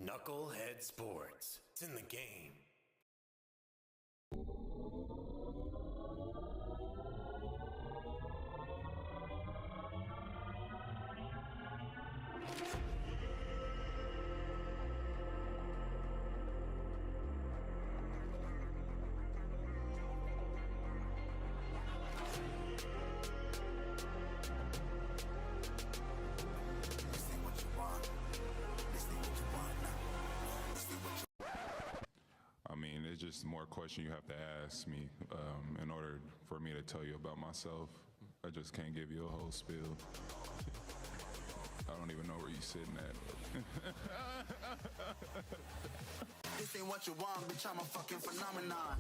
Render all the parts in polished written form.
Knucklehead Sports. It's in the game. I mean, it's just more question you have to ask me in order for me to tell you about myself. I just can't give you a whole spiel. I don't even know where you're sitting at. This ain't what you want, bitch, I'm a fucking phenomenon.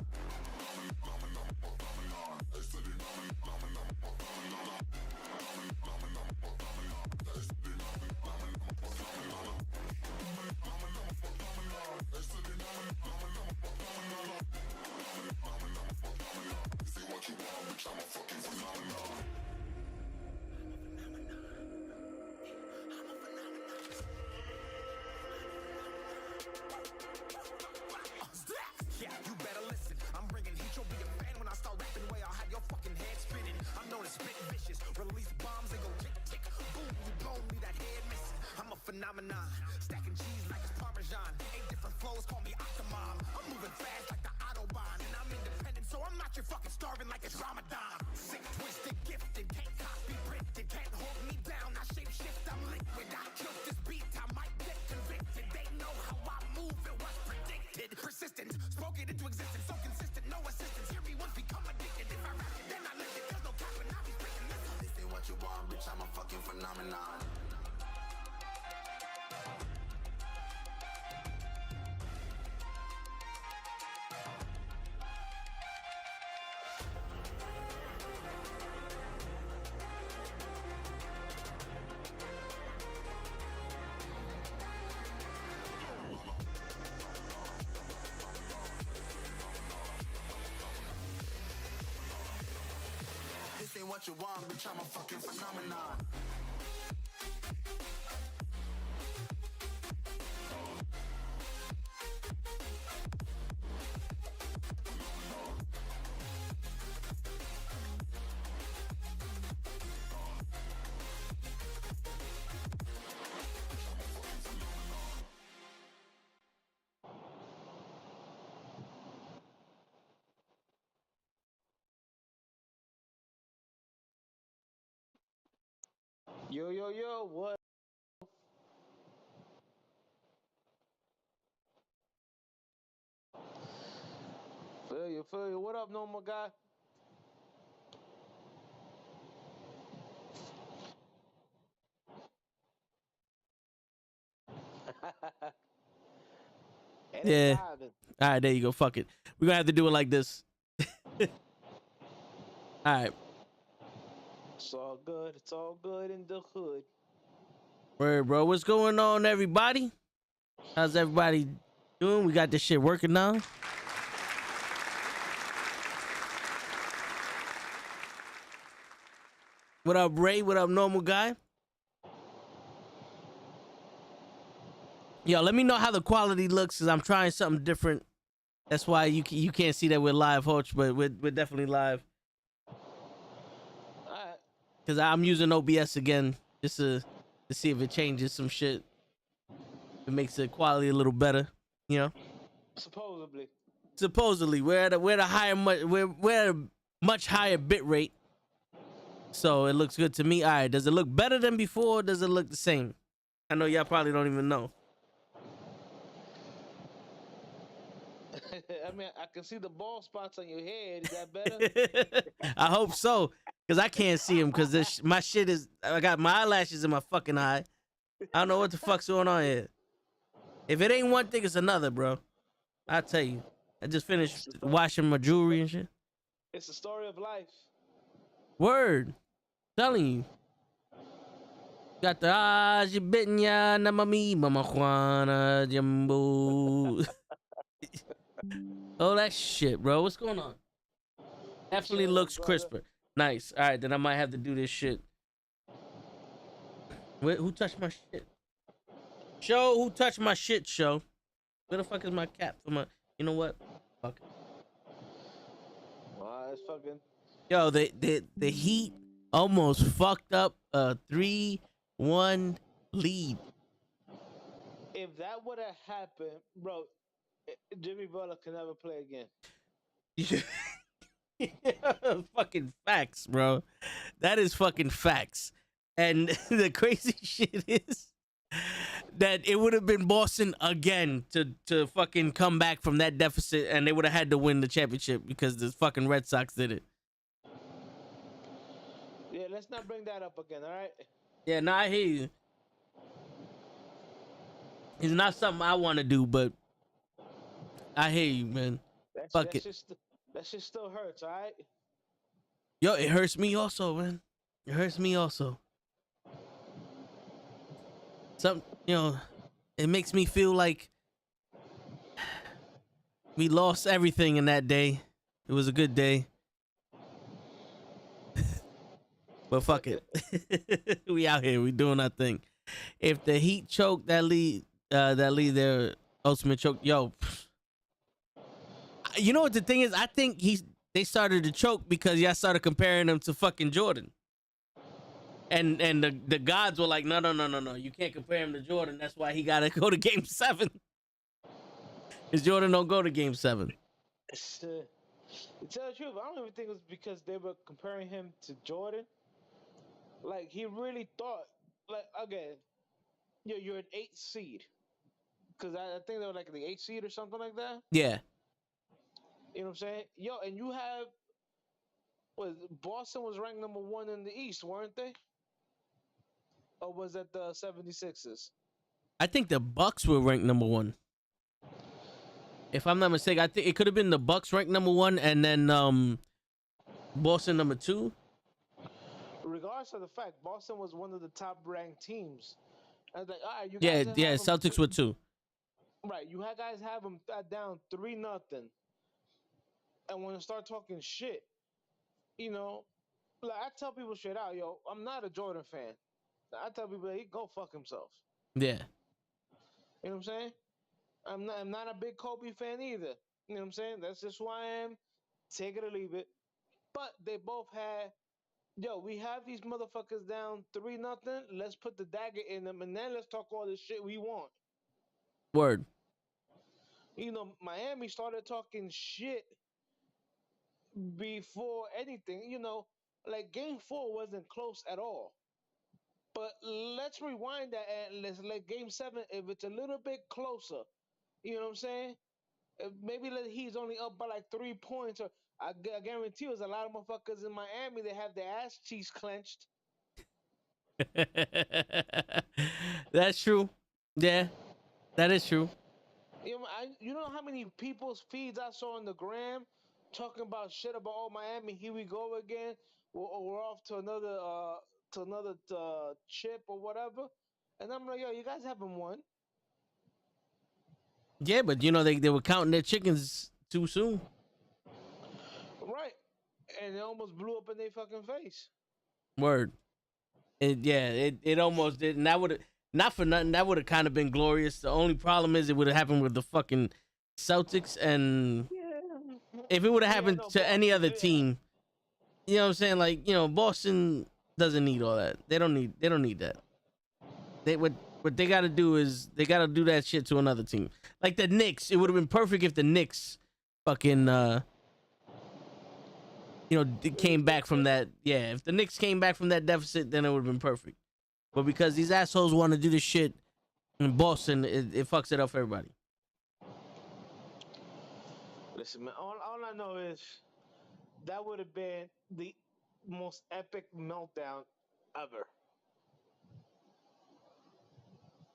Yeah, you better listen. I'm bringing heat. You'll be a fan when I start rapping. Way I'll have your fucking head spinning. I'm known as spit vicious. Release bombs and go tick tick. Boom, you blown me that head missing. I'm a phenomenon. Stacking cheese like it's Parmesan. 8 different flows, call me Octomom. I'm moving fast like the Autobahn. And I'm independent, so I'm not your fucking starving like it's Ramadan. Sick, twisted, gifted. Can't copy, printed. Can't hold me down. I shape shift, I'm liquid. I killed this beat, I might get convicted. They know how I move, it was predicted. Persistent, spoke it into existence. So consistent, no assistance. Hear me once, become addicted. If I rap it, then I live it. There's no capping, I'll be speaking. Listen, this ain't what you want, bitch, I'm a fucking phenomenon. This ain't what you want, bitch, I'm a fucking phenomenon. Yo, what? Feel you. What up, normal guy? It ain't Yeah. vibing. All right, there you go. Fuck it. We're gonna have to do it like this. All right. It's all good. It's all good in the hood. Word, bro. What's going on, everybody? How's everybody doing? We got this shit working now. What up, Ray? What up, normal guy? Yo, let me know how the quality looks, cause I'm trying something different. That's why you can't see that we're live, Hoch, but we're definitely live. All right. Cause I'm using OBS again just to see if it changes some shit. It makes the quality a little better, you know. Supposedly, we're at a much higher bit rate, so it looks good to me. All right, does it look better than before? Or does it look the same? I know y'all probably don't even know. I mean, I can see the bald spots on your head. Is that better? I hope so, cause I can't see them, cause my shit is. I got my eyelashes in my fucking eye. I don't know what the fuck's going on here. If it ain't one thing, it's another, bro. I'll tell you. I just finished washing my jewelry and shit. It's a story of life. Word. Telling you. Got the you bitten ya na mami mama Juana Jumbo. Oh, that shit, bro. What's going on? Definitely looks crisper. Nice. All right, then I might have to do this shit. Wait, who touched my shit? Show who touched my shit. Show. Where the fuck is my cap for my? You know what? Fuck. It's fucking. Yo, the Heat almost fucked up a 3-1 lead. If that would have happened, bro, Jimmy Butler can never play again. Fucking facts, bro. That is fucking facts. And the crazy shit is that it would have been Boston again to fucking come back from that deficit, and they would have had to win the championship because the fucking Red Sox did it. Yeah, let's not bring that up again, all right? Yeah, nah, I hear you. It's not something I want to do, but I hear you, man. Fuck it. That shit still hurts, all right? Yo, it hurts me also, man. It hurts me also. It makes me feel like we lost everything in that day. It was a good day. But fuck it. We out here. We doing our thing. If the Heat choke that lead their ultimate choke, yo. You know what the thing is? I think they started to choke because y'all started comparing them to fucking Jordan. And the gods were like, no, you can't compare him to Jordan. That's why he gotta go to Game 7. Because Jordan don't go to Game 7. To tell the truth, I don't even think it was because they were comparing him to Jordan. Like, he really thought, like, again, you're an 8th seed. Because I think they were like the 8th seed or something like that. Yeah. You know what I'm saying? Yo, and you have, Boston was ranked number 1 in the East, weren't they? Or was that the 76ers? I think the Bucks were ranked number 1. If I'm not mistaken, I think it could have been the Bucks ranked number 1 and then Boston number 2. Regardless of the fact, Boston was one of the top ranked teams. I was like, all right, you Yeah, guys yeah, Celtics were 2. Right, you guys have them down 3-0. And when you start talking shit, you know, like I tell people straight out, yo, I'm not a Jordan fan. I tell people he go fuck himself. Yeah. You know what I'm saying? I'm not a big Kobe fan either. You know what I'm saying? That's just who I am. Take it or leave it. But they both had, yo, we have these motherfuckers down 3-0. Let's put the dagger in them and then let's talk all the shit we want. Word. You know, Miami started talking shit before anything. You know, like Game 4 wasn't close at all. But let's rewind that and let's let Game 7, if it's a little bit closer, you know what I'm saying? Maybe he's only up by like 3 points. Or I guarantee you there's a lot of motherfuckers in Miami that have their ass cheeks clenched. That's true. Yeah, that is true. You know how many people's feeds I saw on the gram talking about shit about Miami? Here we go again. We're off to another chip or whatever. And I'm like, yo, you guys haven't won. Yeah, but you know they were counting their chickens too soon. Right. And it almost blew up in their fucking face. Word. It almost did. And that would have, not for nothing, that would have kind of been glorious. The only problem is it would have happened with the fucking Celtics. And if it would have happened to any other team, you know what I'm saying? Like, you know, Boston doesn't need all that. They don't need that. What they got to do is they got to do that shit to another team. Like the Knicks, it would have been perfect if the Knicks fucking came back from that. Yeah, if the Knicks came back from that deficit, then it would have been perfect. But because these assholes want to do this shit in Boston, it fucks it up for everybody. Listen, man, all I know is that would have been the most epic meltdown ever.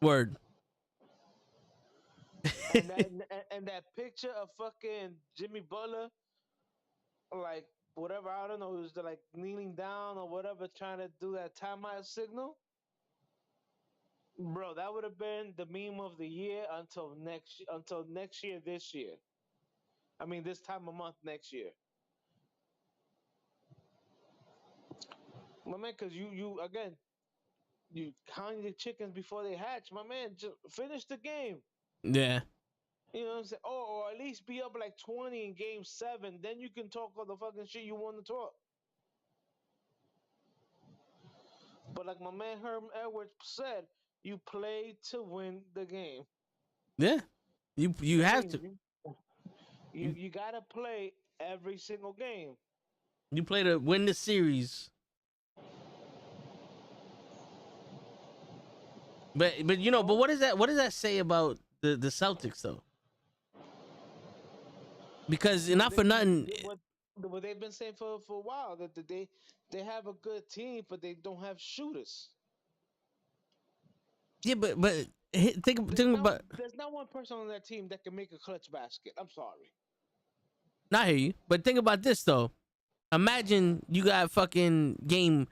Word. and that picture of fucking Jimmy Butler, like whatever, I don't know, it was like kneeling down or whatever, trying to do that timeout signal. Bro, that would have been the meme of the year until next year, this year. I mean, this time of month next year. My man, because you again, you count your chickens before they hatch. My man, just finish the game. Yeah. You know what I'm saying? Or at least be up like 20 in game 7. Then you can talk all the fucking shit you want to talk. But like my man Herm Edwards said, you play to win the game. Yeah. You have to. You gotta play every single game. You play to win the series. But but what does that say about the Celtics though? Because not for nothing. What they've been saying for a while that they have a good team, but they don't have shooters. Yeah, but think about. There's not one person on that team that can make a clutch basket. I'm sorry. Not hear you, but think about this though. Imagine you got fucking game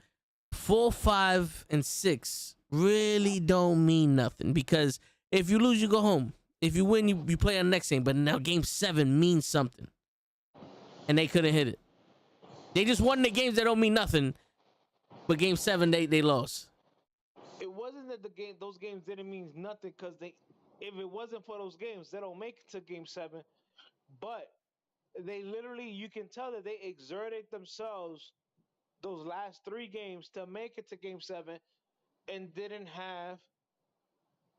4, 5, and 6 really don't mean nothing because if you lose, you go home. If you win, you play on the next game. But now game 7 means something, and they couldn't hit it. They just won the games that don't mean nothing, but game 7 they lost. It wasn't that those games didn't mean nothing because if it wasn't for those games, they don't make it to game 7. But they literally, you can tell that they exerted themselves those last 3 games to make it to game 7 and didn't have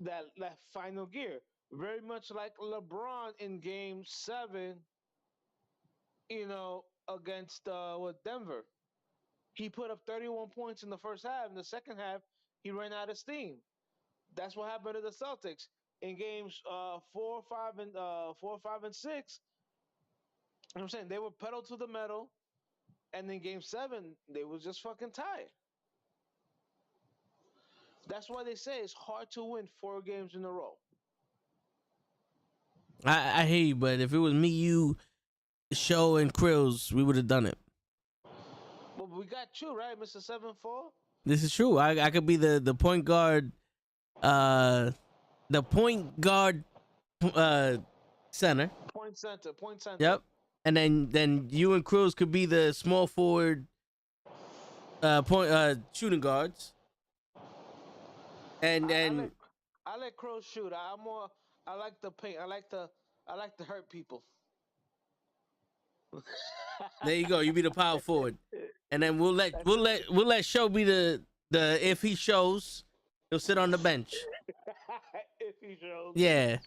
that final gear. Very much like LeBron in game 7, against Denver. He put up 31 points in the first half. In the second half, he ran out of steam. That's what happened to the Celtics in games 4, 5, and 6. You know what I'm saying? They were pedal to the metal, and in game 7, they was just fucking tired. That's why they say it's hard to win 4 games in a row. I hear you, but if it was me, you, Show, and Krills, we would have done it. But we got you, right, Mr. 7-4? This is true. I could be the point guard, center. Point center. Yep. And then you and Krills could be the small forward, shooting guards. And I let Krills shoot. I like the paint. I like to hurt people. There you go. You be the power forward, and then we'll let Show be the if he shows, he'll sit on the bench. If he shows. Yeah.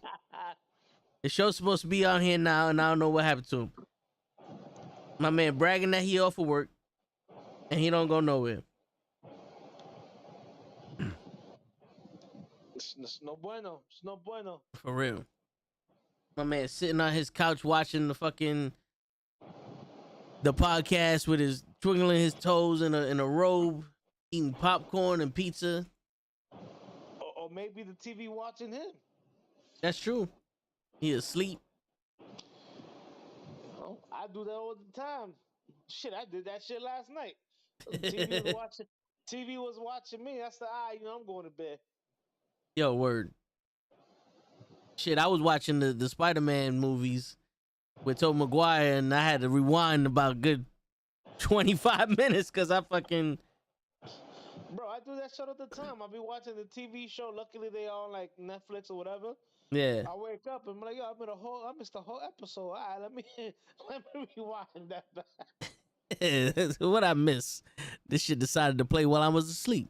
The Show's supposed to be out here now, and I don't know what happened to him. My man bragging that he off of work, and he don't go nowhere. It's no bueno. It's no bueno. For real. My man sitting on his couch watching the podcast with his twiddling his toes in a robe, eating popcorn and pizza. Or maybe the TV watching him. That's true. He asleep. Oh, I do that all the time. Shit, I did that shit last night. TV was watching me. That's I'm going to bed. Yo, word. Shit, I was watching the Spider-Man movies with Tobey Maguire, and I had to rewind about a good 25 minutes because I fucking... Bro, I do that shit all the time. I'll be watching the TV show. Luckily, they all like Netflix or whatever. Yeah. I wake up and I'm like, yo, I missed the whole episode. All right, let me rewind that back. What I miss? This shit decided to play while I was asleep.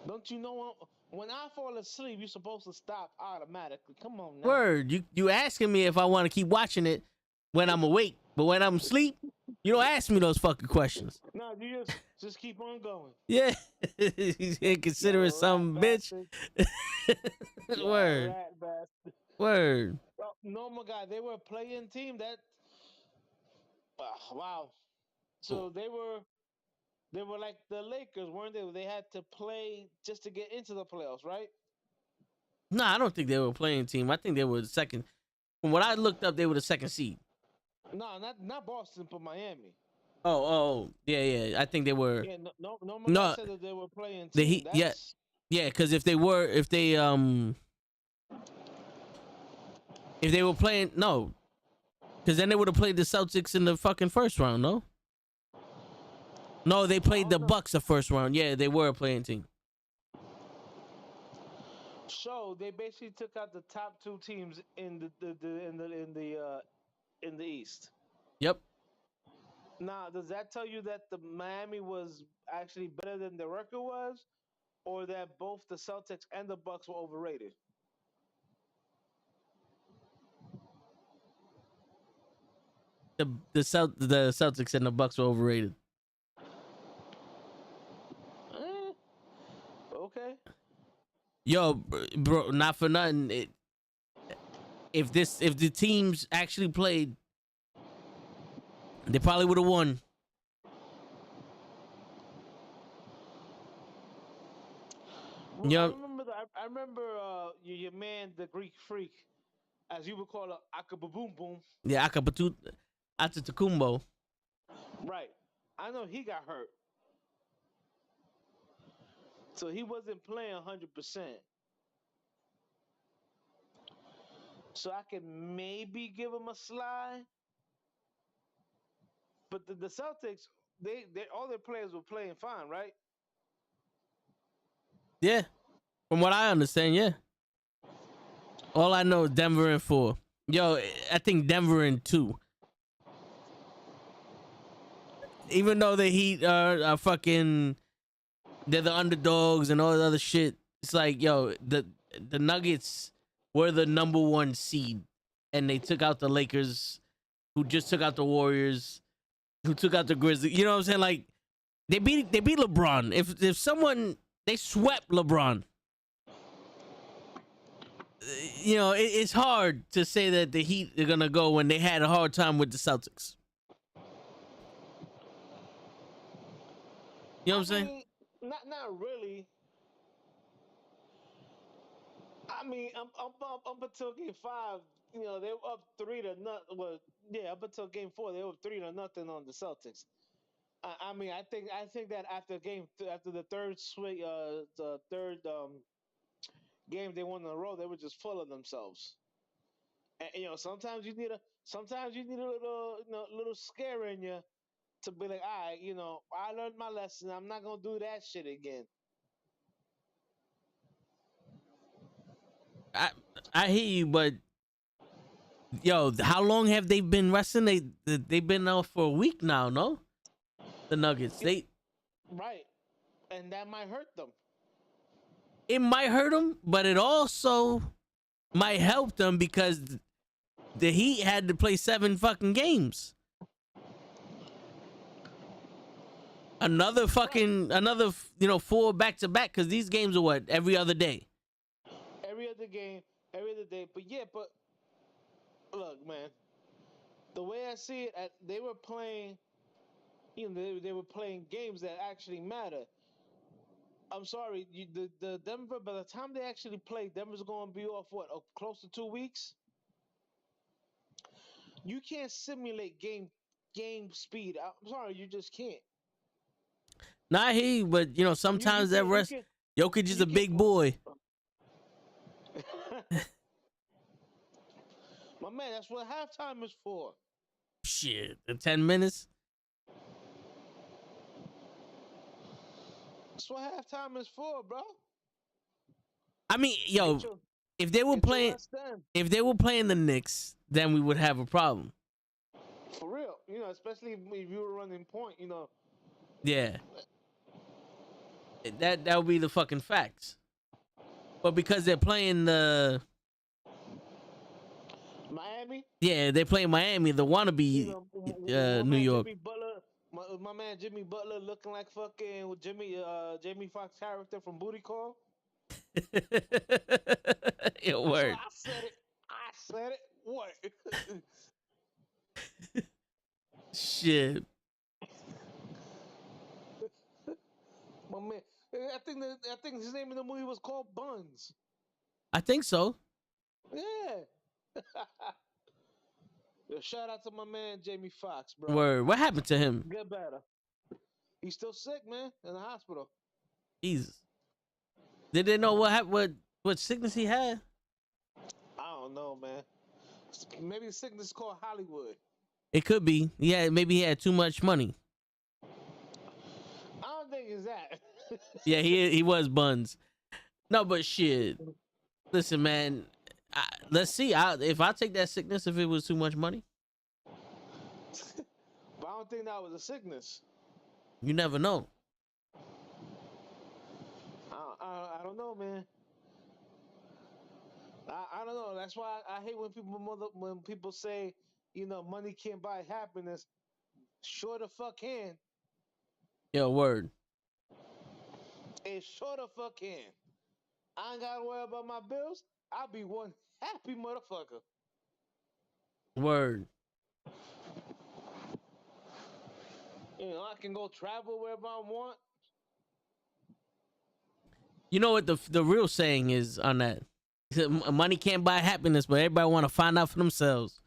Don't you know when I fall asleep, you're supposed to stop automatically. Come on now. Word, you asking me if I want to keep watching it when I'm awake, but when I'm asleep, you don't ask me those fucking questions. No, you just keep on going. Yeah, he's inconsiderate something, bitch. Word, word. Well, normal guy, they were a play-in team. Wow. So they were like the Lakers, weren't they? They had to play just to get into the playoffs, right? No, I don't think they were a playing team. I think they were the second. From what I looked up, they were the second seed. No, not Boston, but Miami. Oh, yeah. I think they were. Yeah, no. Said that they were playing. The Heat, yeah, because if they were playing, no, because then they would have played the Celtics in the fucking first round, no. No, they played the Bucks the first round. Yeah, they were a playing team. So they basically took out the top two teams in the East. Yep. Now, does that tell you that the Miami was actually better than the record was, or that both the Celtics and the Bucks were overrated? The Celtics and the Bucks were overrated. Okay. Yo, bro, not for nothing. If the teams actually played, they probably would have won. Well, Yep. I remember your man, the Greek Freak, as you would call it, Akaboom Boom. Yeah, Antetokounmpo. Right. I know he got hurt, so he wasn't playing 100%. So I could maybe give him a slide. But the Celtics, they all their players were playing fine, right? Yeah, from what I understand, yeah. All I know is Denver in 4. Yo, I think Denver in 2. Even though the Heat are fucking, they're the underdogs and all the other shit. It's like, yo, the Nuggets were the number 1 seed, and they took out the Lakers, who just took out the Warriors, who took out the Grizzlies. You know what I'm saying? Like, they beat LeBron. If someone, they swept LeBron. You know, it's hard to say that the Heat are gonna go when they had a hard time with the Celtics. You know what I'm saying? Not really. I mean, up until game 5, you know, they were up 3-0. Well, yeah, up until game 4, they were 3-0 on the Celtics. I mean, I think that after the third game they won in a row, they were just full of themselves. And you know, sometimes you need a little scare in you to be like, all right, you know, I learned my lesson. I'm not gonna do that shit again. I hear you, but yo, how long have they been resting? They've been out for a week now, no? The Nuggets, right, and that might hurt them. It might hurt them, but it also might help them because the Heat had to play 7 fucking games. Another 4 back to back, because these games are what, every other day. Every other day. But yeah, look, man, the way I see it, they were playing. You know, they were playing games that actually matter. I'm sorry, the Denver. By the time they actually play, Denver's going to be off close to 2 weeks. You can't simulate game speed. I'm sorry, you just can't. Not he, but you know, sometimes that rest. Jokic is a big boy. My man, that's what halftime is for. Shit, in 10 minutes. That's what halftime is for, bro. I mean, yo, if they were playing the Knicks, then we would have a problem. For real, you know, especially if you were running point, you know. Yeah. That would be the fucking facts. But because they're playing the Miami? Yeah, they play Miami, the wannabe New York. Jimmy Butler, my man Jimmy Butler looking like fucking Jamie Foxx character from Booty Call. It worked. I said it. What? Shit. My man, I think his name in the movie was called Buns. I think so. Yeah. Yo, shout out to my man Jamie Foxx, bro. Word. What happened to him? Get better. He's still sick, man, in the hospital. Jesus. Did they know what sickness he had? I don't know, man. Maybe the sickness is called Hollywood. It could be. Yeah, maybe he had too much money. I don't think it's that. Yeah, he was buns. No, but shit. Listen, man. Let's see. If I take that sickness, if it was too much money, But I don't think that was a sickness. you never know. I don't know, man. I don't know. That's why I hate when people say, money can't buy happiness. Sure the fuck can. Yo, word. It sure the fuck can. I ain't gotta worry about my bills. I'll be one happy motherfucker. Word. I can go travel wherever I want. You know what the real saying is on that? Money can't buy happiness, but everybody want to find out for themselves.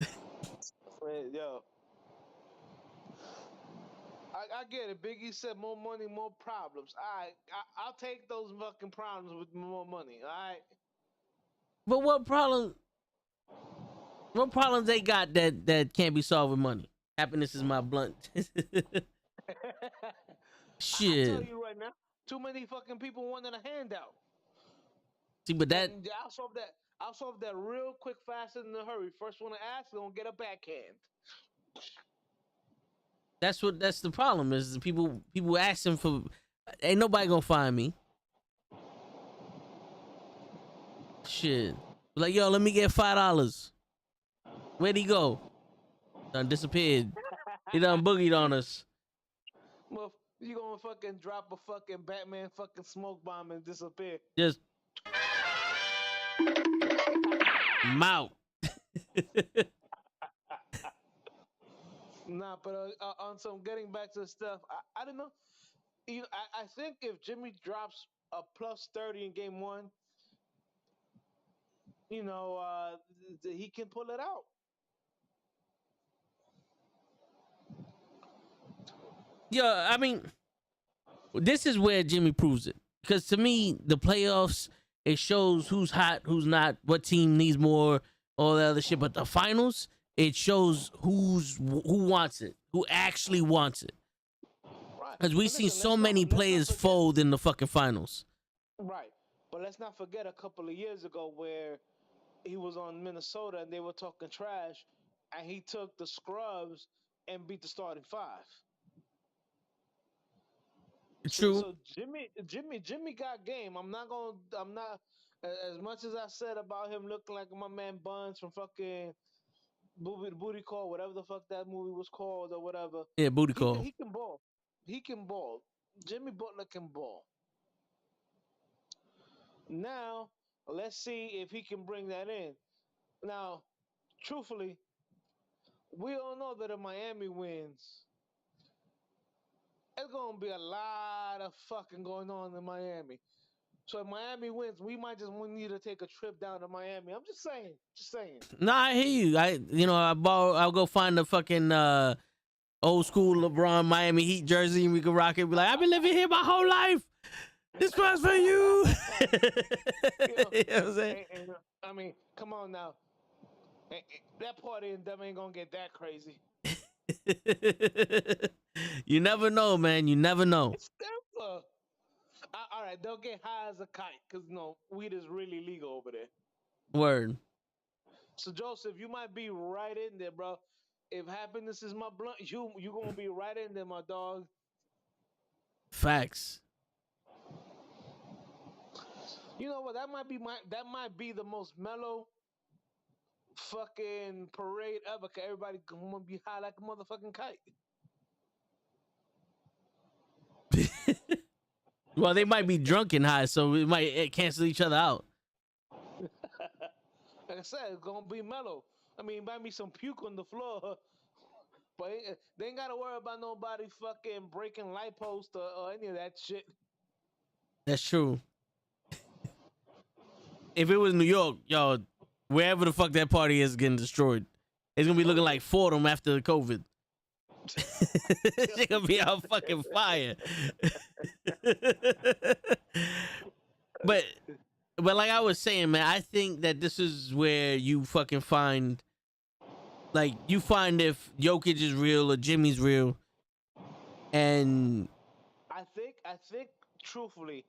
Man, yo. I get it. Biggie said more money, more problems. I'll take those fucking problems with more money. All right. But what problem? What problems they got that can't be solved with money? Happiness is my blunt. Shit. I tell you right now, too many fucking people wanted a handout. See, but that And I'll solve that. I'll solve that real quick, fast, and in a hurry. First one to ask, gonna get a backhand. that's the problem is people asking for. Ain't nobody gonna find me. Shit. Like, yo, let me get $5. Where'd he go? Done disappeared. He done boogied on us. Well, you gonna fucking drop a fucking Batman fucking smoke bomb and disappear. Just mouth. Nah, but on some getting back to the stuff, I don't know. I think if Jimmy drops a plus 30 in game one, he can pull it out. Yeah, I mean, this is where Jimmy proves it. Because to me, the playoffs, it shows who's hot, who's not, what team needs more, all that other shit. But the finals, it shows who wants it, who actually wants it. Right. Because we've seen so many players fold in the fucking finals. Right. But let's not forget a couple of years ago where he was on Minnesota and they were talking trash, and he took the scrubs and beat the starting five. True. So Jimmy got game. I'm not as much as I said about him looking like my man Buns from fucking Booty Call, whatever the fuck that movie was called or whatever. Yeah, booty call. He can ball. He can ball. Jimmy Butler can ball. Now, let's see if he can bring that in. Now, truthfully, we all know that if Miami wins, there's gonna be a lot of fucking going on in Miami. So if Miami wins, we need to take a trip down to Miami. I'm just saying. Nah, I hear you. I'll go find the fucking old school LeBron Miami Heat jersey and we can rock it. Be like, I've been living here my whole life. This one's for you. You know what I'm saying? I mean, come on now. That party in them ain't gonna get that crazy. You never know, man. You never know. It's Denver. All right, they'll get high as a kite because weed is really legal over there. Word. So Joseph, you might be right in there, bro. If happiness is my blunt, you gonna be right in there, my dog. Facts. You know what? That might be the most mellow fucking parade ever. Cause everybody gonna be high like a motherfucking kite. Well, they might be drunk and high, so it might cancel each other out. Like I said, it's gonna be mellow. I mean, might be some puke on the floor, but they ain't gotta worry about nobody fucking breaking light posts or any of that shit. That's true. If it was New York, y'all, wherever the fuck that party is getting destroyed, it's gonna be looking like Fordham after COVID. It's gonna be on fucking fire. but like I was saying, man, I think that this is where you fucking find, like, you find if Jokic is real or Jimmy's real, and I think truthfully,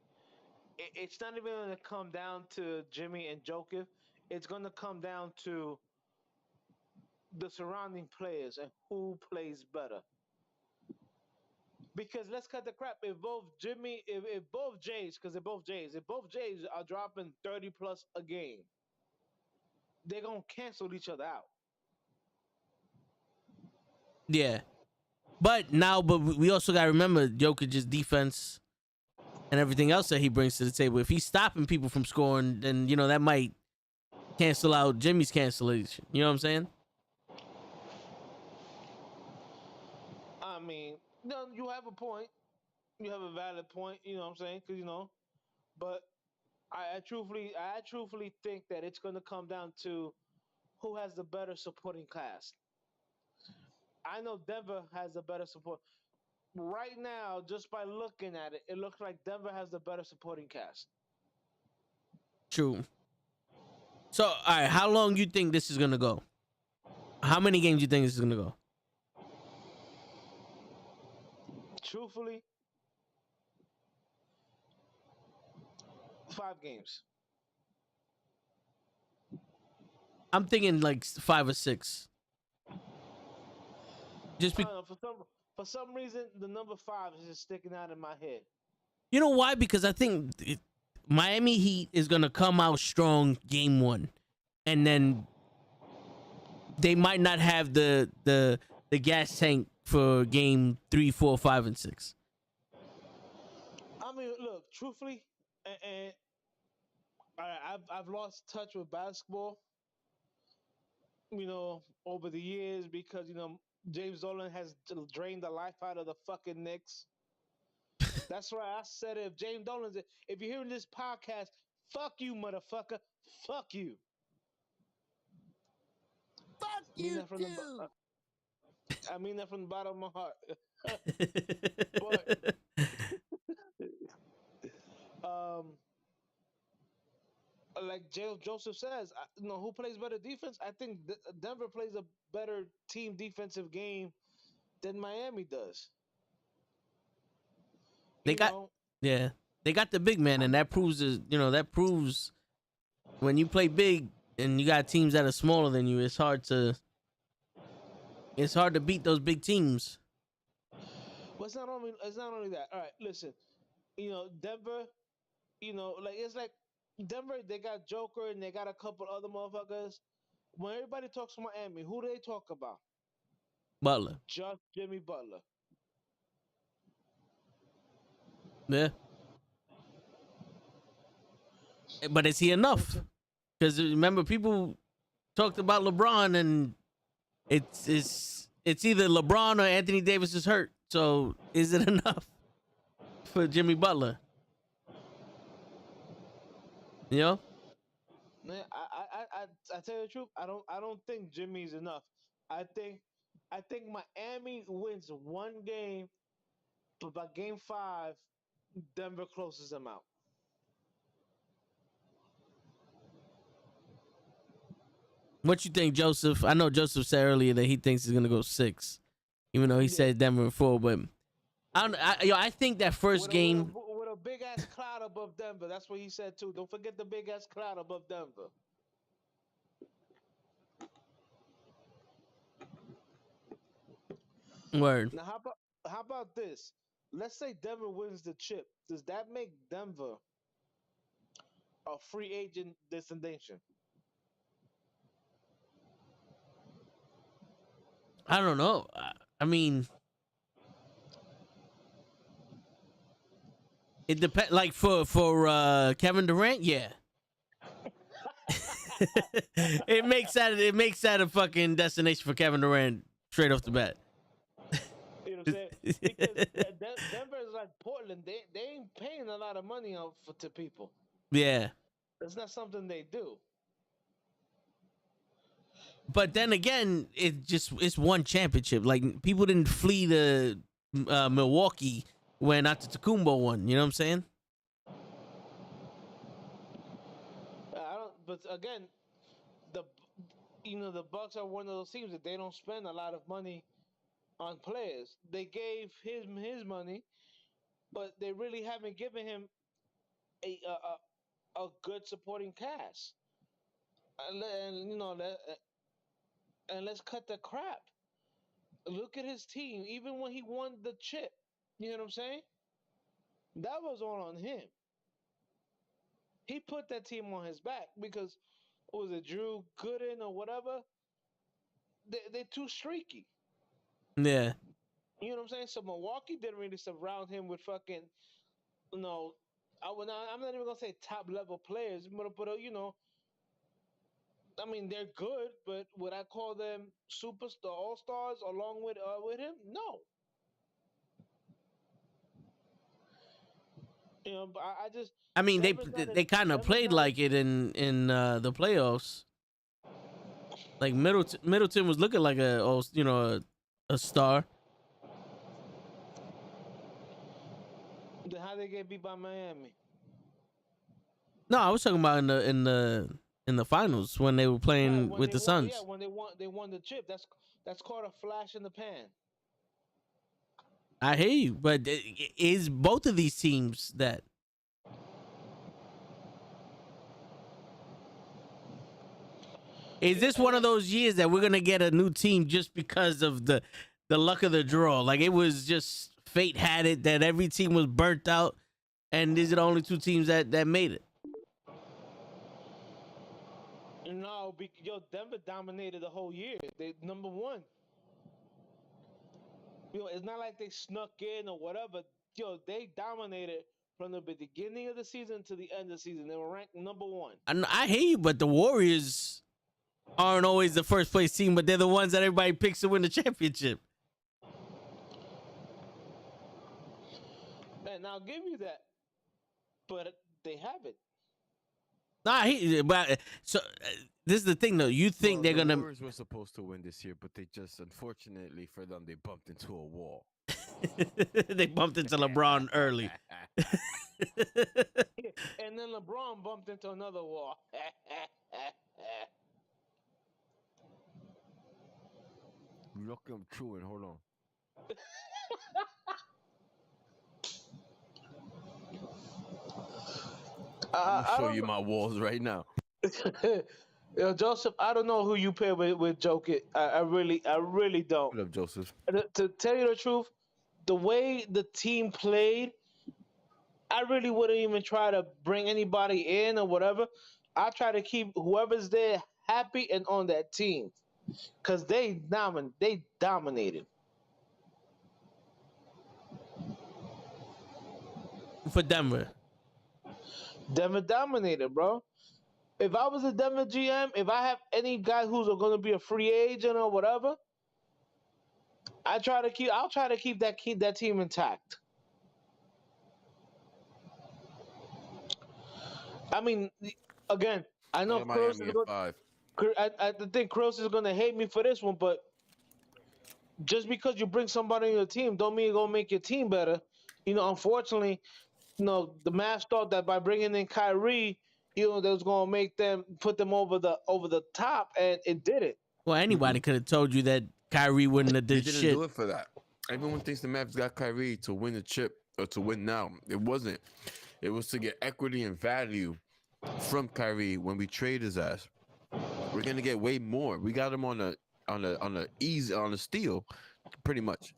it's not even going to come down to Jimmy and Jokic. It's going to come down to the surrounding players and who plays better. Because let's cut the crap. If both Jays, because if both Jays are dropping 30 plus a game, they're gonna cancel each other out. Yeah. But we also got to remember Jokic's defense and everything else that he brings to the table. If he's stopping people from scoring, then that might cancel out Jimmy's cancellation. You know what I'm saying? I mean, no, you have a point. You have a valid point. You know what I'm saying? Because but I truthfully think that it's gonna come down to who has the better supporting cast. I know Denver has the better support. Right now, just by looking at it, it looks like Denver has the better supporting cast. True. So, all right, how long you think this is gonna go? How many games you think this is gonna go? Truthfully, 5 games. I'm thinking like 5 or 6. Just I don't know, for some reason, the number 5 is just sticking out in my head. you know why? Because I think Miami Heat is gonna come out strong game 1, and then they might not have the gas tank for game 3, 4, 5, and 6. I mean, look, truthfully, and I've lost touch with basketball, over the years because James Dolan has drained the life out of the fucking Knicks. That's why I said if James Dolan's, if you're hearing this podcast, fuck you, motherfucker, fuck you. Fuck I mean that from I mean that from the bottom of my heart. But like Joseph says, who plays better defense? I think Denver plays a better team defensive game than Miami does. They got they got the big man, and that proves when you play big and you got teams that are smaller than you, it's hard to beat those big teams. But it's not only that. All right, listen, Denver, it's like Denver, they got Joker and they got a couple other motherfuckers. When everybody talks to Miami, who do they talk about? Butler. Just Jimmy Butler. Yeah. But is he enough? Because remember, people talked about LeBron, and it's either LeBron or Anthony Davis is hurt. So is it enough for Jimmy Butler? You know? Man, I tell you the truth, I don't think Jimmy's enough. I think Miami wins one game, but by game 5, Denver closes them out. What you think, Joseph? I know Joseph said earlier that he thinks he's gonna go 6, even though he said Denver 4. But I think that first game with a big ass cloud above Denver. That's what he said too. Don't forget the big ass cloud above Denver. Word. Now how about this? Let's say Denver wins the chip. Does that make Denver a free agent destination? I don't know. I mean, it depends. Like for Kevin Durant, yeah. it makes that a fucking destination for Kevin Durant straight off the bat. You know what I'm saying? Because Denver is like Portland. They ain't paying a lot of money to people. Yeah. It's not something they do. But then again, it's one championship. Like, people didn't flee to Milwaukee when Antetokounmpo won. You know what I'm saying? I don't. But again, the Bucks are one of those teams that they don't spend a lot of money on players. They gave him his money, but they really haven't given him a good supporting cast, and and let's cut the crap. Look at his team. Even when he won the chip, you know what I'm saying? That was all on him. He put that team on his back because what was it Drew Gooden or whatever? They're too streaky. Yeah. You know what I'm saying? So Milwaukee didn't really surround him with fucking, you know, I'm not even gonna say top level players, but I mean they're good, but would I call them superstar all stars along with him? No. But I just I mean, Denver's not they kind of Denver's played not like it in the playoffs. Like Middleton was looking like a star. then how they get beat by Miami? No, I was talking about in the finals when they were playing When with they the won, Suns. yeah, when they won the chip. That's called a flash in the pan. I hear you, but is both of these teams that? Is this one of those years that we're gonna get a new team just because of the luck of the draw? Like it was just fate had it that every team was burnt out, and these are the only two teams that made it. No, Denver dominated the whole year. They number one. It's not like they snuck in or whatever. They dominated from the beginning of the season to the end of the season. They were ranked number one. I hear you, but the Warriors aren't always the first place team, but they're the ones that everybody picks to win the championship. And I'll give you that, but they haven't. This is the thing, though. You think they're gonna? The Warriors were supposed to win this year, but they just, unfortunately for them, they bumped into a wall. They bumped into LeBron early. And then LeBron bumped into another wall. Look, I'm chewing. Hold on. I'm gonna show you my walls right now. Joseph, I don't know who you pair with Jokic. I really don't. What up, Joseph? To tell you the truth, the way the team played, I really wouldn't even try to bring anybody in or whatever. I try to keep whoever's there happy and on that team, cause they dominated. For Denver. Denver dominated, bro. If I was a Denver GM, if I have any guy who's going to be a free agent or whatever, I'll try to keep that team intact. I mean, again, I know Kroos is going. I think Kroos is going to hate me for this one, but just because you bring somebody on your team, don't mean you're going to make your team better. Unfortunately, the Mavs thought that by bringing in Kyrie, that was going to make them put them over the top, and it didn't. Well, anybody could have told you that Kyrie wouldn't have did They didn't shit. do it for that. Everyone thinks the Mavs got Kyrie to win the chip or to win now. It wasn't. It was to get equity and value from Kyrie when we trade his ass. We're gonna get way more. We got him on a steal, pretty much.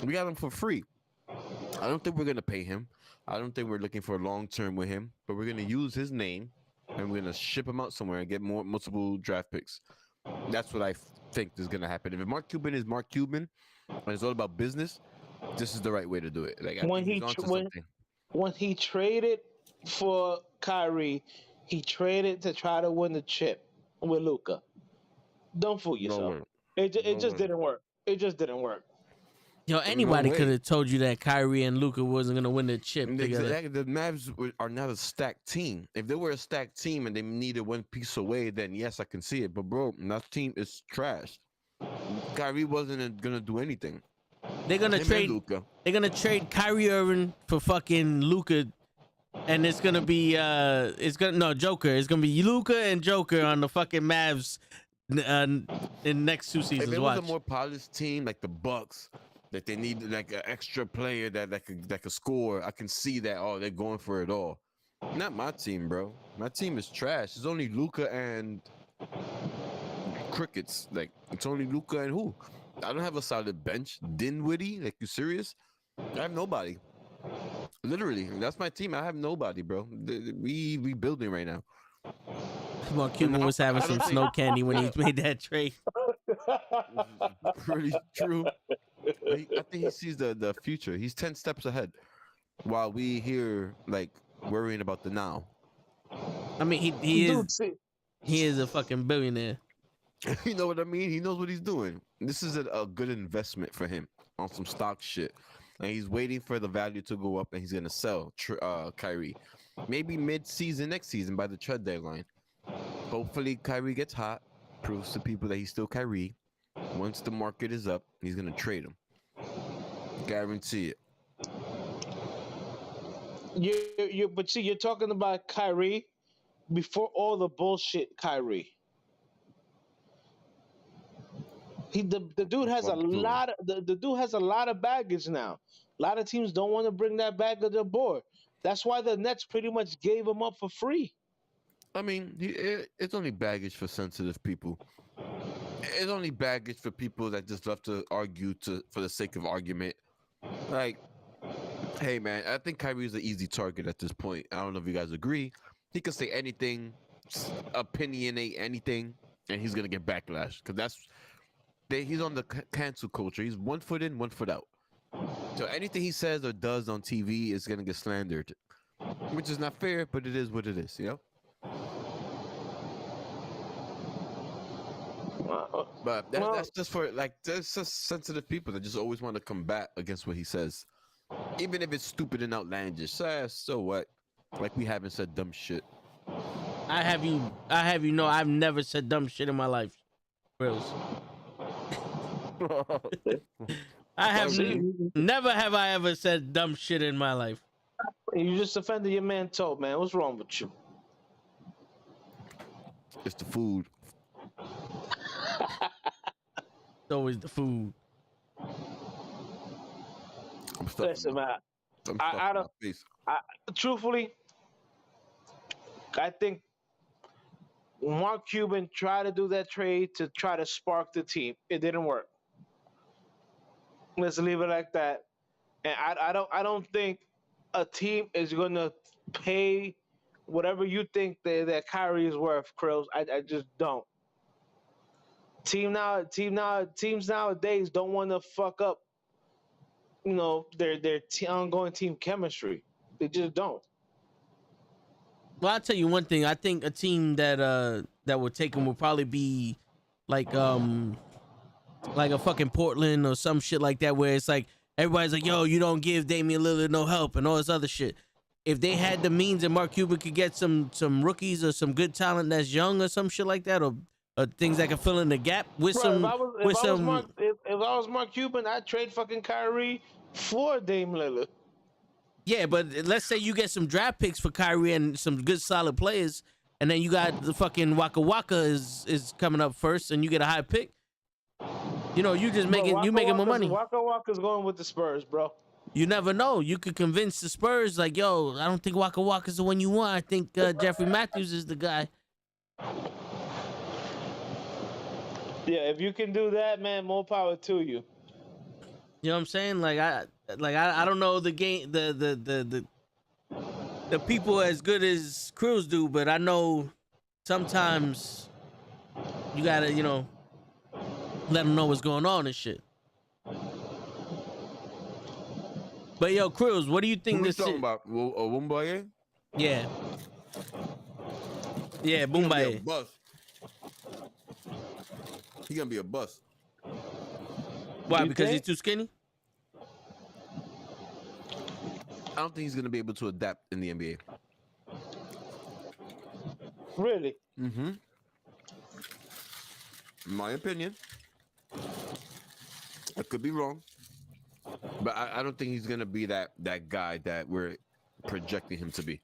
We got him for free. I don't think we're gonna pay him. I don't think we're looking for a long term with him, but we're gonna use his name and we're gonna ship him out somewhere and get multiple draft picks. That's what I think is gonna happen. If Mark Cuban is Mark Cuban and it's all about business, this is the right way to do it. Like when he traded for Kyrie, he traded to try to win the chip with Luka. Don't fool yourself. It just didn't work. It just didn't work. Anybody could have told you that Kyrie and Luka wasn't gonna win the chip together. Exactly. The Mavs are not a stacked team. If they were a stacked team and they needed one piece away, then yes, I can see it. But bro, that team is trash. Kyrie wasn't gonna do anything. They're gonna trade Luka. They're gonna trade Kyrie Irving for fucking Luka, and it's gonna be Joker. It's gonna be Luka and Joker on the fucking Mavs in the next 2 seasons. If it was a more polished team like the Bucks, that they need like an extra player that could score, I can see that. Oh, they're going for it all. Not my team, bro. My team is trash. It's only Luca and crickets. Like it's only Luca and who? I don't have a solid bench. Dinwiddie, like you serious? I have nobody. Literally, that's my team. I have nobody, bro. We building right now. Mark Cuban was having I some don't think- snow candy when he made that trade. Pretty true. But I think he sees the future. He's 10 steps ahead, while we here like worrying about the now. I mean, he Dude, is see, he is a fucking billionaire. You know what I mean? He knows what he's doing. This is a good investment for him on some stock shit. And he's waiting for the value to go up and he's going to sell Kyrie. Maybe mid-season next season by the trade deadline. Hopefully Kyrie gets hot, proves to people that he's still Kyrie. Once the market is up, he's going to trade him. Guarantee it. but see, you're talking about Kyrie before all the bullshit. Kyrie, the dude has a lot of the dude has a lot of baggage now. A lot of teams don't want to bring that baggage to board. That's why the Nets pretty much gave him up for free. I mean, it's only baggage for sensitive people. It's only baggage for people that just love to argue for the sake of argument. Like, hey man, I think Kyrie is an easy target at this point. I don't know if you guys agree. He can say anything, opinionate anything, and he's gonna get backlash because he's on the cancel culture. He's 1 foot in, 1 foot out. So anything he says or does on TV is gonna get slandered, which is not fair, but it is what it is, you know. But that's just for there's just sensitive people that just always want to combat against what he says, even if it's stupid and outlandish. So what? Like we haven't said dumb shit. I have you know I've never said dumb shit in my life. Reals. I have never have I ever said dumb shit in my life. You just offended your man Toe, man. What's wrong with you? It's the food. It's always the food. I'm stuck. Listen, man. I'm I stuck in don't. my face. Truthfully, I think Mark Cuban tried to do that trade to try to spark the team. It didn't work. Let's leave it like that. And I don't think a team is gonna pay whatever you think that Kyrie is worth, Krills. I just don't. Teams nowadays don't want to fuck up, their ongoing team chemistry. They just don't. Well, I'll tell you one thing. I think a team that would take him would probably be like a fucking Portland or some shit like that, where it's like everybody's like, yo, you don't give Damian Lillard no help and all this other shit. If they had the means and Mark Cuban could get some rookies or some good talent that's young or some shit like that, or things that can fill in the gap with Bro, some if I was Mark Cuban, I'd trade fucking Kyrie for Dame Lillard. Yeah, but let's say you get some draft picks for Kyrie and some good solid players, and then you got the fucking Waka Waka is coming up first, and you get a high pick. You just making more money. Waka Waka's going with the Spurs, bro. You never know. You could convince the Spurs, like, yo, I don't think Waka Waka's the one you want. I think Jeffrey Matthews is the guy. Yeah, if you can do that, man, more power to you. You know what I'm saying? I don't know the game, the people as good as Cruz do, but I know sometimes you gotta, let them know what's going on and shit. But yo, Cruz, what do you think this talking about? Wumbaye? Yeah. Yeah, Boombaye. He's gonna be a bust. Why? You Because think? he's too skinny? I don't think he's gonna be able to adapt in the NBA. Really? Mm-hmm. In my opinion. I could be wrong. But I don't think he's gonna be that guy that we're projecting him to be.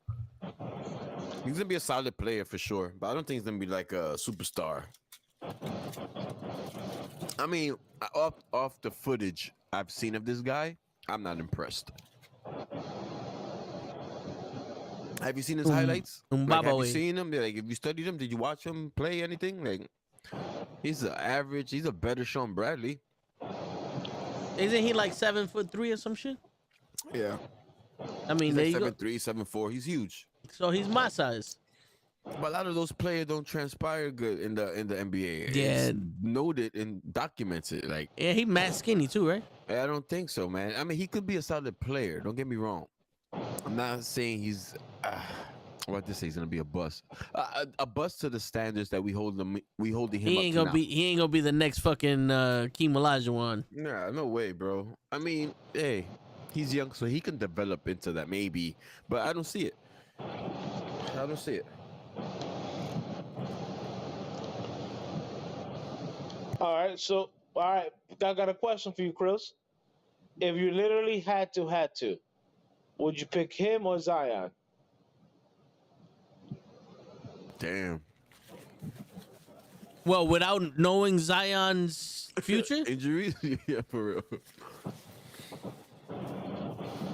He's gonna be a solid player for sure, but I don't think he's gonna be like a superstar. I mean, off the footage I've seen of this guy, I'm not impressed. Have you seen his highlights? Like, have you Mbappe. seen him? Like, have you studied him? Did you watch him play anything? Like, he's an average. He's a better Sean Bradley. Isn't he like 7'3" or some shit? Yeah. I mean, He's there like you go. 7'3", 7'4". He's huge. So he's my size. But a lot of those players don't transpire good in the NBA. Yeah. It's noted and documented. Like, Yeah, he mad skinny too, right? I don't think so, man. I mean, he could be a solid player. Don't get me wrong. I'm not saying he's. What to say? He's gonna be a bust. A bust to the standards that we hold him. We holding him. He ain't gonna be. He ain't gonna be the next fucking Keem Olajuwon. Nah, no way, bro. I mean, hey, he's young, so he can develop into that maybe. But I don't see it. I don't see it. All right, so I got a question for you, Chris. If you literally had to, would you pick him or Zion? Damn. Well, without knowing Zion's future, Injuries? Yeah, for real.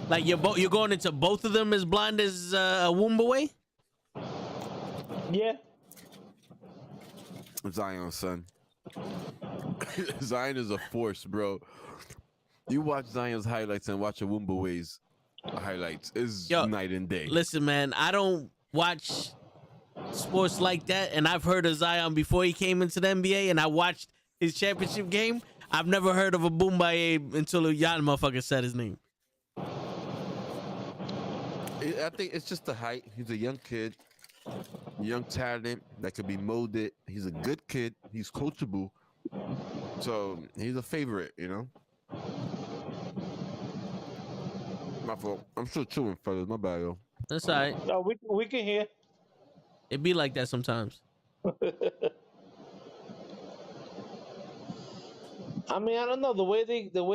like you're going into both of them as blind as a womb away. Yeah. Zion, son. Zion is a force, bro. You watch Zion's highlights and watch Awumbawe's highlights. It's night and day. Listen, man, I don't watch sports like that, and I've heard of Zion before he came into the NBA, and I watched his championship game. I've never heard of a Boombaye until a young motherfucker said his name. I think it's just the height. He's a young kid, young talent that could be molded. He's a good kid. He's coachable. So he's a favorite, you know? My fault. I'm still chewing, fellas. My bad, yo. That's all right. No, we can hear. It be like that sometimes. I mean, I don't know the way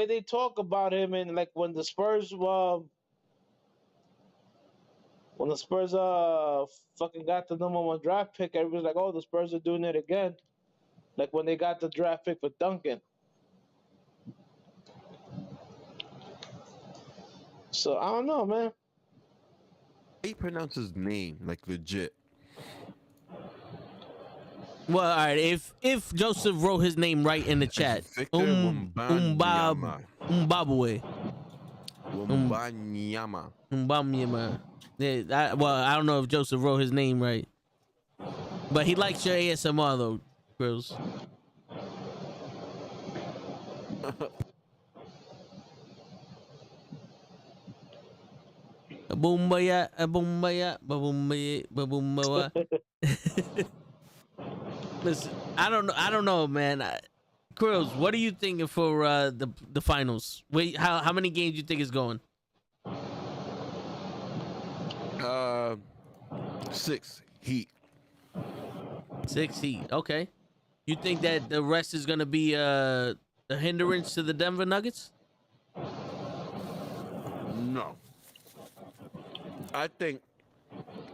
they talk about him, and like when the Spurs fucking got the #1 draft pick, everybody's like, oh, the Spurs are doing it again. Like when they got the draft pick for Duncan. So I don't know, man. How you pronounce his name, like legit? Well, all right. If Joseph wrote his name right in the chat, Victor Wembanyama. Umbabwe. Wembanyama. Umbanyama. Yeah, I don't know if Joseph wrote his name right, but he likes your ASMR though, Grills. Boombaya, boombaya, boombaya, boombaya. Listen, I don't know, man. Grills, what are you thinking for the finals? Wait, how many games do you think is going? 6 Heat. 6 Heat. Okay. You think that the rest is gonna be a hindrance to the Denver Nuggets? No. I think,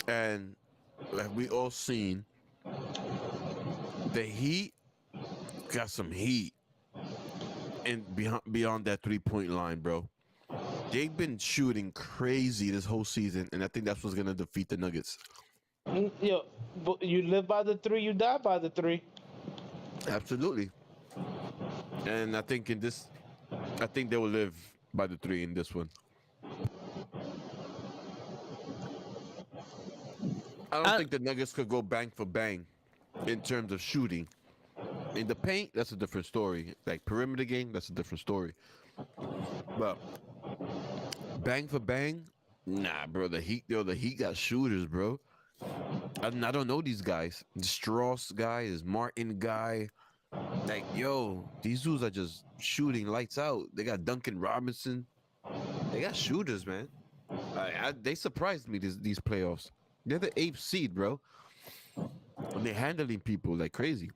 and like we all seen, the Heat got some heat and beyond that 3-point line, bro. They've been shooting crazy this whole season, and I think that's what's gonna defeat the Nuggets. Yo, but you live by the 3, you die by the 3. Absolutely. And I think they will live by the 3 in this one. I don't think the Nuggets could go bang for bang in terms of shooting. In the paint, that's a different story. Like perimeter game, that's a different story. But bang for bang, nah, bro. The Heat got shooters, bro. I don't know these guys. The Strauss guy, is Martin guy. Like, yo, these dudes are just shooting lights out. They got Duncan Robinson. They got shooters, man. They surprised me these playoffs. They're the 8th seed, bro. And they're handling people like crazy.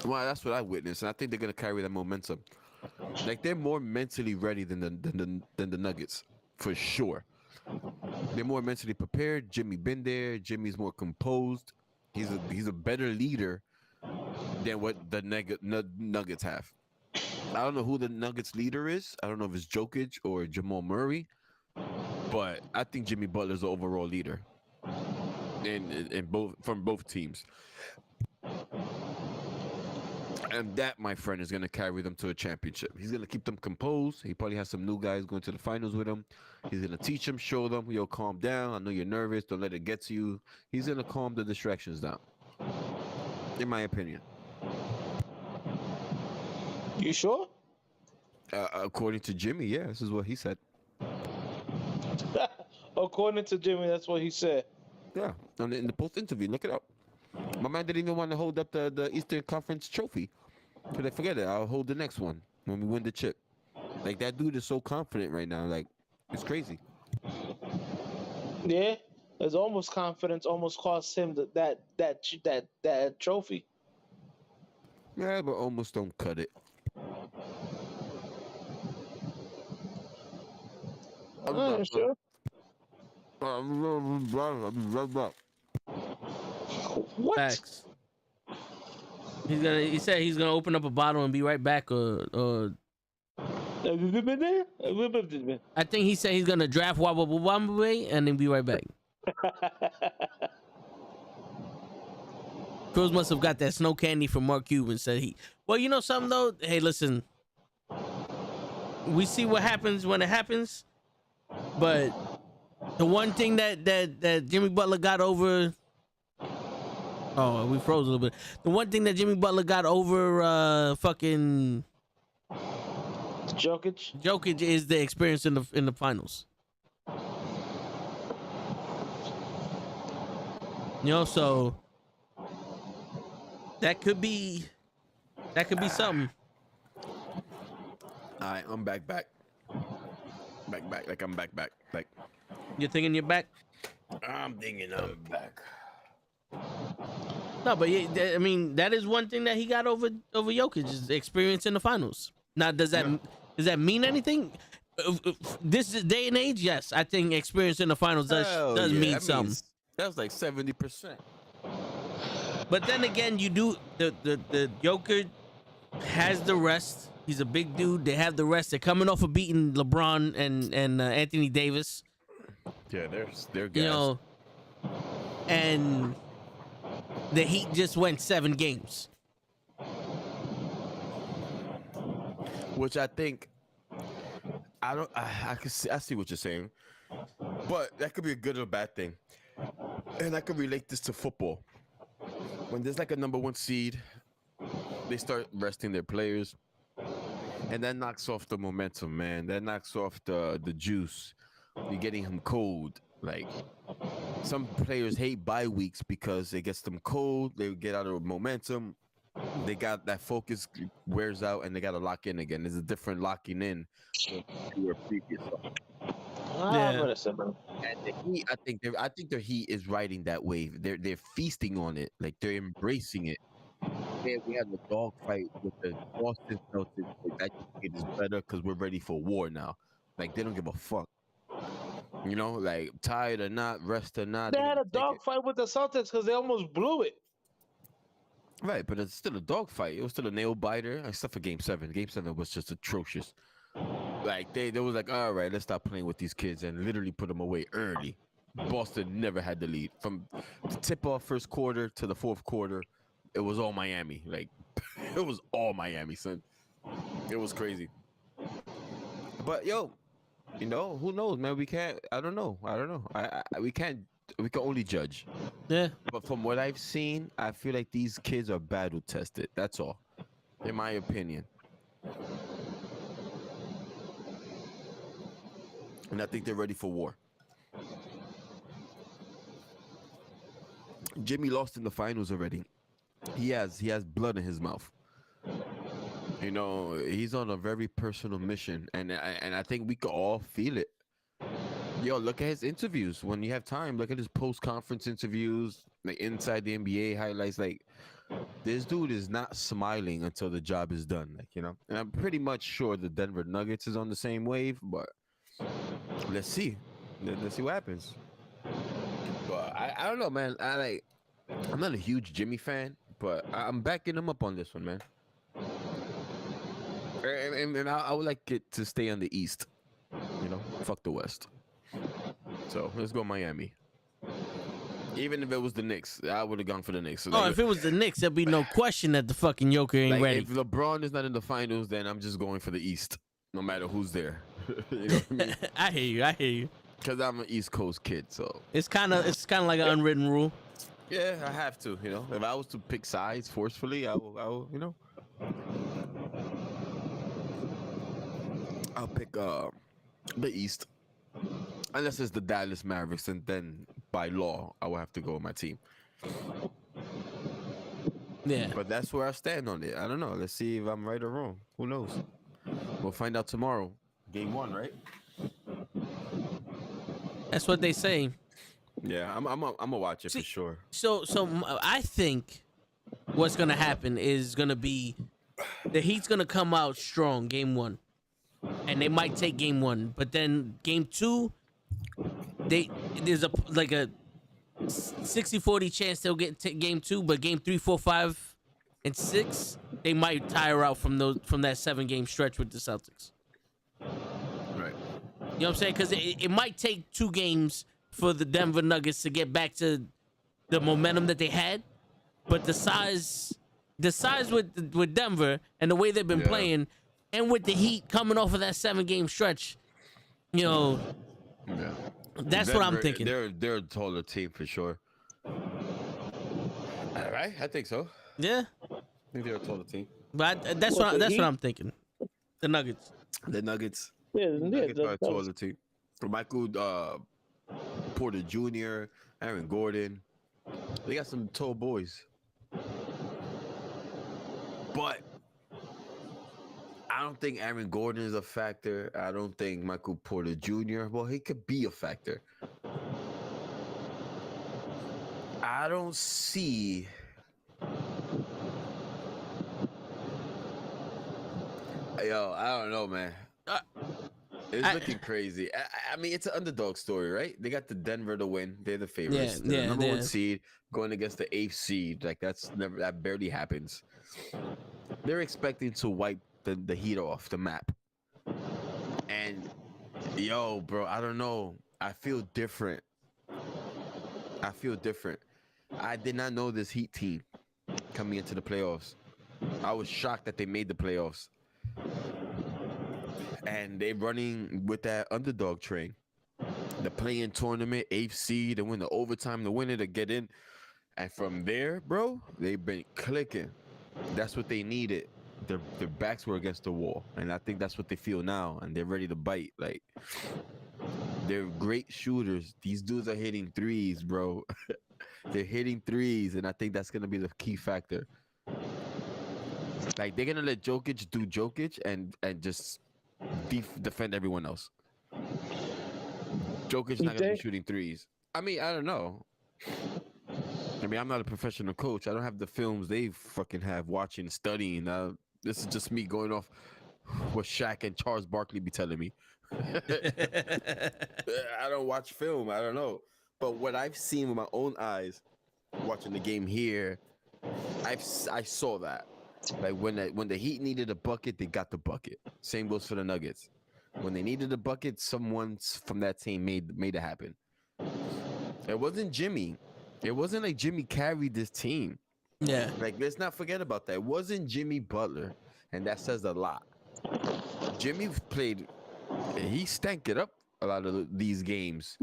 Well, that's what I witnessed, and I think they're gonna carry that momentum. Like they're more mentally ready than the Nuggets, for sure. They're more mentally prepared. Jimmy been there. Jimmy's more composed. He's a better leader than what the Nuggets have. I don't know who the Nuggets leader is. I don't know if it's Jokic or Jamal Murray. but I think Jimmy Butler's the overall leader in both from both teams. And that, my friend, is going to carry them to a championship. He's going to keep them composed. He probably has some new guys going to the finals with him. He's going to teach them, show them, yo, calm down. I know you're nervous. Don't let it get to you. He's going to calm the distractions down, in my opinion. You sure? According to Jimmy, yeah, this is what he said. According to Jimmy, that's what he said. Yeah, in the post-interview, look it up. My man didn't even want to hold up the Eastern Conference trophy. But I forget it. I'll hold the next one when we win the chip. Like, that dude is so confident right now. Like, it's crazy. Yeah, his almost confidence almost cost him that trophy. Yeah, but almost don't cut it. Sure. I'll be right back. What? Facts. He said he's gonna open up a bottle and be right back. I think he said he's gonna draft Wabba and then be right back. Cruz must have got that snow candy from Mark Cuban. Said he. Well, you know something though. Hey, listen. We see what happens when it happens, but the one thing that Jimmy Butler got over. Oh, we froze a little bit. The one thing that Jimmy Butler got over fucking Jokic is the experience in the finals. You know, so that could be something. All right, I'm back. Like, I'm back. Like, You're thinking you're back? I'm thinking I'm back. No, but I mean, that is one thing that he got over Jokic is the experience in the finals. Now, does that mean anything? This day and age, yes, I think experience in the finals does mean something. That was like 70%. But then again, you do the Jokic has the rest. He's a big dude. They have the rest. They're coming off of beating LeBron and Anthony Davis. Yeah, they're guys. You know, and the Heat just went 7 games. Which I think I see what you're saying, but that could be a good or bad thing, and I could relate this to football. When there's like a number 1 seed, they start resting their players, and that knocks off the momentum, man. That knocks off the juice. You're getting them cold. Like, some players hate bye weeks because it gets them cold. They get out of momentum. They got that focus wears out, and they got to lock in again. There's a different locking in than you were previous. Yeah. And the Heat, I think their Heat is riding that wave. They're feasting on it, like they're embracing it. Yeah, we had the dog fight with the Boston Celtics. Like, that it is better because we're ready for war now. Like, they don't give a fuck. You know, like, tired or not, rest or not. They had a dog fight with the Celtics because they almost blew it. Right, but it's still a dog fight. It was still a nail biter, except for Game 7. Game 7 was just atrocious. Like, they was like, all right, let's stop playing with these kids and literally put them away early. Boston never had the lead. From the tip-off first quarter to the fourth quarter, it was all Miami. Like, it was all Miami, son. It was crazy. But, yo, you know, who knows, man? We can't, I don't know. We can only judge. Yeah. But from what I've seen, I feel like these kids are battle tested. That's all, in my opinion. And I think they're ready for war. Jimmy lost in the finals already. He has blood in his mouth. You know, he's on a very personal mission, and I think we could all feel it. Yo, look at his interviews when you have time. Look at his post-conference interviews, like inside the NBA highlights. Like, this dude is not smiling until the job is done. Like, you know, and I'm pretty much sure the Denver Nuggets is on the same wave, but let's see. Let's see what happens. But I don't know, man. I'm not a huge Jimmy fan, but I'm backing him up on this one, man. And I would like it to stay on the East. You know, fuck the West. So let's go Miami. Even if it was the Knicks, I would have gone for the Knicks. So Oh, if it was the Knicks, there'd be no question that the fucking Joker ain't like, ready. if LeBron is not in the finals, then I'm just going for the East, no matter who's there. You know what I mean? I hear you. Because I'm an East Coast kid, so It's kind of like an unwritten rule. yeah, I have to. You know, if I was to pick sides forcefully, I will. You know, I'll pick the East, unless it's the Dallas Mavericks, and then by law I will have to go with my team. Yeah. But that's where I stand on it. I don't know. Let's see if I'm right or wrong. Who knows? We'll find out tomorrow. Game 1, right? That's what they say. Yeah, I'm gonna watch it for sure. So I think what's gonna happen is gonna be the Heat's gonna come out strong game 1, and they might take game 1, but then game 2, there's a 60-40 chance they'll get game 2, but game 3, 4, 5, and 6 they might tire out from that 7-game stretch with the Celtics. Right. You know what I'm saying? Because it might take 2 games for the Denver Nuggets to get back to the momentum that they had, but the size with Denver and the way they've been playing, and with the Heat coming off of that 7-game stretch, you know, that's Denver, what I'm thinking. They're a taller team for sure. All right, I think so. Yeah, I think they're a taller team. but that's what I'm thinking. The Nuggets. The Nuggets. Yeah, Nuggets are a taller team. Michael Porter Jr., Aaron Gordon. They got some tall boys. But I don't think Aaron Gordon is a factor. I don't think Michael Porter Jr., well, he could be a factor. I don't see... Yo, I don't know, man. It's looking crazy. I mean, it's an underdog story, right? They got the Denver to win. They're the favorites. They're the number 1 seed going against the 8th seed. Like, that barely happens. They're expecting to wipe the Heat off the map. And, yo, bro, I don't know. I feel different. I did not know this Heat team coming into the playoffs. I was shocked that they made the playoffs. And they're running with that underdog train. The play-in tournament, 8th seed, and win the overtime to win it to get in. And from there, bro, they've been clicking. That's what they needed. Their backs were against the wall. And I think that's what they feel now. And they're ready to bite. Like, they're great shooters. These dudes are hitting threes, bro. They're hitting threes. And I think that's going to be the key factor. Like, they're going to let Jokic do Jokic and just defend everyone else. Jokic's not going to be shooting threes. I mean, I don't know. I mean, I'm not a professional coach. I don't have the films they fucking have watching, studying. This is just me going off what Shaq and Charles Barkley be telling me. I don't watch film. I don't know. But what I've seen with my own eyes, watching the game here, I saw that. Like, when the Heat needed a bucket, they got the bucket. Same goes for the Nuggets. When they needed a bucket, someone from that team made it happen. It wasn't Jimmy. It wasn't like Jimmy carried this team. Yeah. Like, let's not forget about that. It wasn't Jimmy Butler, and that says a lot. Jimmy played, he stank it up a lot of these games.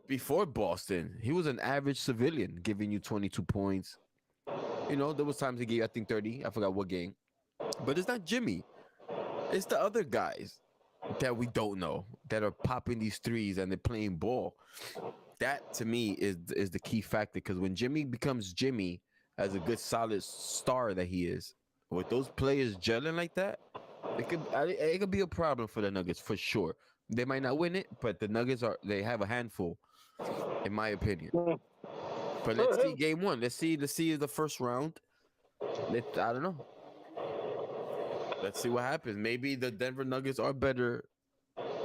Before Boston, he was an average civilian, giving you 22 points. You know, there was times he gave, I think, 30. I forgot what game. But it's not Jimmy. It's the other guys that we don't know that are popping these threes and they're playing ball. That, to me, is the key factor. Because when Jimmy becomes Jimmy, as a good, solid star that he is, with those players gelling like that, it could be a problem for the Nuggets, for sure. They might not win it, but the Nuggets they have a handful, in my opinion. But let's see game 1. Let's see the first round. I don't know. Let's see what happens. Maybe the Denver Nuggets are better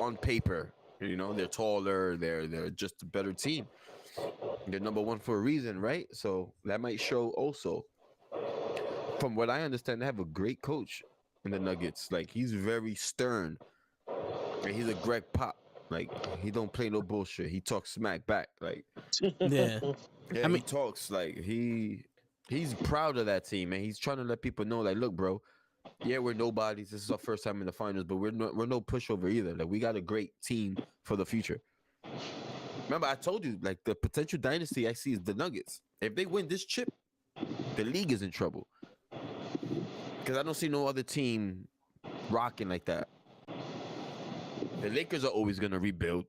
on paper. You know, they're taller. They're just a better team. They're number 1 for a reason, right? So that might show also. From what I understand, they have a great coach in the Nuggets. Like, he's very stern. And he's a Greg Pop Like he don't play no bullshit. He talks smack back. Like Yeah. yeah, I mean- he talks like he's proud of that team, and he's trying to let people know, like, look, bro, yeah, we're nobodies. This is our first time in the finals, but we're no pushover either. Like we got a great team for the future. Remember, I told you, like, the potential dynasty I see is the Nuggets. If they win this chip, the league is in trouble. Because I don't see no other team rocking like that. The Lakers are always going to rebuild.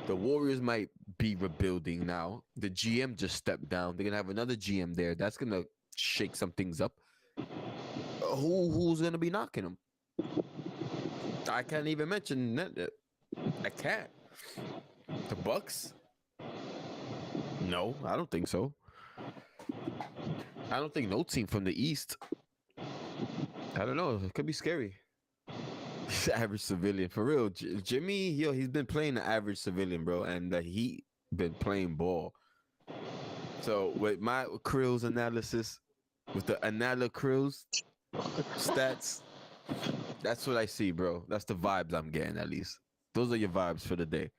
The Warriors might be rebuilding now. The GM just stepped down. They're going to have another GM there. That's going to shake some things up. Who's going to be knocking them? I can't even mention that. I can't. The Bucks? No, I don't think so. I don't think no team from the East. I don't know. It could be scary. Average civilian, for real. Jimmy, yo, he's been playing the average civilian, bro, and the Heat been playing ball. So with my Krill's analysis, with the Krill's stats, that's what I see, bro. That's the vibes I'm getting, at least. Those are your vibes for the day.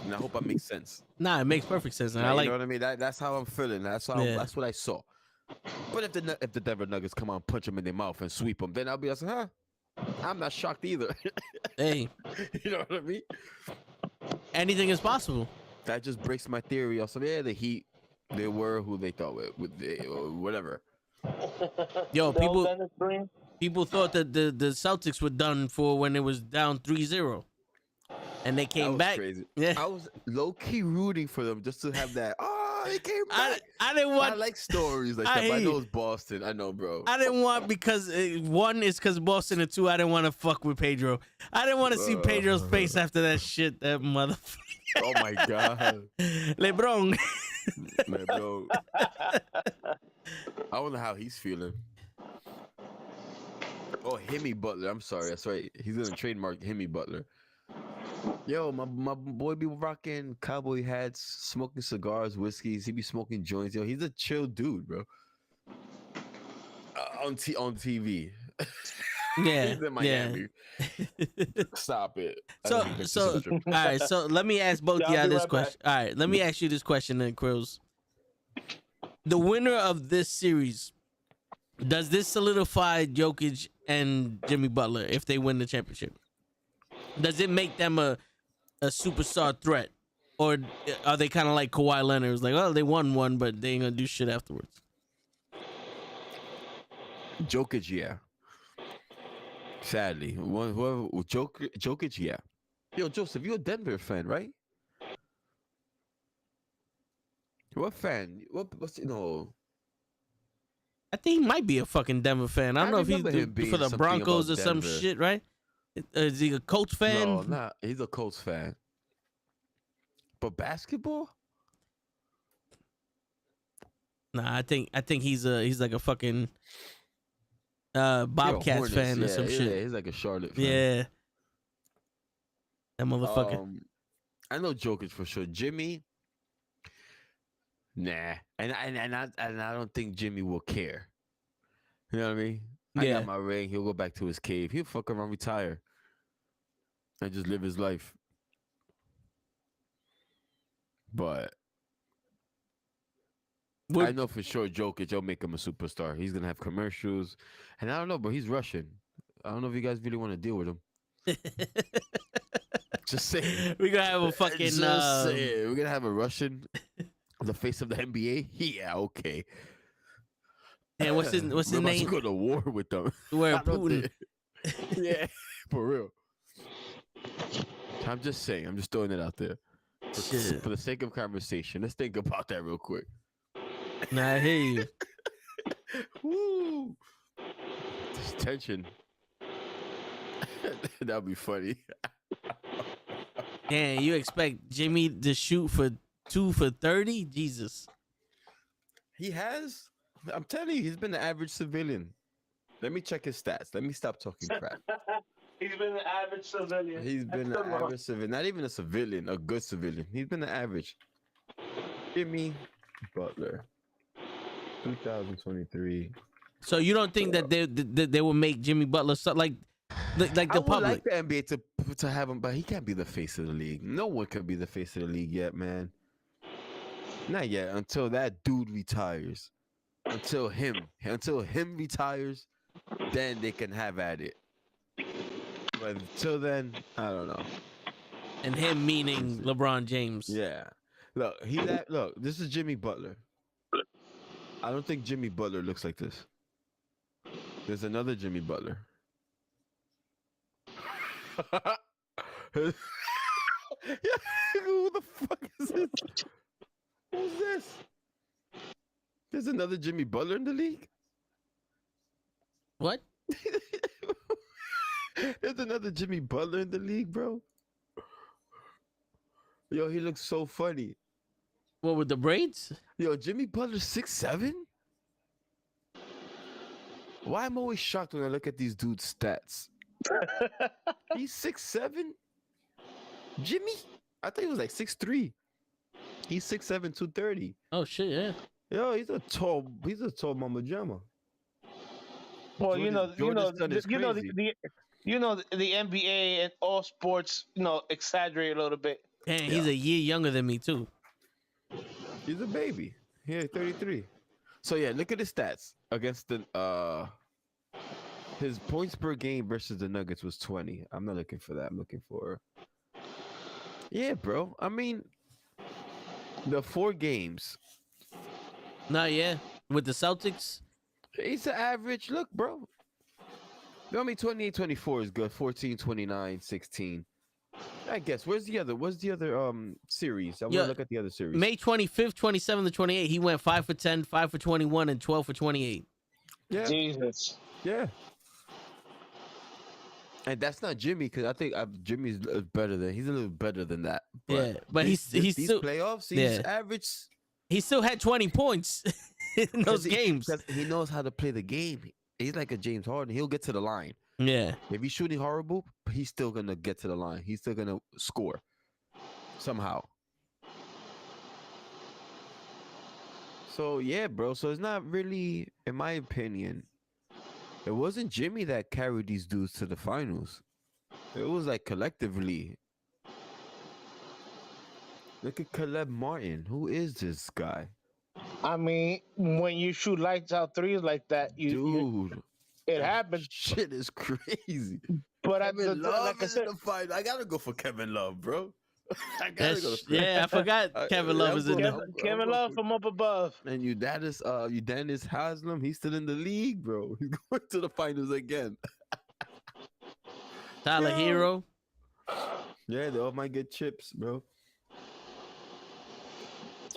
And I hope I make sense. Nah, it makes perfect sense. And Like, I like. you know what I mean? That's how I'm feeling. That's what I saw. But if the Denver Nuggets come on, punch them in their mouth and sweep them, then I'll be like, huh? I'm not shocked either. Hey, You know what I mean? anything is possible. That just breaks my theory. Also, yeah, the Heat, they were who they thought or whatever. Yo, The old Dennis Green. people thought that the Celtics were done for when it was down 3-0. And they That came was back. crazy. Yeah. I was low key rooting for them just to have that. Oh, they came I back. didn't want. I like stories like I that. But I hate know it. it's Boston. I know, bro. I didn't want because one is because Boston, and two, I didn't want to fuck with Pedro. I didn't want to see Pedro's face after that shit. That motherfucker. Oh my god, LeBron. man, bro. I wonder how he's feeling. Oh, Himmy Butler. I'm sorry. That's right. He's gonna trademark Himmy Butler. Yo, my boy be rocking cowboy hats, smoking cigars, whiskeys. He be smoking joints. Yo, he's a chill dude, bro. On TV. Yeah. He's in Miami. Stop it. I So, don't think that's so, just a all trip. right. So let me ask both Yeah, of I'll y'all be this right question. All right, let me ask you this question then, Krills. The winner of this series, does this solidify Jokic and Jimmy Butler if they win the championship? Does it make them a superstar threat, or are they kind of like Kawhi Leonard? It's like, oh, they won one, but they ain't gonna do shit afterwards. Jokic, yeah. Sadly, whoever Jokic, yeah. Yo, Joseph, you're a Denver fan, right? What fan? What's no? I think he might be a fucking Denver fan. I don't I know if he's remember him being for the something Broncos or about some Denver. shit, right? Is he a Colts fan? No, not. He's a Colts fan. But basketball? Nah, I think he's like a fucking Bobcats Hornets, fan or yeah, some yeah, shit. he's like a Charlotte fan. Yeah, that motherfucker. I know Jokic for sure. Jimmy, nah, and I don't think Jimmy will care. You know what I mean? I Yeah. got my ring. He'll go back to his cave. He'll fuck around, retire, and just live his life. But I know for sure Jokic, you'll make him a superstar. He's gonna have commercials, and I don't know, but he's Russian. I don't know if you guys really want to deal with him. Just saying. We gonna have a fucking. Just saying. We're gonna have a Russian, the face of the NBA. Yeah, okay. And what's his We're about to name? go to war with them. Where I don't Putin? think- yeah, for real. I'm just saying. I'm just throwing it out there. Shit. For the sake of conversation, let's think about that real quick. Nah, I hear you. Woo! This tension. That'd be funny. Damn, you expect Jimmy to shoot for 2 for 30? Jesus. He has. I'm telling you, he's been the average civilian. Let me check his stats. Let me stop talking crap. He's been an average civilian. He's been That's an the law. average civilian. Not even a civilian, a good civilian. He's been the average. Jimmy Butler. 2023. So you don't think that they will make Jimmy Butler like like I the would public. like the NBA to have him, but he can't be the face of the league. No one can be the face of the league yet, man. Not yet. Until that dude retires. Until him retires, then they can have at it. But until then, I don't know. And him meaning LeBron James. Yeah. Look, look, this is Jimmy Butler. I don't think Jimmy Butler looks like this. There's another Jimmy Butler. Yeah, who the fuck is this? Who's this? There's another Jimmy Butler in the league? What? There's another Jimmy Butler in the league, bro. Yo, he looks so funny. What, with the braids? Yo, Jimmy Butler 6'7"? Why am I always shocked when I look at these dudes' stats? He's 6'7"? Jimmy? I thought he was like 6'3". He's 6'7", 230. Oh shit, yeah. Yo, he's a tall Mama Jamma. Well, Jordan's son is the NBA and all sports, exaggerate a little bit. Damn, he's a year younger than me too. He's a baby. Yeah, 33. So yeah, look at his stats against the his points per game versus the Nuggets was 20. I'm not looking for that. I'm looking for yeah, bro. I mean, the 4 games. Nah, yeah. With the Celtics. He's an average. Look, bro. I mean, 28, 24 is good. 14, 29, 16. I guess. Where's the other series? I want to look at the other series. May 25th, 27th to 28. He went 5 for 10, 5 for 21, and 12 for 28. Yeah. Jesus. Yeah. And that's not Jimmy, because I think Jimmy's better than he's a little better than that. But yeah, but he's these still playoffs. He's average. He still had 20 points in those games. Because he knows how to play the game. He's like a James Harden. He'll get to the line. Yeah. If he's shooting horrible, he's still gonna get to the line. He's still gonna score somehow. So yeah, bro. So it's not really, in my opinion, it wasn't Jimmy that carried these dudes to the finals. It was like collectively. Look at Caleb Martin. Who is this guy? I mean, when you shoot lights out threes like that, it happens. Shit is crazy. But Kevin Love like I is said, in the fight. I gotta go for Kevin Love, bro. I gotta go. Yeah, I forgot Kevin Love is in there. Kevin Love from up above. And Dennis Haslam, he's still in the league, bro. He's going to the finals again. Tyler Hero. Yeah, they all might get chips, bro.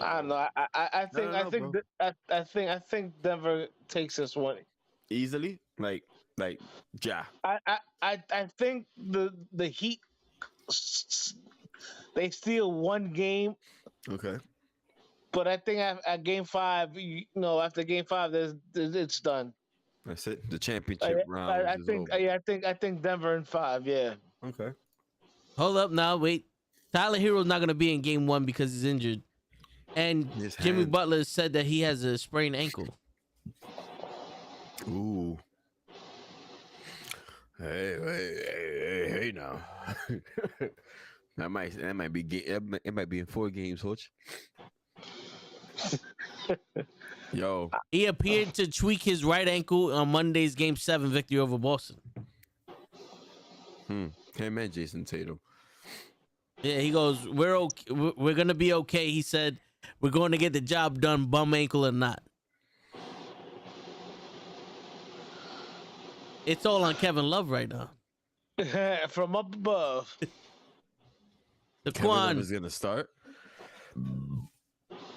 I don't know. I think Denver takes this one Easily, like ja. I think the Heat they steal one game. Okay. But I think at game 5, after game 5, it's done. That's it. The championship round. I think Denver in 5. Yeah. Okay. Hold up now, wait. Tyler Hero's not gonna be in game 1 because he's injured. And Jimmy Butler said that he has a sprained ankle. Ooh. Hey now. It might be in 4 games, Hutch. Yo. He appeared to tweak his right ankle on Monday's Game 7 victory over Boston. Him and Jason Tatum. Yeah, he goes, we're gonna be okay. He said, we're going to get the job done, bum ankle or not. It's all on Kevin Love right now. From up above. The Kevin Love Quan is gonna start.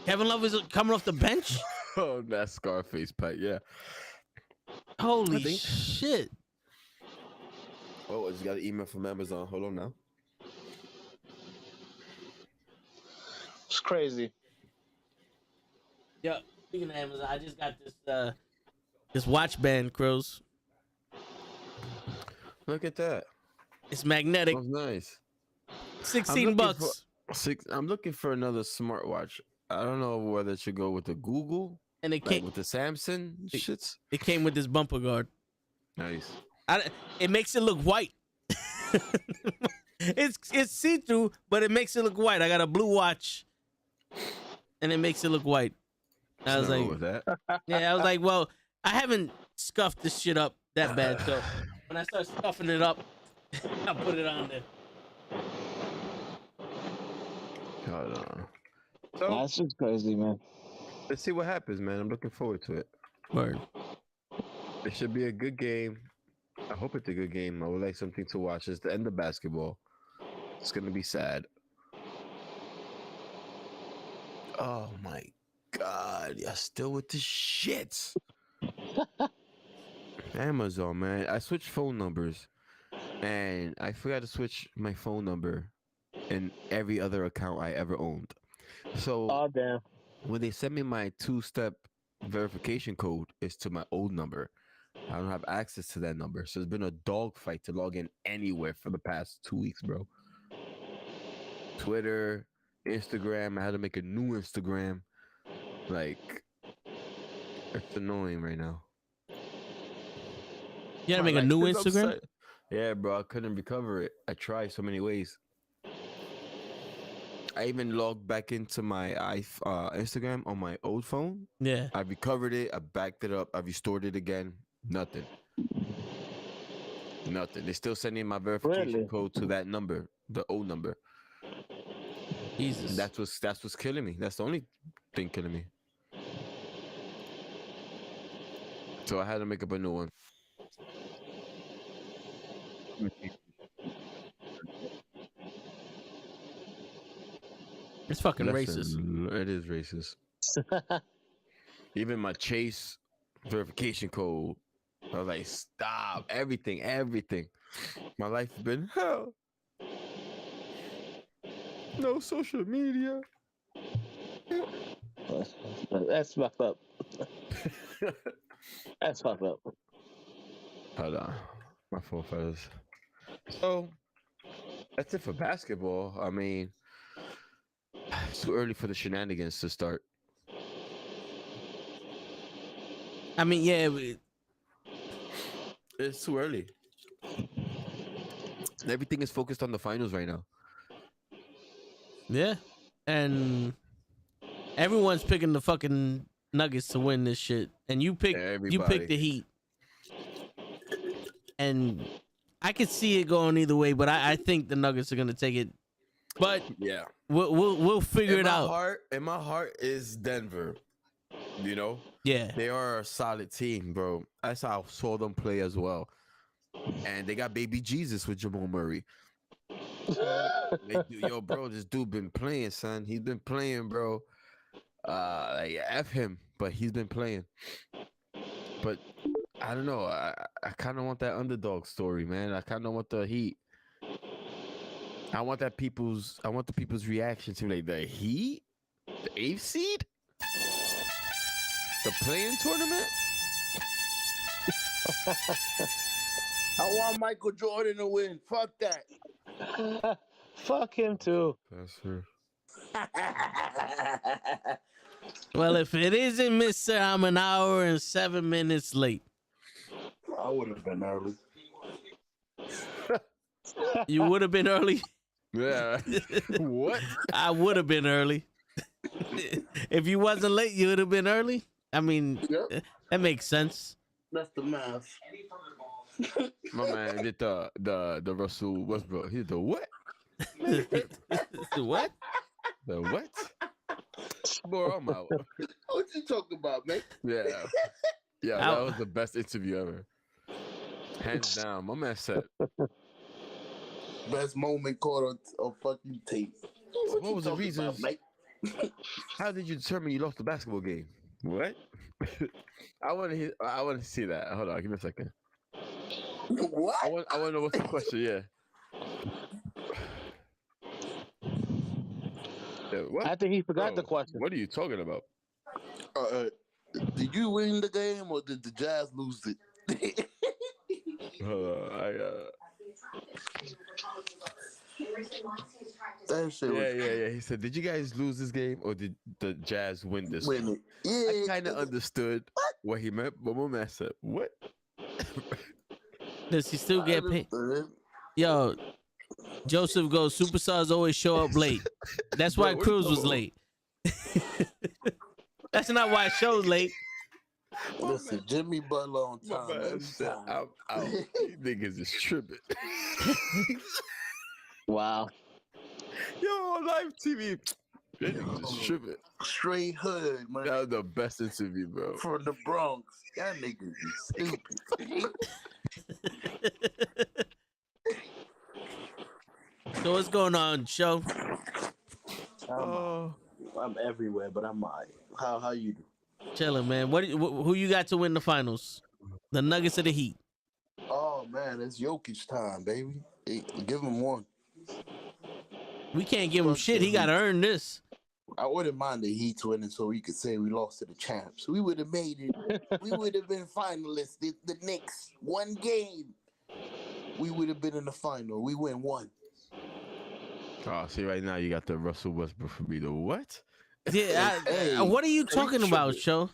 Kevin Love is coming off the bench. Oh, that Scarface pack, yeah. Holy shit! Oh, I just got an email from Amazon. Hold on now. It's crazy. Yeah, speaking of Amazon, I just got this watch band, Crows. Look at that. It's magnetic. That's nice. $16. I'm looking for another smartwatch. I don't know whether it should go with the Google And it came with the Samsung shits. It came with this bumper guard. Nice. It makes it look white. It's see through, but it makes it look white. I got a blue watch, and it makes it look white. I was Nothing like, wrong with that. yeah, I was like, well, I haven't scuffed this shit up that bad, so when I start scuffing it up, I'll put it on there. Hold on. So That's just crazy, man. let's see what happens, man. I'm looking forward to it. Word. It should be a good game. I hope it's a good game. I would like something to watch. It's the end of basketball. It's gonna be sad. Oh my god, you're still with the shits. Amazon, man. I switched phone numbers and I forgot to switch my phone number in every other account I ever owned. So Oh damn. when they send me my 2-step verification code, it's to my old number. I don't have access to that number. So it's been a dogfight to log in anywhere for the past 2 weeks, bro. Twitter, Instagram. I had to make a new Instagram. Like, it's annoying right now. You gotta My make a life new is Instagram? upside- Yeah, bro. I couldn't recover it. I tried so many ways. I even logged back into my Instagram on my old phone. Yeah. I recovered it. I backed it up. I restored it again. Nothing. Nothing. They're still sending my verification Really? code to that number, the old number. Jesus. That's what's killing me. That's the only thing killing me. So I had to make up a new one. It's fucking Listen, racist. It is racist. Even my Chase verification code. I was like, stop. Everything. My life has been hell. No social media. That's fucked up. That's fucked up. Hold on. My fault, fellas. So, that's it for basketball. I mean, it's too early for the shenanigans to start. I mean, yeah, It's too early. Everything is focused on the finals right now. yeah, and everyone's picking the fucking Nuggets to win this shit, and you pick Everybody. the Heat, and I could see it going either way, but I think the Nuggets are gonna take it. But Yeah. we'll figure it out. In my heart is Denver. You know, Yeah, they are a solid team, bro. That's how I saw them play as well. And they got baby Jesus with Jamal Murray. Yo, bro, this dude been playing, son. He's been playing, bro. Like, F him, but he's been playing. But I don't know. I kind of want that underdog story, man. I kind of want the Heat. I want the people's reaction to like the Heat, the 8th seed, the playing tournament. I want Michael Jordan to win. Fuck that. Fuck him too. That's true. well, if it isn't Mister, I'm an hour and 7 minutes late. I would have been early. You would have been early. Yeah. What? I would have been early. If you wasn't late, you would have been early. I mean, Yep. that makes sense. That's the math. My man did the Russell Westbrook. He did the what? What? The what? Boy, I'm out. What you talking about, man? Yeah. Yeah, Ow. that was the best interview ever. Hands down. My man said, Best moment caught on fucking tape. What you was the talking reasons? about, mate? how did you determine you lost the basketball game? What? I want to see that. Hold on, give me a second. What? I want to know what's the question, yeah. Yeah, what? I think he forgot the Bro, question. What are you talking about? Did you win the game or did the Jazz lose it? Hold on, That shit was yeah. He said, "Did you guys lose this game or did the Jazz win this win one?" it. Yeah. I kind of understood what he meant, but my man said, "What?" Does he still get paid? Understood. Yo, Joseph goes, superstars always show up late. That's why Bro, what you Cruz was talking late. That's not why show's late. Listen, Jimmy Butler on My time man every said, time. I'm out. You niggas is tripping. Wow. Yo, on live TV. You niggas is tripping. Straight hood, man. That was the best interview, bro. From the Bronx. Y'all niggas is stupid. So what's going on, show? I'm everywhere, but I'm alright. How you do? Chilling, man. Who you got to win the finals? The Nuggets or the Heat? Oh man, it's Jokic time, baby. Hey, give him one. We can't give him Fuck shit. the He got to Heat. earn this. I wouldn't mind the Heat winning, so we could say we lost to the champs. We would have made it. We would have been finalists. The Knicks, one game. We would have been in the final. We win one. Oh, see, right now you got the Russell Westbrook for me. The what? Yeah. Hey, What are you talking about, tripping. show?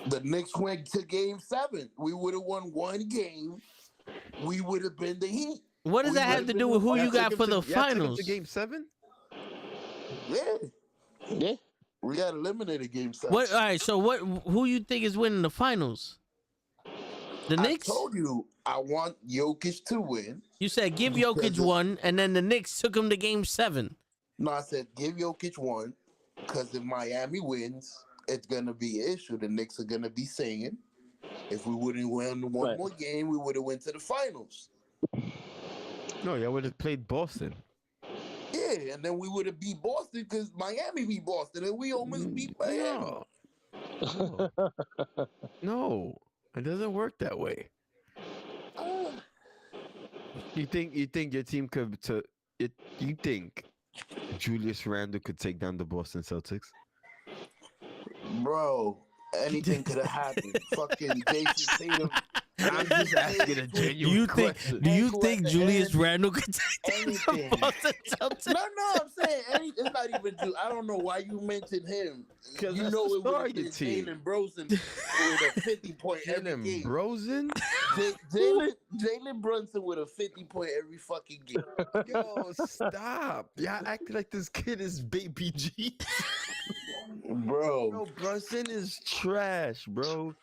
The Knicks went to game 7. We would have won one game. We would have been the Heat. What does We that have would've to been do in with who the you got for the finals? To game 7? Yeah. Yeah. We got eliminated game 7. What? All right. So who you think is winning the finals? The I Knicks? told you I want Jokic to win. You said give Because Jokic of- one, and then the Knicks took him to game 7. No, I said give Jokic one, because if Miami wins, it's gonna be an issue. The Knicks are gonna be saying, if we wouldn't win one Right. more game, we would have went to the finals. No, y'all would have played Boston. Yeah, and then we would have beat Boston because Miami beat Boston, and we almost beat Miami. No. No, it doesn't work that way. You think your team could you think Julius Randle could take down the Boston Celtics? Bro, anything could have happened. Fucking Jason Tatum. I'm just asking a Do genuine you think? question. Do you Ankle think at the Julius end, Randle could take down anything. the Boston Celtics? No, I'm saying it's not even. I don't know why you mentioned him. 'Cause You that's know the it would star have of your been team. Jalen Brunson with a 50-point every Jalen game. Brosen? Jalen Brunson with a 50-point every fucking game. Yo, stop. Y'all acting like this kid is baby G. Bro, Bro, Brunson is trash, bro.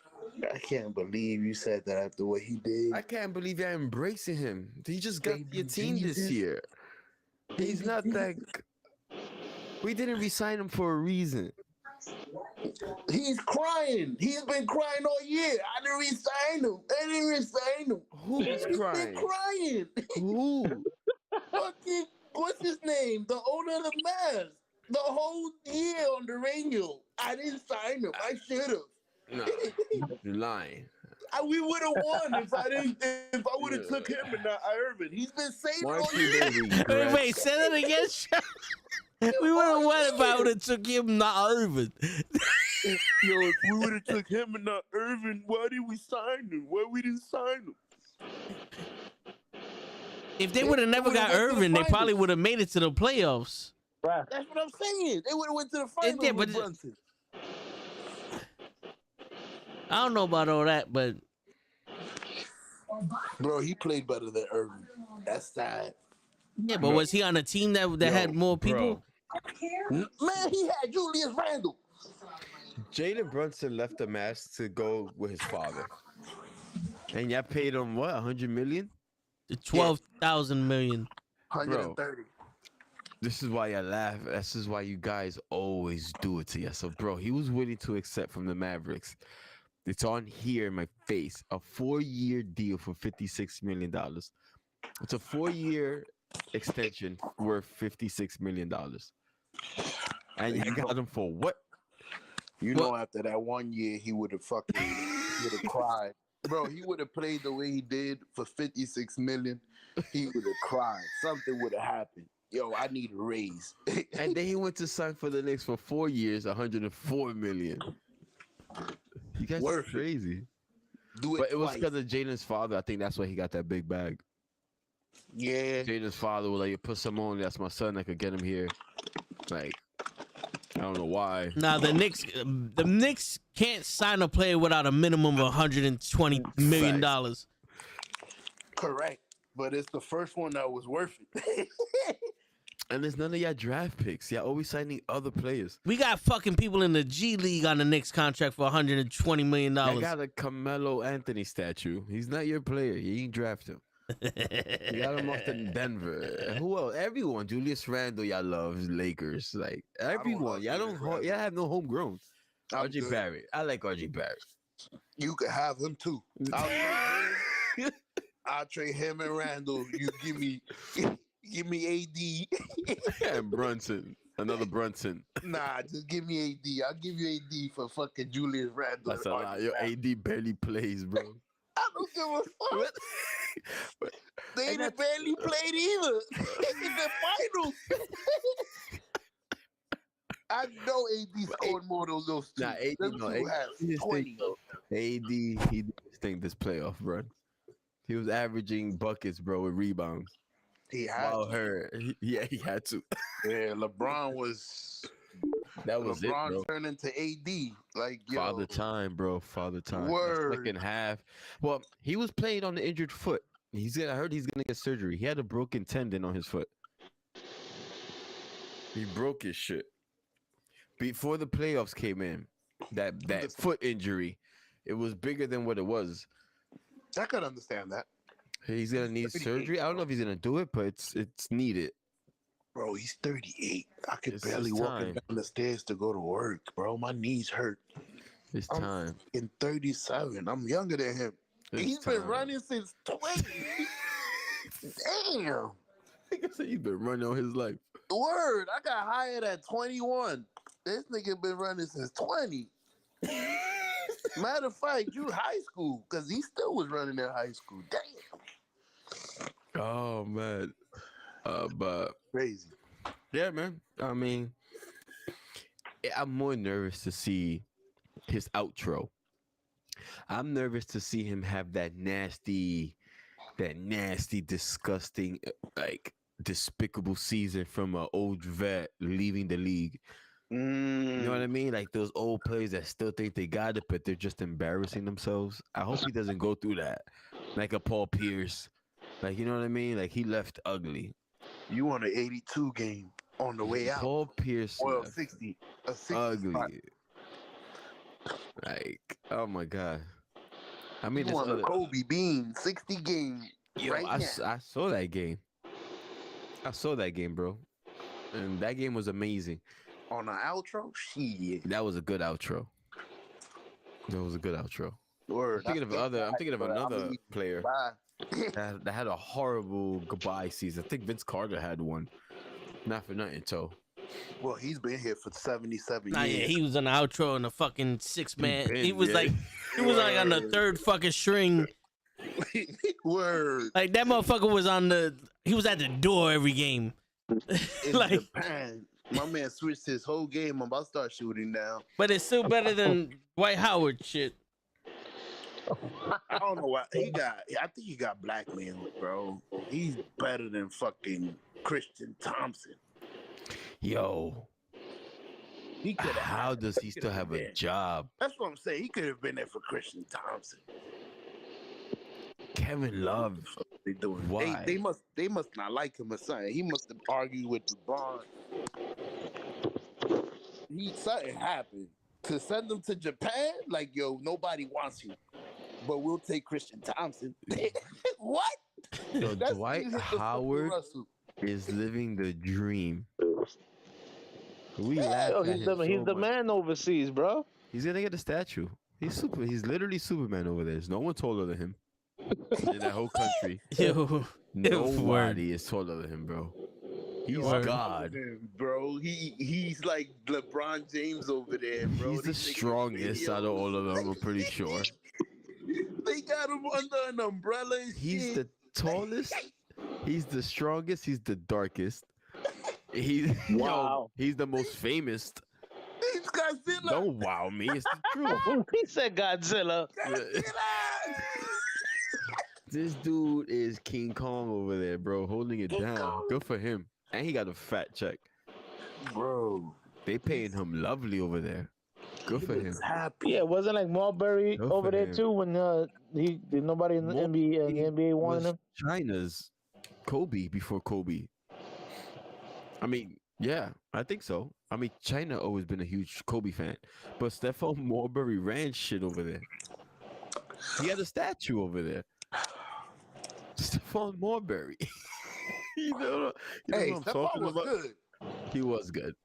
I can't believe you said that after what he did. I can't believe you're embracing him. He just got Baby your team this Jesus. year. He's Baby not that. Jesus. We didn't resign him for a reason. He's crying. He's been crying all year. I didn't resign him. Who's He's crying? been crying. Who? Fucking, what's his name? The owner of the Mavs. The whole year on the radio. I didn't sign him. I should have. No, you're lying. We would have won if I would have took him and not Irvin. He's been saying it Why all don't you year. really Wait, regret? wait, say that again. Sean. We would have won if I would have took him, not Irvin. Yo, if we would have took him and not Irvin, why did we sign him? Why we didn't sign him? If they would have never would've got went to the Irvin, they probably finals. would have made it to the playoffs. That's what I'm saying. They would have went to the finals Yeah, with but- Brunson. I don't know about all that, but Bro, he played better than Irvin. That's sad. yeah, but was he on a team that had more people? Man, he had Julius Randle. Jalen Brunson left the Mavs to go with his father, and y'all paid him what, 100 million? 12,000 million. 130. This is why I laugh. This is why you guys always do it to yourself, bro. He was willing to accept from the Mavericks. It's on here in my face. A 4-year deal for $56 million. It's a 4-year extension worth $56 million. And you got him for what? You know, after that 1 year, he would have cried. Bro, he would have played the way he did for $56 million. He would have cried. Something would have happened. Yo, I need a raise. And then he went to sign for the Knicks for 4 years, $104 million. You guys are Worth it. crazy. Do it But it was twice. because of Jaden's father. I think that's why he got that big bag. Yeah. Jaden's father was like, "You put some on. That's my son. I could get him here." Like, I don't know why. Now the Knicks can't sign a player without a minimum of $120 million. Correct. But it's the first one that was worth it. And there's none of y'all draft picks. Y'all always signing other players. We got fucking people in the G League on the Knicks contract for $120 million. I got a Carmelo Anthony statue. He's not your player. You ain't draft him. You got him off in Denver. Who else? Everyone. Julius Randle, y'all love Lakers. Like everyone. Y'all have no homegrown. RJ Barrett. I like RJ Barrett. You could have him too. I'll trade him and Randall. You give me AD. And Brunson. Another Brunson. Nah, just give me AD. I'll give you AD for fucking Julius Randle. That's a lot. Your AD barely plays, bro. I don't give a fuck. They didn't barely played either. In the finals. I know AD scored more than those two. Nah, AD, Them no, two AD, had 20. AD, he did his thing this playoff, bro. He was averaging buckets, bro, with rebounds. He had to. He had to. Yeah, LeBron was. That was LeBron it, bro. turned into AD. Like, yo. Father time, bro. Father time. Word. The second half. Well, he was playing on the injured foot. I heard he's gonna get surgery. He had a broken tendon on his foot. He broke his shit before the playoffs came in. That foot injury, it was bigger than what it was. I could understand that. He's gonna need surgery. I don't know if he's gonna do it, but it's needed. Bro, he's 38. I could It's barely his walk time. down the stairs to go to work, bro. My knees hurt. It's I'm time. in 37. I'm younger than him. It's He's time. been running since 20. Damn. Nigga said he's been running all his life. Word. I got hired at 21. This nigga been running since 20. Matter of fact, you high school, because he still was running in high school. Damn. Oh man. But Crazy. yeah, man. I mean, I'm more nervous to see his outro. I'm nervous to see him have that nasty, disgusting, like despicable season from an old vet leaving the league. You know what I mean? Like those old players that still think they got it, but they're just embarrassing themselves. I hope he doesn't go through that. Like a Paul Pierce. Like, you know what I mean? Like he left ugly. You won an 82 game on the way out. Paul Pierce Well, left 60. A 60 ugly. spot. Like, oh my God. I mean, You won a Kobe Bean 60 game. Yo, right now. I saw that game. I saw that game, bro. And that game was amazing. On an outro? Shit. That was a good outro. That was a good outro. Word. I'm thinking of another player Bye. that had a horrible goodbye season. I think Vince Carter had one. Not for nothing, so. Well, he's been here for 77 Nah, years. yeah, he was on the outro in the fucking 6-man. been, He was yeah. like on the third fucking string. Word. Like that motherfucker was he was at the door every game. In Like, Japan, my man switched his whole game. I'm about to start shooting now. but it's still better than Dwight Howard shit. I don't know what he got. I think he got blackmailed, bro. He's better than fucking Christian Thompson. Yo, He could have. how does he still have a job? That's what I'm saying. He could have been there for Christian Thompson. Kevin Love. They doing. Why? They must not like him or something. He must have argued with LeBron. Something happened to send him to Japan. Like, yo, nobody wants you, but we'll take Christian Thompson. What? Yo, That's Dwight easy to fucking Howard Russell. is living the dream. We Yeah, laugh Yo, at he's him the so much. man overseas, bro. He's gonna get a statue. He's literally Superman over there. There's no one taller than him in that whole country. Yo, Nobody is taller than him, bro. He's Word. God. Bro. He's like LeBron James over there, bro. He's the They taking strongest out of videos. all of them. I'm pretty sure. They got him under an umbrella and He's shit. the tallest. He's the strongest. He's the darkest. He's Wow. he's the most famous. He's Godzilla. Don't wow me. It's the truth. He said Godzilla. Godzilla. This dude is King Kong over there, bro, holding it down. Good for him. And he got a fat check. Bro. They paying him lovely over there. Good for him. Happy. Yeah, wasn't like Marbury Good over for there him. too when nobody in the NBA wanted was him. China's Kobe before Kobe. I mean, yeah, I think so. I mean, China always been a huge Kobe fan, but Stephon Marbury ran shit over there. He had a statue over there. Stephon Marbury. you know Hey, what I'm Stephon talking was about? good. He was good.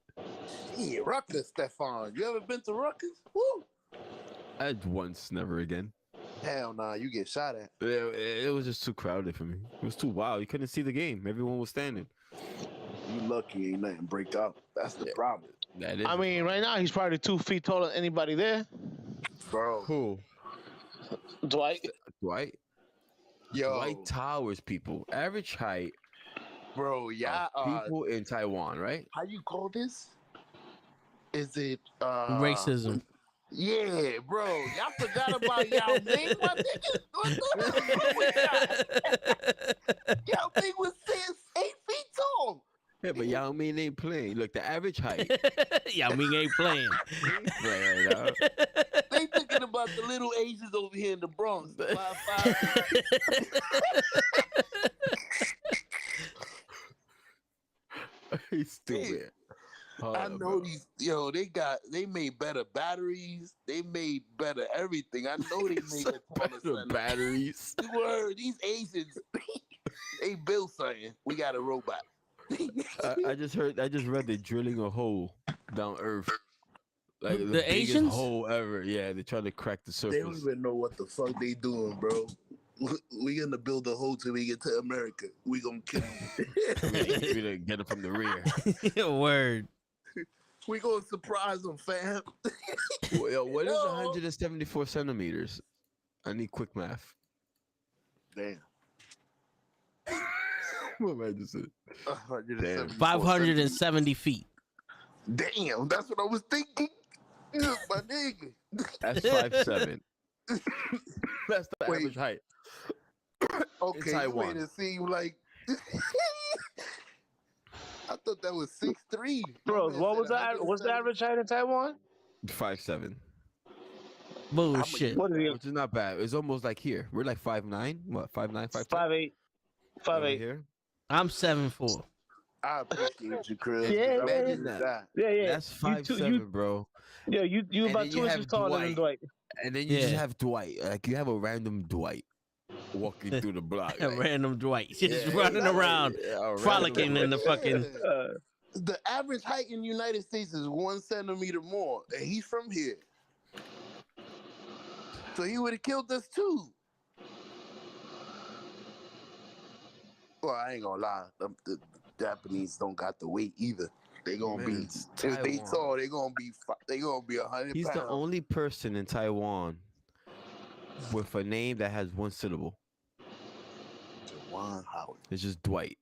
Yeah, Rutgers, Stephon. You ever been to Rutgers? Woo! Once, never again. Hell nah, you get shot at. It was just too crowded for me. It was too wild. You couldn't see the game. Everyone was standing. You lucky ain't nothing break out. That's the problem. That is. I mean, right now he's probably 2 feet taller than anybody there. Bro. Who? Dwight. Dwight. Yo. Dwight towers people. Average height. Bro, yeah. People in Taiwan, right? How you call this? Is it Racism. Yeah, bro. Y'all forgot about Yao Ming, my nigga. What the hell with that? Yao Ming was 8 feet tall. Yeah, but Yao Ming ain't playing. Look, the average height. Yao Ming ain't playing. Right now. They thinking about the little Asians over here in the Bronx. The 5'5". He's stupid. I know these. Yo, they made better batteries. They made better everything. I know they made a better batteries. Word, these Asians, they built something. We got a robot. I just read they're drilling a hole down Earth. Like the The biggest Asians? hole ever. Yeah, they're trying to crack the They don't surface. even know what the fuck they doing, bro. We gonna build a hole till we get to America. We gonna kill them. We're gonna get them from the rear. Word. We gonna surprise them, fam. Well, yo, what is Yo. 174 centimeters? I need quick math. Damn. What am I just saying? 174 570 feet. Damn, that's what I was thinking. Yeah, my nigga. That's 5'7". That's the Wait. average height. Okay, you Taiwan. made it seem like. I thought that was 6'3". Bro, what was that? What's the average height in Taiwan? 5'7". Bullshit. What is he? Which is not bad. It's almost like here. We're like 5'9". What, 5'9", 5'10"? 5'8". 5'8". Here. I'm 7'4". I appreciate you, Chris. Yeah, I yeah, appreciate yeah. that. Yeah. That's 5'7", bro. Yeah, you And about then 2 you inches have taller than Dwight. And then you just Yeah. have Dwight. Like you have a random Dwight walking through the block. A Like, random Dwight just yeah, running like, around, a random frolicking in the Dwight. fucking. The average height in the United States is 1 centimeter more, and he's from here. So he would have killed us too. Well, I ain't gonna lie. The Japanese don't got the weight either. They gonna Man, be it's if they Taiwan. tall. They gonna be 100 He's pounds. the only person in Taiwan with a name that has one syllable. Juwan Howard. It's just Dwight.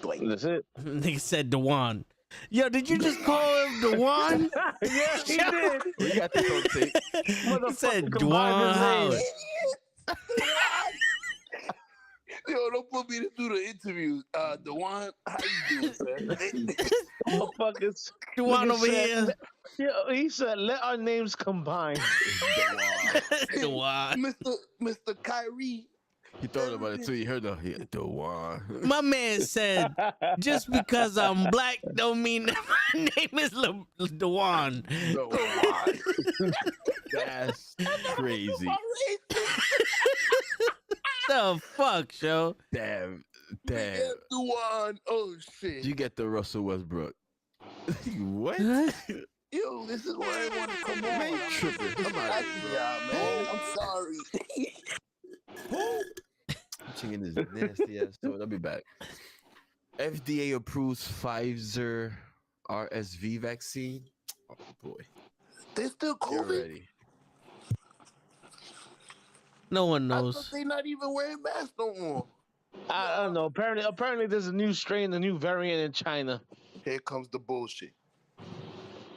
Dwight. That's it. Nigga said Dewan. Yo, did you just call him Dewan? Yeah, he did. We got this on tape. He said Motherfucker Dewan combined his Howard. Yo, don't put me to do the interviews. Dewan, how you doing, man? Motherfuckers. Dewan Nigga over said- here. Yeah, he said, "Let our names combine." Dewan. Mr. Kyrie. He thought about it too. He heard the one. My man said, just because I'm black don't mean that my name is Dewan. That's crazy. The fuck, show? Damn. Dewan. Oh shit. You get the Russell Westbrook. What? Yo, this is why I want to come on. Man, you tripping. I'm out of here, man. I'm sorry. Chicken is nasty ass. So I'll be back. FDA approves Pfizer RSV vaccine. Oh boy. They still You're COVID? ready. No one I knows. thought they not even wearing masks no more. I don't know. Apparently, there's a new strain, a new variant in China. Here comes the bullshit.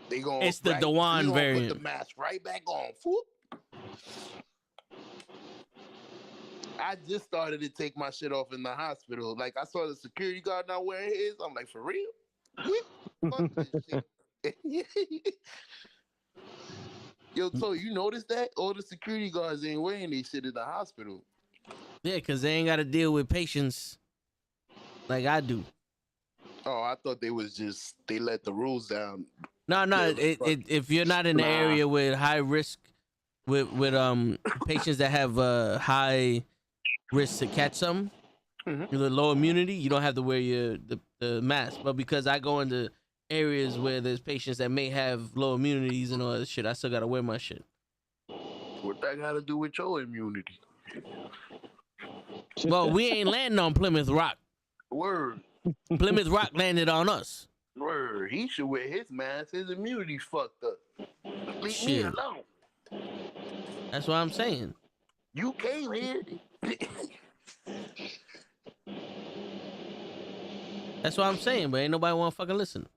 They going It's the Dewan variant. Put the mask right back on. Whoop. I just started to take my shit off in the hospital. Like I saw the security guard not wearing his. I'm like, for real? Fuck this shit. Yo, so you notice that all the security guards ain't wearing they shit in the hospital. Yeah, because they ain't got to deal with patients like I do. Oh, I thought they let the rules down. No, Yeah, if you're not in the Nah. area with high risk, with patients that have high risk to catch something, Mhm. with low immunity, you don't have to wear the mask. But because I go into areas where there's patients that may have low immunities and all that shit, I still gotta wear my shit. What that got to do with your immunity? Well, we ain't landing on Plymouth Rock. Word. Plymouth Rock landed on us. Word. He should wear his mask. His immunity's fucked up. Leave me Shit. alone. That's what I'm saying. You came here. That's what I'm saying, but ain't nobody want to fucking listen.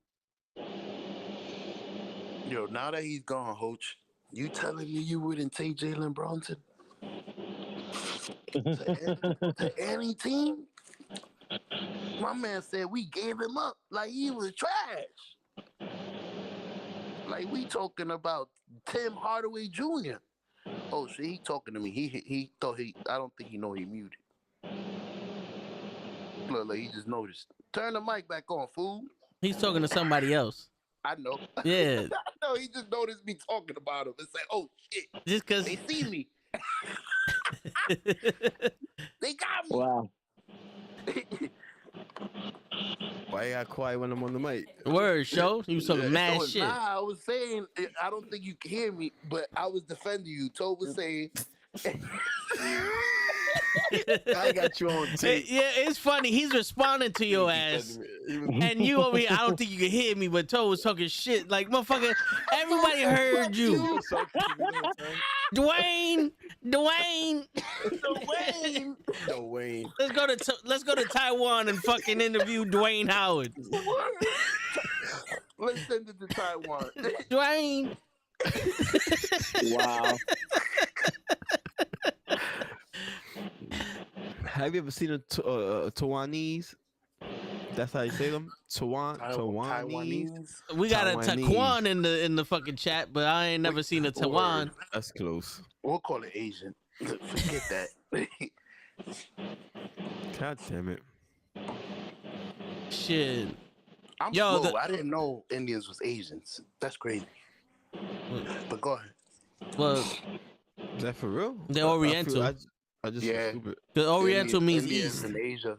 Yo, now that he's gone, Hoach, you telling me you wouldn't take Jalen Brunson to any team? My man said we gave him up like he was trash. Like we talking about Tim Hardaway Jr. Oh shit, he talking to me. He thought I don't think he know he muted. Look, like he just noticed. Turn the mic back on, fool. He's talking to somebody else. I know. Yeah. I know. He just noticed me talking about him and said, "Oh shit, Just because. they see me. They got me." Wow. Why you got quiet when I'm on the mic? Word, show. He was talking mad shit. Nah, I was saying, I don't think you can hear me, but I was defending you. Toe was saying, I got you on tape. Yeah, it's funny. He's responding to your ass. And you over here, I don't think you can hear me, but Toe was talking shit. Like, motherfucker, everybody heard you. Dwayne. Dwayne. Let's go to Taiwan and fucking interview Dwayne Howard. Let's send it to Taiwan. Dwayne. Wow. Have you ever seen a Taiwanese? That's how you say them. Taiwanese. We got a Taiwanese. Taquan in the fucking chat, but I ain't never seen a Taiwan. That's close. We'll call it Asian. Forget that. God damn it. Shit. Yo, I didn't know Indians was Asians. That's crazy. But go ahead. Well, Is that for real? they're Oriental. I just Yeah. stupid. The Oriental means Indians east. in Asia.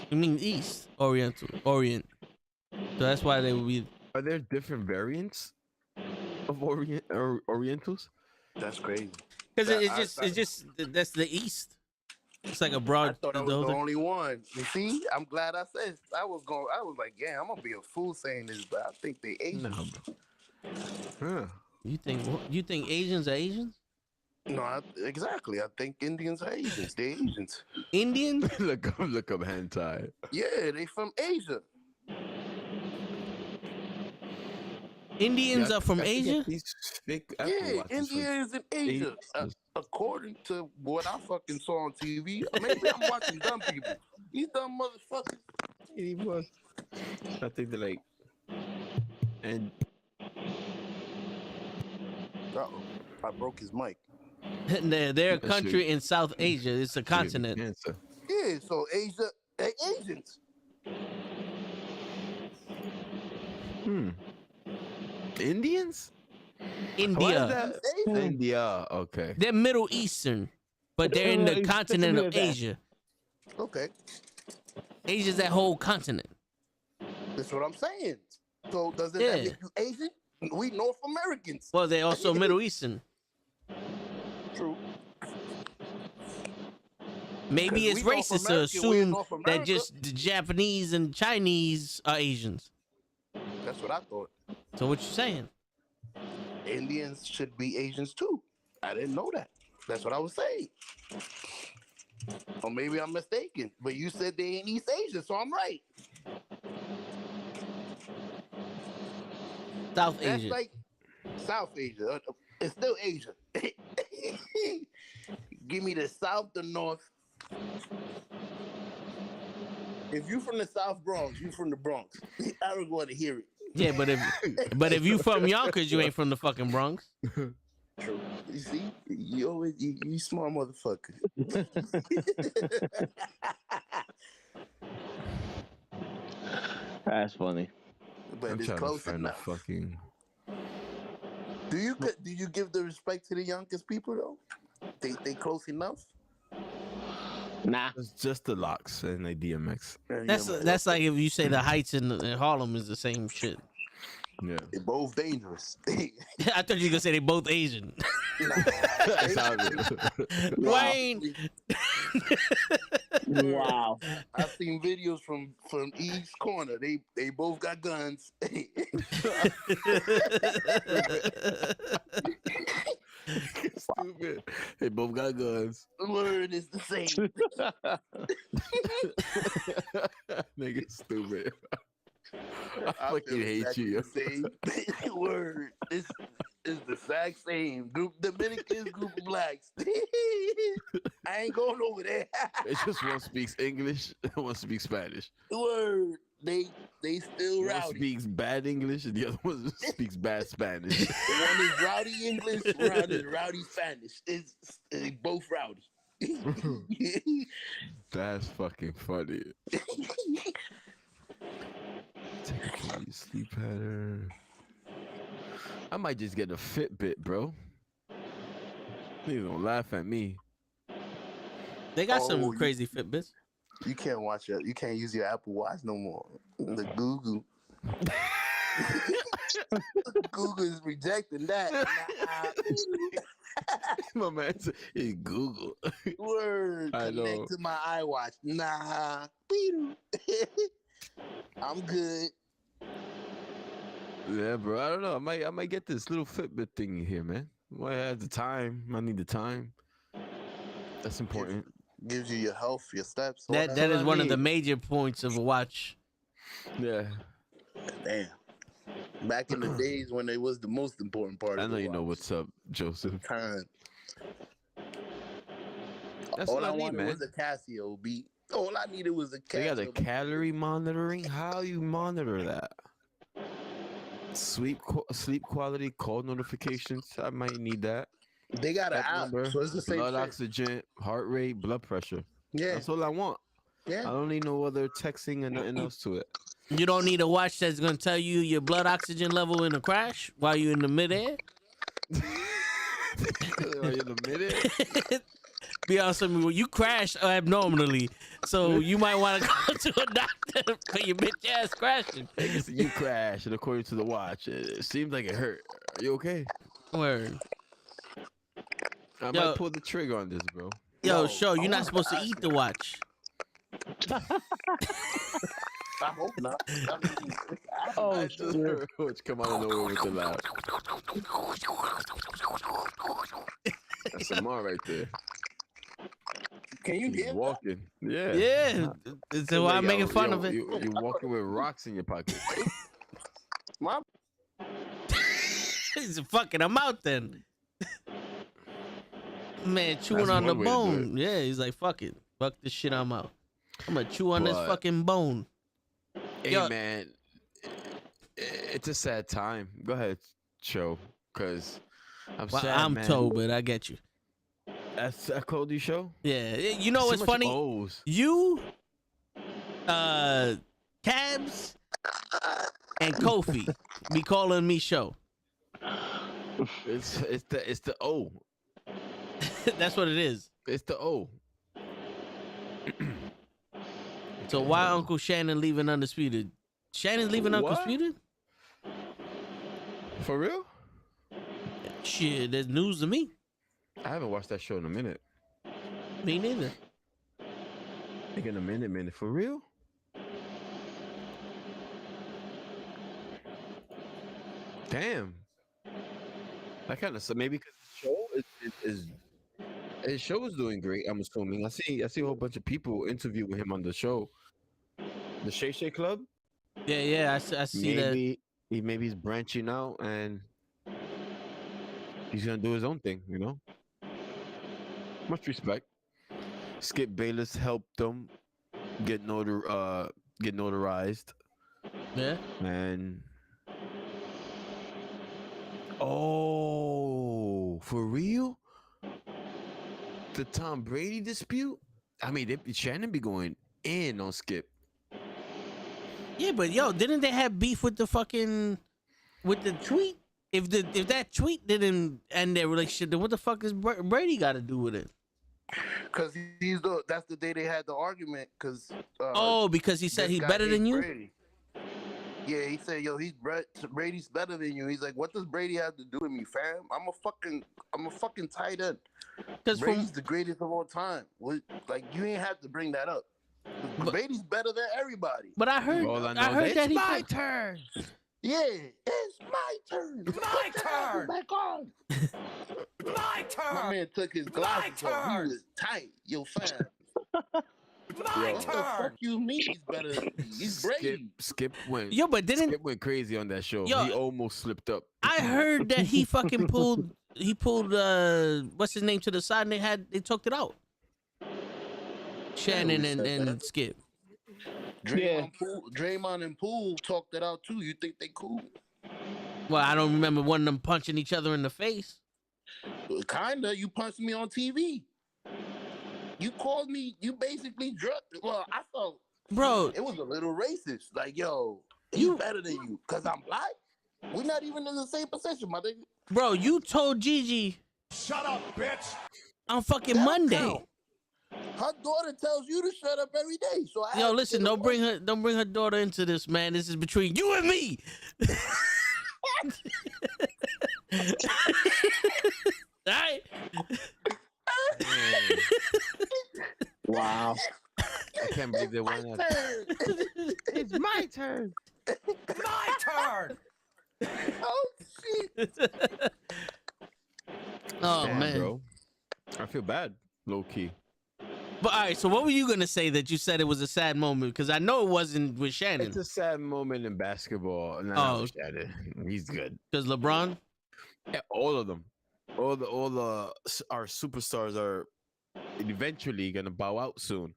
It means east. Oriental. Orient. So that's why they would be. Are there different variants of Orientals? That's crazy. Because it's just that's the east. It's like a broad. I thought I was the only one. You see, I'm glad I said. I was like, yeah, I'm gonna be a fool saying this, but I think they Asian. Huh. You think Asians are Asians? No, exactly. I think Indians are Asians. They Asians. Indians? look up hentai. Yeah, they from Asia. Indians are from Asia? Yeah, India is in Asia. According to what I fucking saw on TV, maybe I'm watching dumb people. These dumb motherfuckers. He was. I think they're like, and Uh-oh, I broke his mic. They're a country in South Asia. It's a continent. Yeah, so Asia, they Asians. Indians? India. India. Okay. They're Middle Eastern, but they're in the continent of Asia. Okay. Asia's that whole continent. That's what I'm saying. So doesn't that make you Asian? We North Americans. Well, they're also Middle Eastern. True. Maybe it's racist to assume that just the Japanese and Chinese are Asians. That's what I thought. So what you saying? Indians should be Asians too. I didn't know that. That's what I was saying. Or maybe I'm mistaken. But you said they ain't East Asia, so I'm right. South That's Asia. like South Asia. It's still Asia. Give me the South, the North. If you from the South Bronx, you from the Bronx. I don't want to hear it. Yeah, but if you from Yonkers, you ain't from the fucking Bronx. True. You see, you smart motherfucker. That's funny. But I'm it's trying to close find enough. a fucking. Do you give the respect to the youngest people though? They close enough? Nah. It's just the locks and the DMX. That's like if you say the Heights in Harlem is the same shit. Yeah. They're both dangerous. I thought you were gonna say they both Asian. That's how it is. Wayne. Wow. I've seen videos from each corner. They both got guns. Stupid. They both got guns. Word is the same. Nigga, stupid. I feel fucking hate exactly you. the same. Word. This is the exact same. Group Dominicans, group of blacks. I ain't going over there. It's just one speaks English and one speaks Spanish. Word. They still One rowdy. speaks bad English and the other one speaks bad Spanish. One is rowdy English, one is rowdy Spanish. They both rowdy. That's fucking funny. Take a your sleep pattern. I might just get a Fitbit, bro. Niggas gonna laugh at me. They got Oh, some you- crazy Fitbits. You can't watch it. You can't use your Apple Watch no more. The Google. Google is rejecting that. My man said, it's Google. Word. I know. Connect to my iWatch. Nah. I'm good. Yeah, bro. I don't know. I might get this little Fitbit thing here, man. Well, I have the time. I need the time. That's important. Gives you your health, your steps. all That what is I one of the need. major points of a watch. Yeah. Damn. Back in the days when it was the most important part. I of know the you know watch. what's up, Joseph. Time. That's All what I I need, wanted man. was a Casio beat. All I needed was a Casio. They got a calorie monitoring. How you monitor that? Sleep quality, call notifications. I might need that. They got an Step app, number, so it's the same blood shit. oxygen, heart rate, blood pressure. Yeah, That's all I want. I yeah. don't need no other texting and nothing else to it. You don't need a watch that's gonna tell you your blood oxygen level in a crash while you're in the midair. Are you in the minute? Be honest with me, well, you crash abnormally, so you might want to go to a doctor for your bitch ass crashing. You crashed, and according to the watch, it seems like it hurt. Are you okay? Word. I Yo. might pull the trigger on this, bro. Yo, No, show you're I not want supposed to to eat ask the watch. I hope not. Oh, I just shit. heard Coach come out of nowhere with the laugh. That's Amar right there. Can you He's hear that? walking. Yeah. Yeah, so why I'm Yo, making fun yo, of it. You walking with rocks in your pocket. My He's fucking I'm out then. Man, chewing That's on the one way to do bone. Yeah, he's like, fuck it. Fuck this shit, I'm out. I'm gonna chew on this But- fucking bone. Hey, Yo. man. It's a sad time. Go ahead, show. Because I'm Well, sad, I'm man. told, but I get you. That's a Cody show? Yeah, you know So what's much funny? O's. You, Cabs, and Kofi be calling me show. It's the O. That's what it is. It's the O. So why Uncle Shannon leaving Undisputed? Shannon's leaving What? Undisputed? For real? Shit, that's news to me. I haven't watched that show in a minute. Me neither. Like in a minute. For real? Damn. That kind of so maybe because the show is his show is doing great. I'm assuming. I see a whole bunch of people interviewing him on the show. The Shay Shay Club. Yeah, I see that. Maybe he's branching out and he's gonna do his own thing. You know. Much respect. Skip Bayless helped them get notarized, Yeah. and Oh, for real? The Tom Brady dispute? I mean, Shannon be going in on Skip. Yeah, but yo, didn't they have beef with the tweet? If that tweet didn't end their relationship, then what the fuck is Brady got to do with it? Because that's the day they had the argument. Because because he said this he's guy better than hates you. Brady. Yeah, he said, "Yo, Brady's better than you." He's like, "What does Brady have to do with me, fam? I'm a fucking tight end. Brady's the greatest of all time. Like, you ain't have to bring that up. Brady's better than everybody." But I heard, I heard that it's my turn. Yeah, it's my turn. My turn. Back on. My turn. My man took his glasses off. He was tight. Yo, fam. My What the turn. fuck you mean he's better than me? He's Brady. Skip went. Yo, but Skip went crazy on that show. Yo, he almost slipped up. I heard that he fucking pulled. He pulled what's his name to the side, and they talked it out. Shannon and Skip. Draymond and Poole talked it out too. You think they cool? Well, I don't remember one of them punching each other in the face. Kinda. You punched me on TV. You called me. You basically Well, I felt, bro, it was a little racist. Like, yo, he's better than you because I'm black. We're not even in the same position, my nigga. Bro, you told Gigi. Shut up, bitch. On fucking Monday. Count. Her daughter tells you to shut up every day. So Yo, listen, don't bring her daughter into this, man. This is between you and me. All right. Wow. I can't believe they won that. It's my turn. My turn. Oh shit. Oh Damn, man, bro. I feel bad, low key. But all right, so what were you gonna say that you said it was a sad moment? Because I know it wasn't with Shannon. It's a sad moment in basketball. Shannon. He's good. Because LeBron. Yeah, all of them, our superstars are eventually gonna bow out soon.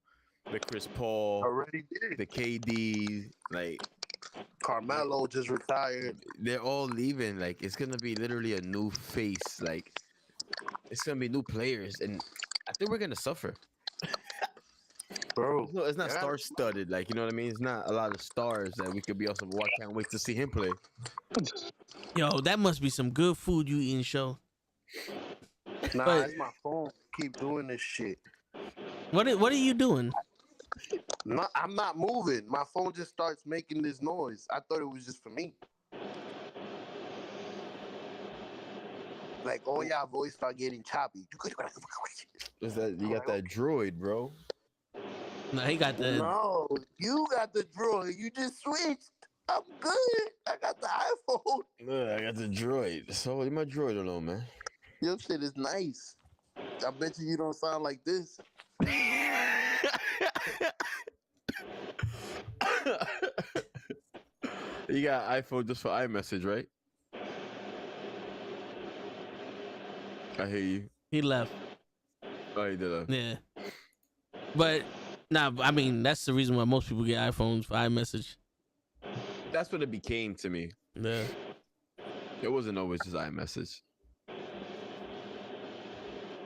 The Chris Paul, Already did. the KD, like Carmelo just retired. they're all leaving. Like it's gonna be literally a new face. Like it's gonna be new players, and I think we're gonna suffer. Bro, No, it's not star-studded. Like you know what I mean. It's not a lot of stars that we could be also. I can't wait to see him play. Yo, that must be some good food you eating, show. Nah, But- it's my phone. Keep doing this shit. What are you doing? No, I'm not moving. My phone just starts making this noise. I thought it was just for me. Like, all y'all voice start getting choppy. Is that you got that droid, bro? No, he got the. No, you got the droid. You just switched. I'm good. I got the iPhone. Yeah, I got the droid. So leave my droid alone, man. Your shit is nice. I bet you don't sound like this. You got iPhone just for iMessage, right? I hear you. He left. Oh, he did. Yeah. But nah, I mean that's the reason why most people get iPhones for iMessage. That's what it became to me. Yeah. It wasn't always just iMessage.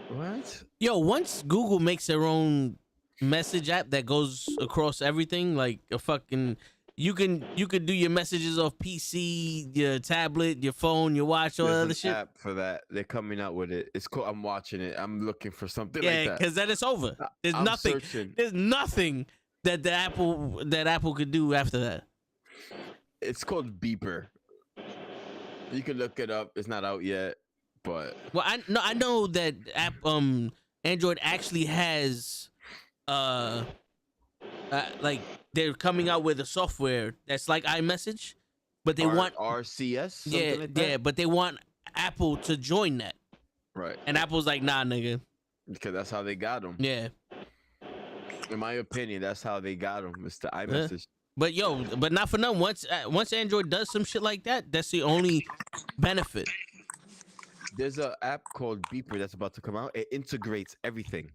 What? Yo, once Google makes their own message app that goes across everything, like a fucking, you can do your messages off PC, your tablet, your phone, your watch, all that There's other an shit. app for that. They're coming out with it. It's cool. I'm watching it. I'm looking for something Yeah, like that. because then it's over. There's I'm nothing. searching. There's nothing that Apple could do after that. It's called Beeper. You can look it up. It's not out yet, but Well, I know that Android actually has like they're coming out with a software that's like iMessage, but they want RCS. Something yeah, like that? yeah, but they want Apple to join that, Right. and Apple's like, nah, nigga. Because that's how they got them. Yeah, In my opinion, that's how they got them. It's the iMessage. but but not for nothing. Once Android does some shit like that, that's the only benefit. There's an app called Beeper that's about to come out. It integrates everything,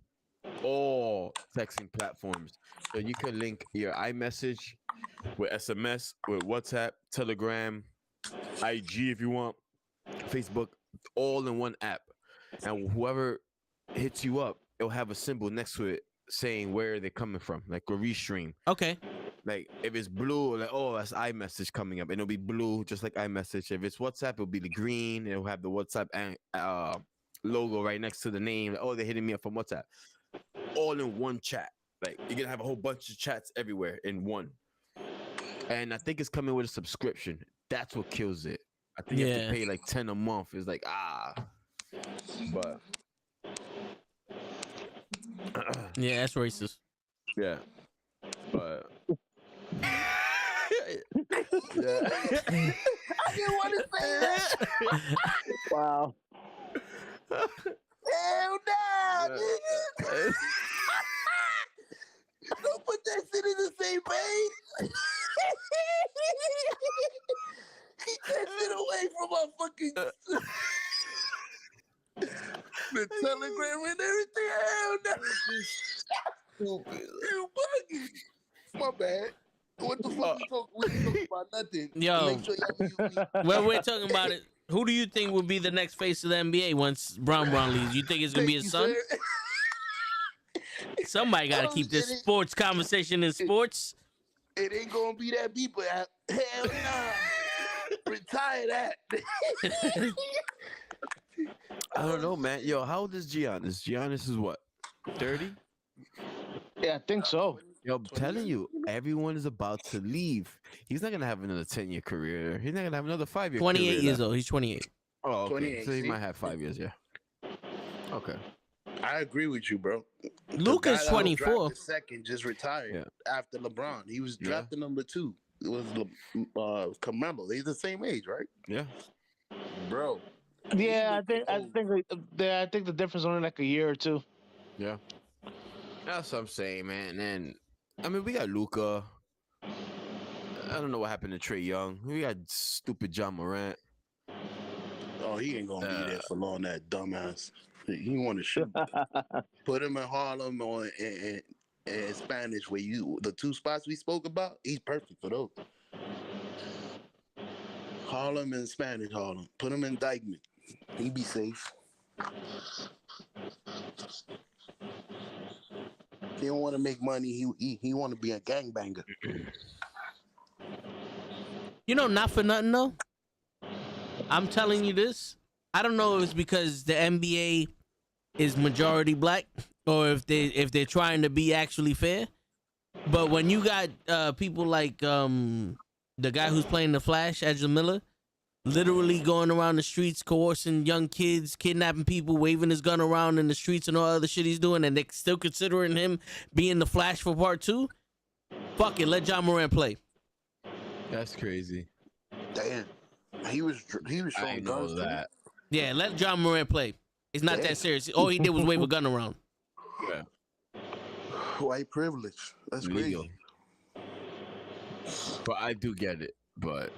all texting platforms. So you can link your iMessage with SMS, with WhatsApp, Telegram, IG if you want, Facebook, all in one app. And whoever hits you up, it'll have a symbol next to it saying where they're coming from, like a restream. Okay. Like if it's blue, like oh, that's iMessage coming up, and it'll be blue just like iMessage. If it's WhatsApp, it'll be the green. And it'll have the WhatsApp logo right next to the name. Like, oh, they're hitting me up from WhatsApp. All in one chat. Like you're gonna have a whole bunch of chats everywhere in one. And I think it's coming with a subscription. That's what kills it. I think you have to pay like 10 a month. It's like but yeah, that's racist. yeah, but. Yeah. I didn't want to say that. Wow. Hell no, nigga. Don't put that shit in the same page. Keep that shit away from my fucking the Telegram and everything. Hell no. You bugging. My bad. What the fuck we talking about? Nothing. Yo. Make sure y'all Well, we're talking about it. Who do you think will be the next face of the NBA once Brown leaves? You think it's gonna be his son? Somebody got to keep this sports conversation in sports. It ain't gonna be that people. Hell nah. Retire that. I don't know, man. Yo, how old is Giannis? Giannis is what? 30? Yeah, I think so. Yo, I'm telling you, everyone is about to leave. He's not gonna have another 10-year career. He's not gonna have another 5-year. 28 years old. He's 28. Oh, okay. 28, So he see? might have 5 years. Yeah. Okay. I agree with you, bro. Luka's 24. Second just retired after LeBron. He was Yeah. drafted number 2. It was Carmelo. They're the same age, right? Yeah. Bro. Yeah, I think the difference only like a year or two. Yeah. That's what I'm saying, man. And I mean, we got Luka. I don't know what happened to Trae Young. We got stupid John Morant. Oh, he ain't gonna be there for long. That dumbass. He want to shoot. Put him in Harlem or in Spanish, where the 2 spots we spoke about. He's perfect for those. Harlem and Spanish Harlem. Put him in Dykeman. He be safe. He don't want to make money. He want to be a gangbanger. You know, not for nothing though. I'm telling you this. I don't know if it's because the NBA is majority black or if they're trying to be actually fair. But when you got people like the guy who's playing the Flash, Ezra Miller, literally going around the streets, coercing young kids, kidnapping people, waving his gun around in the streets and all other shit he's doing, and they still considering him being the Flash for part 2, fuck it, let John Morant play. That's crazy. Damn. He was showing guns to that. Yeah, let John Morant play. It's not that serious. All he did was wave a gun around. Yeah. White privilege. That's Legal. crazy. But I do get it. But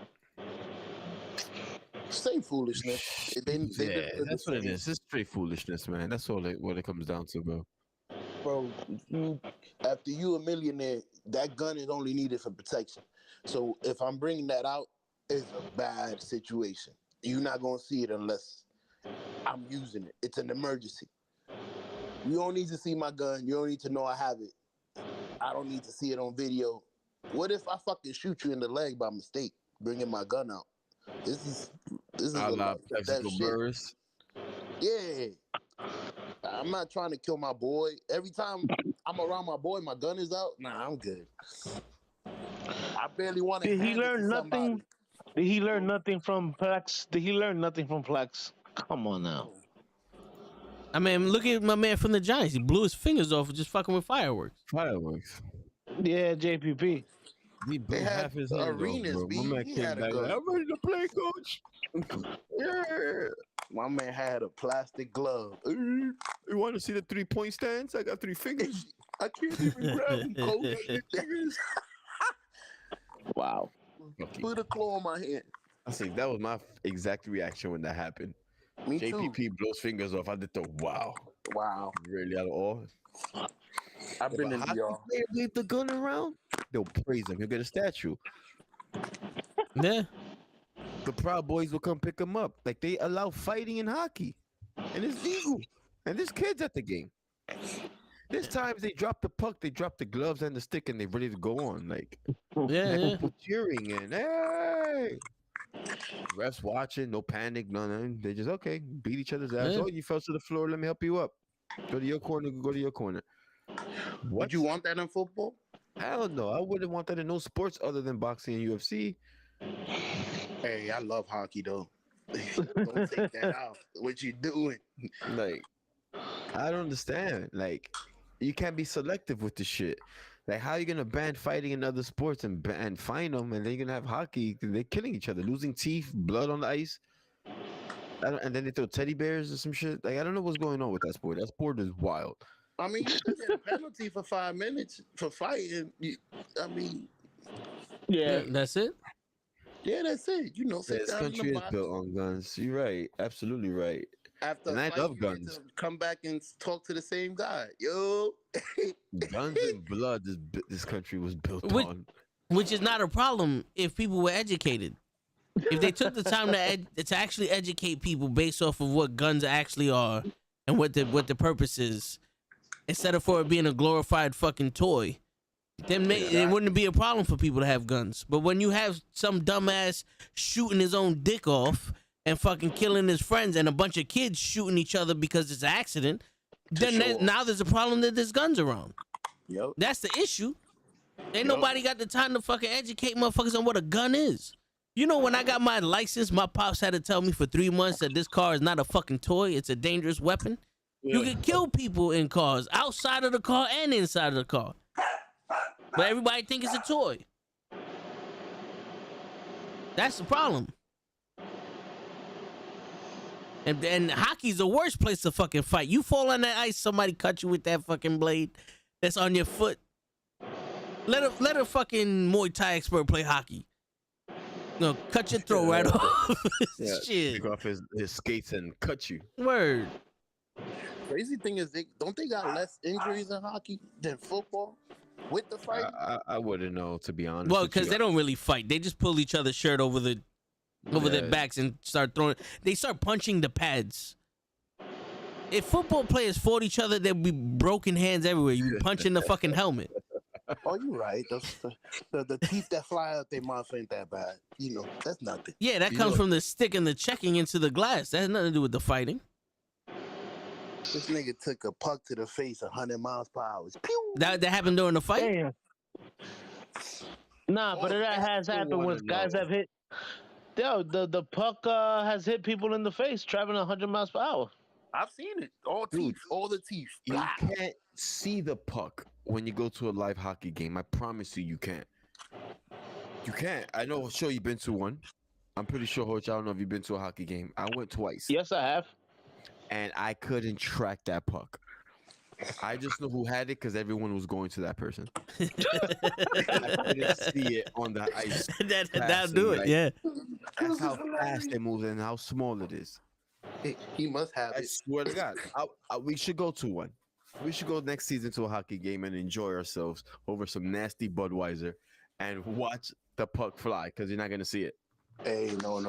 Same foolishness. that's what it is. It's straight foolishness, man. That's all what it comes down to, bro. Bro, after you a millionaire, that gun is only needed for protection. So if I'm bringing that out, it's a bad situation. You're not going to see it unless I'm using it. It's an emergency. You don't need to see my gun. You don't need to know I have it. I don't need to see it on video. What if I fucking shoot you in the leg by mistake, bringing my gun out? This is a lot of that shit. Yeah. I'm not trying to kill my boy. Every time I'm around my boy, my gun is out. Nah, I'm good. I barely want to. Did he learn nothing? Did he learn nothing from Plex? Did he learn nothing from Plex? Come on now. I mean, look at my man from the Giants. He blew his fingers off just fucking with fireworks. Fireworks. Yeah, JPP. He blew They had half his head arenas, off, bro. B. My man He came had a back gun. like, I'm ready to play, coach. Yeah. My man had a plastic glove. You want to see the 3-point stance? I got 3 fingers. I can't even grab them, coach. Wow. Put a claw on my hand. I think that was my exact reaction when that happened. Me too. JPP blows fingers off. I did the wow. Wow. Really out of awe. I've been in VR. They wave the gun around. They'll praise him. He'll get a statue. Yeah. the Proud Boys will come pick them up. Like they allow fighting in hockey, and it's legal. And there's kids at the game. There's times they drop the puck, they drop the gloves and the stick, and they're ready to go on. Like Yeah, and yeah. people cheering and hey, refs watching, no panic, none. They just okay, beat each other's ass. Yeah. Oh, you fell to the floor. Let me help you up. Go to your corner. Go to your corner. What? Would you want that in football? Hell no. I wouldn't want that in no sports other than boxing and UFC. Hey, I love hockey though. Don't take that out. What you doing? Like, I don't understand. Like, you can't be selective with the shit. Like, how you gonna ban fighting in other sports and fine them, and then you're gonna have hockey? They're killing each other, losing teeth, blood on the ice. And then they throw teddy bears or some shit. Like, I don't know what's going on with that sport. That sport is wild. I mean, you could get a penalty for 5 minutes for fighting. I mean, Yeah. That's it. yeah, that's it. You know, Yeah, sit this down in country the is box. built on guns. You're right. Absolutely right. After And a I fight, love you get guns. to come back and talk to the same guy. Yo, Guns and blood. This country was built Which- on. Which is not a problem if people were educated. If they took the time to actually educate people based off of what guns actually are and what the purpose is, instead of for it being a glorified fucking toy, then it wouldn't be a problem for people to have guns. But when you have some dumbass shooting his own dick off and fucking killing his friends and a bunch of kids shooting each other because it's an accident, then now there's a problem that there's guns around. Yep. That's the issue. Ain't nobody got the time to fucking educate motherfuckers on what a gun is. You know, when I got my license, my pops had to tell me for 3 months that this car is not a fucking toy. It's a dangerous weapon. You can kill people in cars, outside of the car and inside of the car. But everybody think it's a toy. That's the problem. And hockey's the worst place to fucking fight. You fall on that ice, somebody cut you with that fucking blade that's on your foot. Let a fucking Muay Thai expert play hockey. No, cut your throat right off. Shit. Take off his skates and cut you. Word. Crazy thing is, they got less injuries in hockey than football with the fight. I wouldn't know, to be honest. Well, with because you. they don't really fight. They just pull each other's shirt over their backs and start throwing. They start punching the pads. If football players fought each other, there'd be broken hands everywhere. You'd be punching the fucking helmet. Oh, you're right. The teeth that fly out their mouth ain't that bad. You know, that's nothing. Yeah, that comes from the stick and the checking into the glass. That has nothing to do with the fighting. This nigga took a puck to the face 100 miles per hour. Pew! That happened during the fight. Damn. Nah, but that has happened when guys have hit. Yo, the puck has hit people in the face traveling 100 miles per hour. I've seen it. All Dude, teeth. All the teeth. You Blah. can't see the puck when you go to a live hockey game. I promise you, you can't. You can't. I know, sure, you've been to one. I'm pretty sure, Hoch, I don't know if you've been to a hockey game. I went twice. Yes, I have. And I couldn't track that puck. I just know who had it because everyone was going to that person. I couldn't see it on the ice. That'll passing, do it. like, Yeah. That's how fast they move and how small it is. He must have I it. swear to God, we should go to one. We should go next season to a hockey game and enjoy ourselves over some nasty Budweiser and watch the puck fly because you're not gonna see it. Hey, no.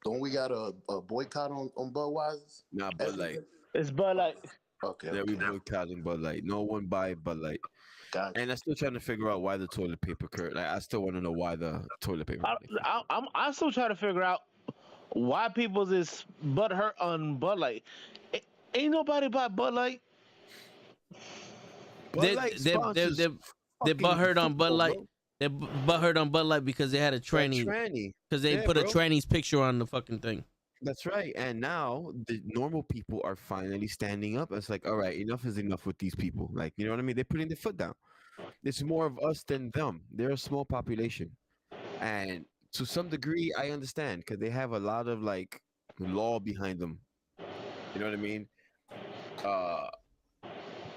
Don't we got a boycott on Budweiser? Nah, Bud Light. It's Bud Light. Okay. Yeah, we boycotting Bud Light. No one buy Bud Light. Gotcha. And I'm still trying to figure out why the toilet paper curtain. Like, I still want to know why the toilet paper. I'm still trying to figure out why people is butthurt on Bud Light. Ain't nobody buy Bud Light. Bud Light sponsors They're fucking butthurt on Bud football, Light. bro. They're butthurt on Bud Light because they had a tranny. Tranny. Because they Yeah, put a bro. tranny's picture on the fucking thing. That's right. And now the normal people are finally standing up. It's like, all right, enough is enough with these people. Like, you know what I mean? They're putting their foot down. It's more of us than them. They're a small population. And to some degree, I understand because they have a lot of like law behind them. You know what I mean?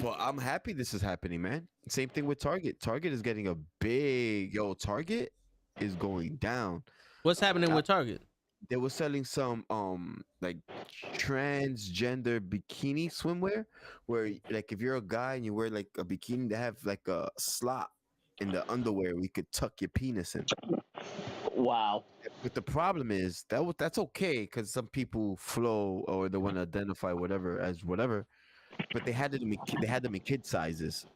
But I'm happy this is happening, man. Same thing with Target. Target is getting a big Target is going down. What's happening with Target? They were selling some like transgender bikini swimwear where like if you're a guy and you wear like a bikini, they have like a slot in the underwear where you could tuck your penis in. Wow. But the problem is that's okay because some people flow or they want to identify whatever as whatever, but they had them in kid sizes,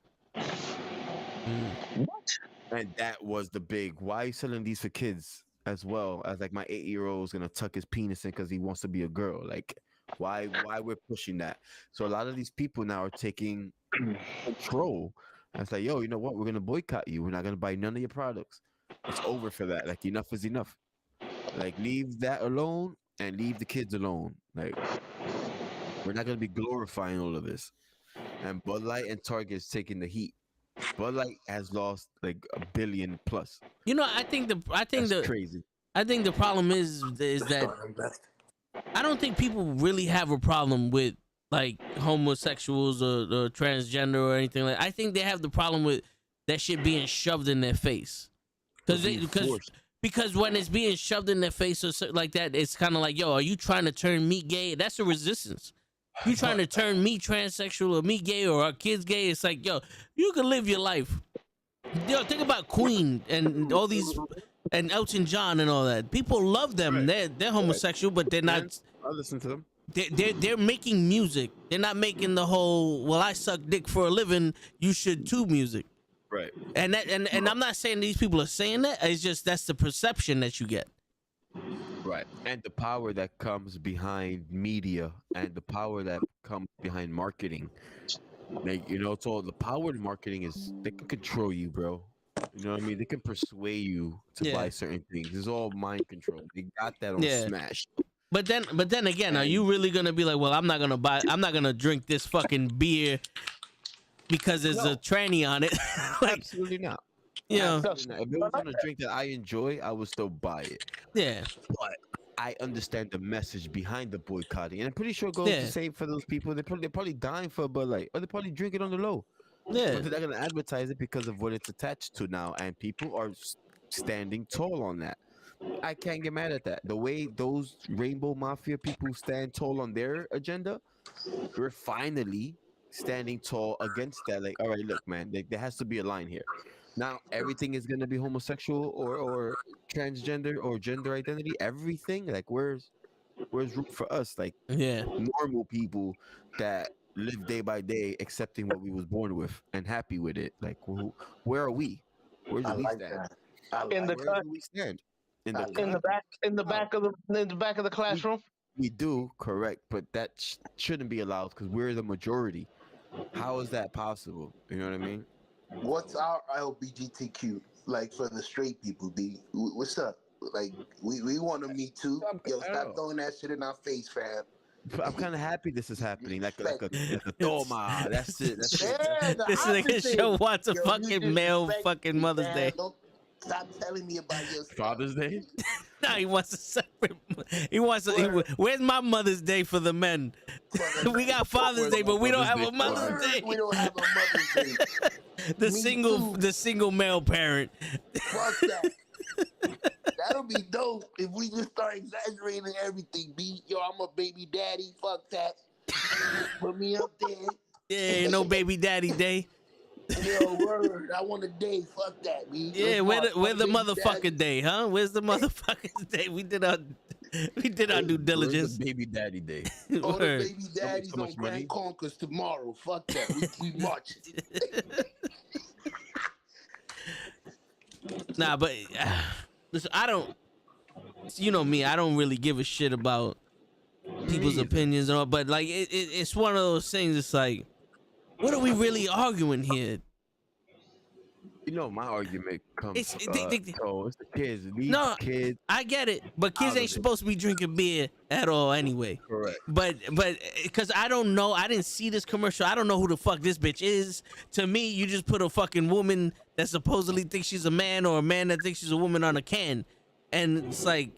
What? and that was the big. Why are you selling these for kids as well as like my 8-year-old is gonna tuck his penis in because he wants to be a girl? Like, why we're pushing that? So a lot of these people now are taking control. And it's like, yo, you know what? We're gonna boycott you. We're not gonna buy none of your products. It's over for that. Like, enough is enough. Like, leave that alone and leave the kids alone. Like, we're not gonna be glorifying all of this. And Bud Light and Target is taking the heat. Bud Light has lost like $1 billion plus. You know, I think That's crazy. I think the problem is that I don't think people really have a problem with like homosexuals or transgender or anything like. I think they have the problem with that shit being shoved in their face. Because when it's being shoved in their face or something like that, it's kind of like, yo, are you trying to turn me gay? That's a resistance. You trying to turn me transsexual or me gay or our kids gay? It's like, yo, you can live your life. Yo, think about Queen and all these, and Elton John and all that. People love them. They're homosexual, but they're not. I listen to them. They're making music. They're not making the whole, well, I suck dick for a living, you should too music. Right. And I'm not saying these people are saying that. It's just that's the perception that you get. Right. And the power that comes behind media and the power that comes behind marketing. Like, you know, so the power in marketing is they can control you, bro. You know what I mean? They can persuade you to buy certain things. It's all mind control. They got that on Smash. But then again, are you really gonna be like, well, I'm not gonna drink this fucking beer because there's a tranny on it? Like, absolutely not. Yeah. Absolutely not. If it wasn't a drink that I enjoy, I would still buy it. Yeah. But I understand the message behind the boycotting, and I'm pretty sure it goes the same for those people. They're probably dying for a Bud Light, or they probably drink it on the low. Yeah. But they're not gonna advertise it because of what it's attached to now, and people are standing tall on that. I can't get mad at that. The way those Rainbow Mafia people stand tall on their agenda, we're finally standing tall against that. Like, all right, look, man, there has to be a line here. Now, everything is gonna be homosexual or transgender or gender identity. Everything, like, where's room for us? Like, normal people that live day by day, accepting what we was born with and happy with it. Like, where are we? Where do we stand? Where do we stand? In the back of the classroom. We do, correct, but that shouldn't be allowed because we're the majority. How is that possible? You know what I mean? What's our LGBTQ like for the straight people? B, what's up? Like, we want to meet too. Yo, stop throwing that shit in our face, fam. I'm kind of happy this is happening. Like a Toma. That's it. That's it. This nigga show wants a fucking male fucking Mother's Day. Stop telling me about your Father's Day. No, he wants a separate. He wants. Where's my Mother's Day for the men? We got Father's Day, but we don't have a Mother's Day. We don't have a Mother's Day. The single male parent. Fuck that. That'll be dope if we just start exaggerating everything. B, yo, I'm a baby daddy. Fuck that. Put me up there. Yeah, no baby daddy day. Yo, word. I want a day. Fuck that, B. Yeah, where the motherfucking day, huh? Where's the motherfucking day? We did our due diligence. The baby daddy day. Oh, the baby daddy's on Grand Conquers tomorrow. Fuck that. We march. Nah, but listen, I don't. You know me. I don't really give a shit about people's opinions and all. But like, it's one of those things. It's like, what are we really arguing here? You know, my argument comes. It's it's the kids. These kids. I get it, but kids ain't supposed to be drinking beer at all anyway. Correct. But because I don't know, I didn't see this commercial. I don't know who the fuck this bitch is. To me, you just put a fucking woman that supposedly thinks she's a man or a man that thinks she's a woman on a can, and it's like,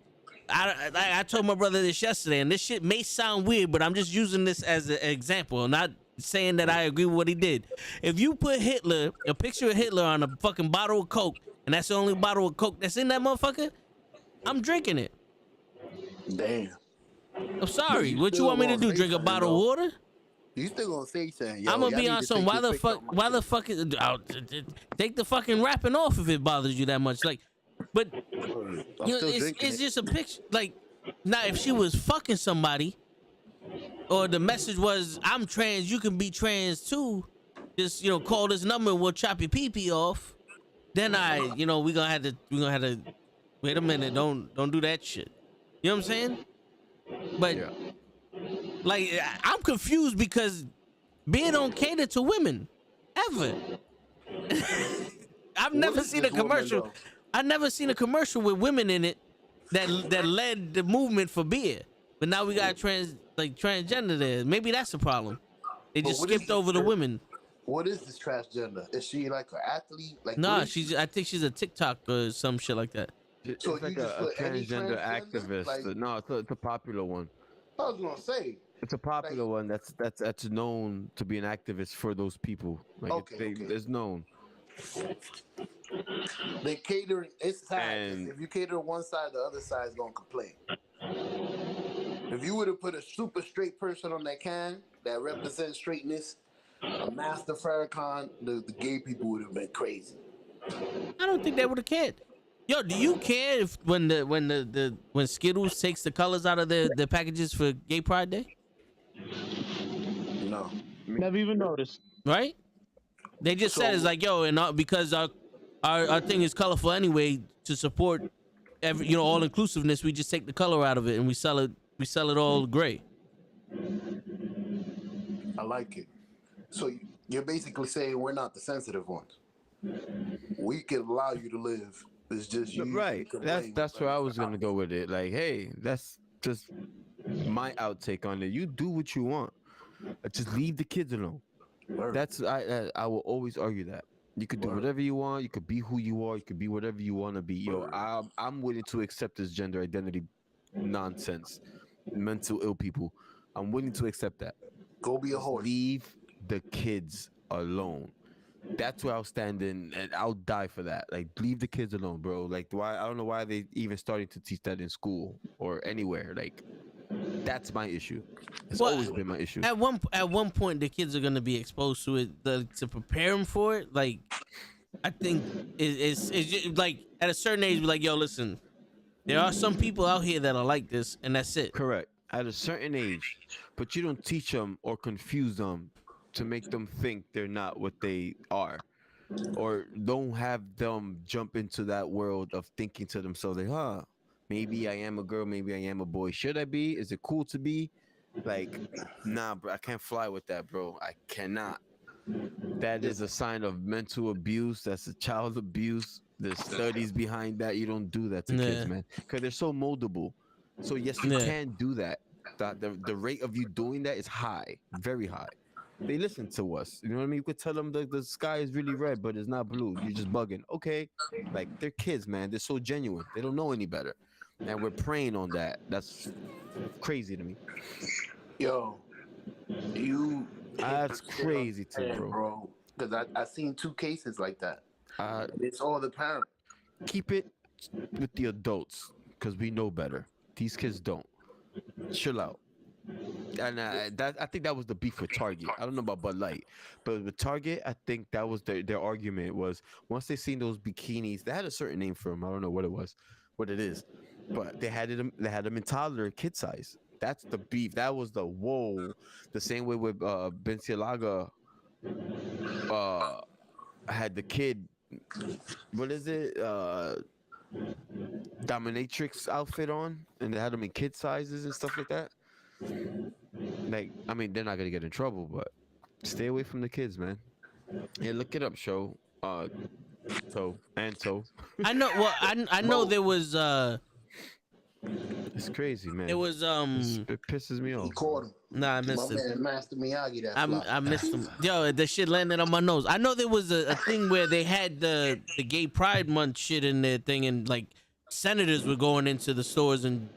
I told my brother this yesterday, and this shit may sound weird, but I'm just using this as an example, not saying that I agree with what he did. If you put a picture of Hitler on a fucking bottle of Coke, and that's the only bottle of Coke that's in that motherfucker, I'm drinking it. Damn. I'm sorry. What you want me to do? Drink a bottle of water? You still gonna say something? Yo, I'm gonna be on some. Why the fuck is? Take the fucking wrapping off if it bothers you that much. Like, But I'm you know, still drinking it's it. just a picture. Like, now if she was fucking somebody, or the message was, "I'm trans, you can be trans too. Just call this number and we'll chop your pee off." Then we gonna have to wait a minute. Don't do that shit. You know what I'm saying? But Yeah. like, I'm confused because beer don't cater to women ever. I've What never is seen this a woman, commercial. though? I've never seen a commercial with women in it that led the movement for beer. But now we got transgender there. Maybe that's the problem. They But just what is skipped over the women. What is this transgender? Is she like an athlete? Like, what Nah, is she? I think she's a TikTok or some shit like that. It's So like you just a put any transgender transgender? activist. Like, No, it's a popular one. I was gonna say. It's a popular one that's known to be an activist for those people. Like Okay, okay. it's known. They cater. It's sad 'cause And- if you cater to one side, the other side is gonna complain. If you would have put a super straight person on that can that represents straightness, a Master Farrakhan, the gay people would have been crazy. I don't think they would have cared. Yo, do you care if when Skittles takes the colors out of their packages for Gay Pride Day? No. Never even noticed. Right? They just said it's So- like, yo, and because our thing is colorful anyway, to support all inclusiveness, we just take the color out of it and we sell it all gray. I like it. So you're basically saying we're not the sensitive ones. We can allow you to live. It's just you. Right. That's where I was gonna go with it. Like, hey, that's just my outtake on it. You do what you want. Just leave the kids alone. That's I will always argue that. You could do whatever you want. You could be who you are. You could be whatever you want to be. Yo, I'm willing to accept this gender identity nonsense, mental ill people. I'm willing to accept that. Go be a horse. Leave the kids alone. That's where I'll stand in, and I'll die for that. Like, leave the kids alone, bro. Like, why? I don't know why they even started to teach that in school or anywhere. Like, that's my issue. It's always been my issue. At one point, the kids are gonna be exposed to it to prepare them for it. Like, I think it's just, like, at a certain age, be like, yo, listen, there are some people out here that are like this, and that's it. Correct. At a certain age, but you don't teach them or confuse them to make them think they're not what they are, or don't have them jump into that world of thinking to themselves, like, maybe I am a girl, maybe I am a boy. Should I be? Is it cool to be? Like, nah, bro, I can't fly with that, bro. I cannot. That is a sign of mental abuse. That's a child abuse. There's studies behind that. You don't do that to kids, man, because they're so moldable. So yes, you can do that. The rate of you doing that is high, very high. They listen to us. You know what I mean? You could tell them the sky is really red, but it's not blue. You're just bugging. Okay. Like, they're kids, man. They're so genuine. They don't know any better. And we're preying on that. That's crazy to me. Yo, you. That's crazy to me, bro. Because I seen two cases like that. It's all the parent. Keep it with the adults, because we know better. These kids don't. Chill out. And I think that was the beef with Target. I don't know about Bud Light, but with Target, I think that was their argument was, once they seen those bikinis, they had a certain name for them. I don't know what it is, but they had them in toddler kid size. That's the beef. That was the whoa. The same way with Balenciaga had the kid. What is it? Dominatrix outfit on, and they had them in kid sizes and stuff like that. Like, I mean, they're not gonna get in trouble, but stay away from the kids, man. Yeah, look it up, show. Toe. I know. Well, I know there was. It's crazy, man. It was It pisses me He off. caught him. Nah, I missed My it. man, Master Miyagi, that fly. I missed them. Yo, the shit landed on my nose. I know there was a thing where they had the Gay Pride Month shit in their thing, and like senators were going into the stores and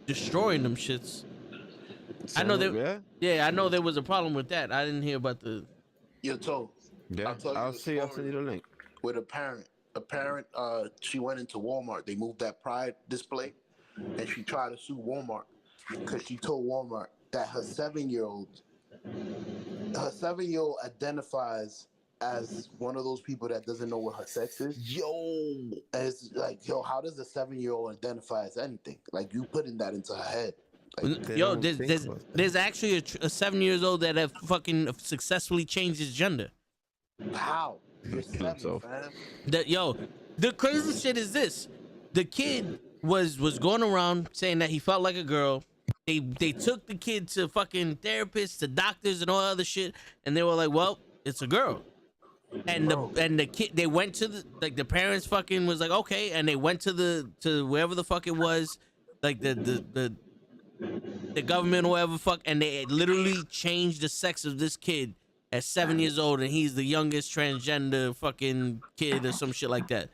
destroying them shits. I know that. Yeah, I know there was a problem with that. I didn't hear about the. Yo, Toe. Yeah, I'll send you the link. With a parent, she went into Walmart. They moved that Pride display, and she tried to sue Walmart because she told Walmart that her 7-year-old identifies as one of those people that doesn't know what her sex is. Yo, It's like, yo, how does a 7-year-old identify as anything? Like, you putting that into her head. Like, they Yo, don't think about that. there's actually a 7 years old that have fucking successfully changed his gender. how? You're 7, himself. fam. That yo, the crazy shit is this: the kid was going around saying that he felt like a girl. They took the kid to fucking therapists, to doctors, and all other shit, and they were like, "Well, it's a girl." And the kid, they went to the parents fucking was like, okay, and they went to wherever the fuck it was, like the government or whatever fuck, and they literally changed the sex of this kid at 7 years old, and he's the youngest transgender fucking kid or some shit like that.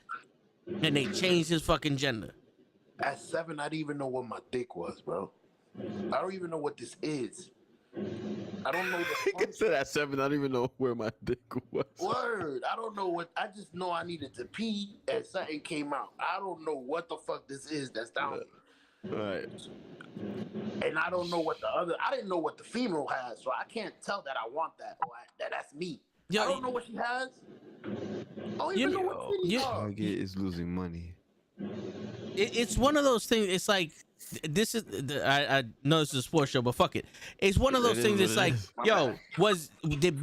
And they changed his fucking gender. At 7, I didn't even know what my dick was, bro. I don't even know what this is. I don't know the I said at 7, I don't even know where my dick was. word. I don't know what. I just know I needed to pee and something came out. I don't know what the fuck this is that's down here. Right. And I don't know what I didn't know what the female has, so I can't tell that I want that or that's me. Yo, I don't know what she has. I don't even know what titties are. Target is losing money. It's one of those things. It's like this is. I know this is a sports show, but fuck it. It's one of those It is things. what It's it like, is. yo, did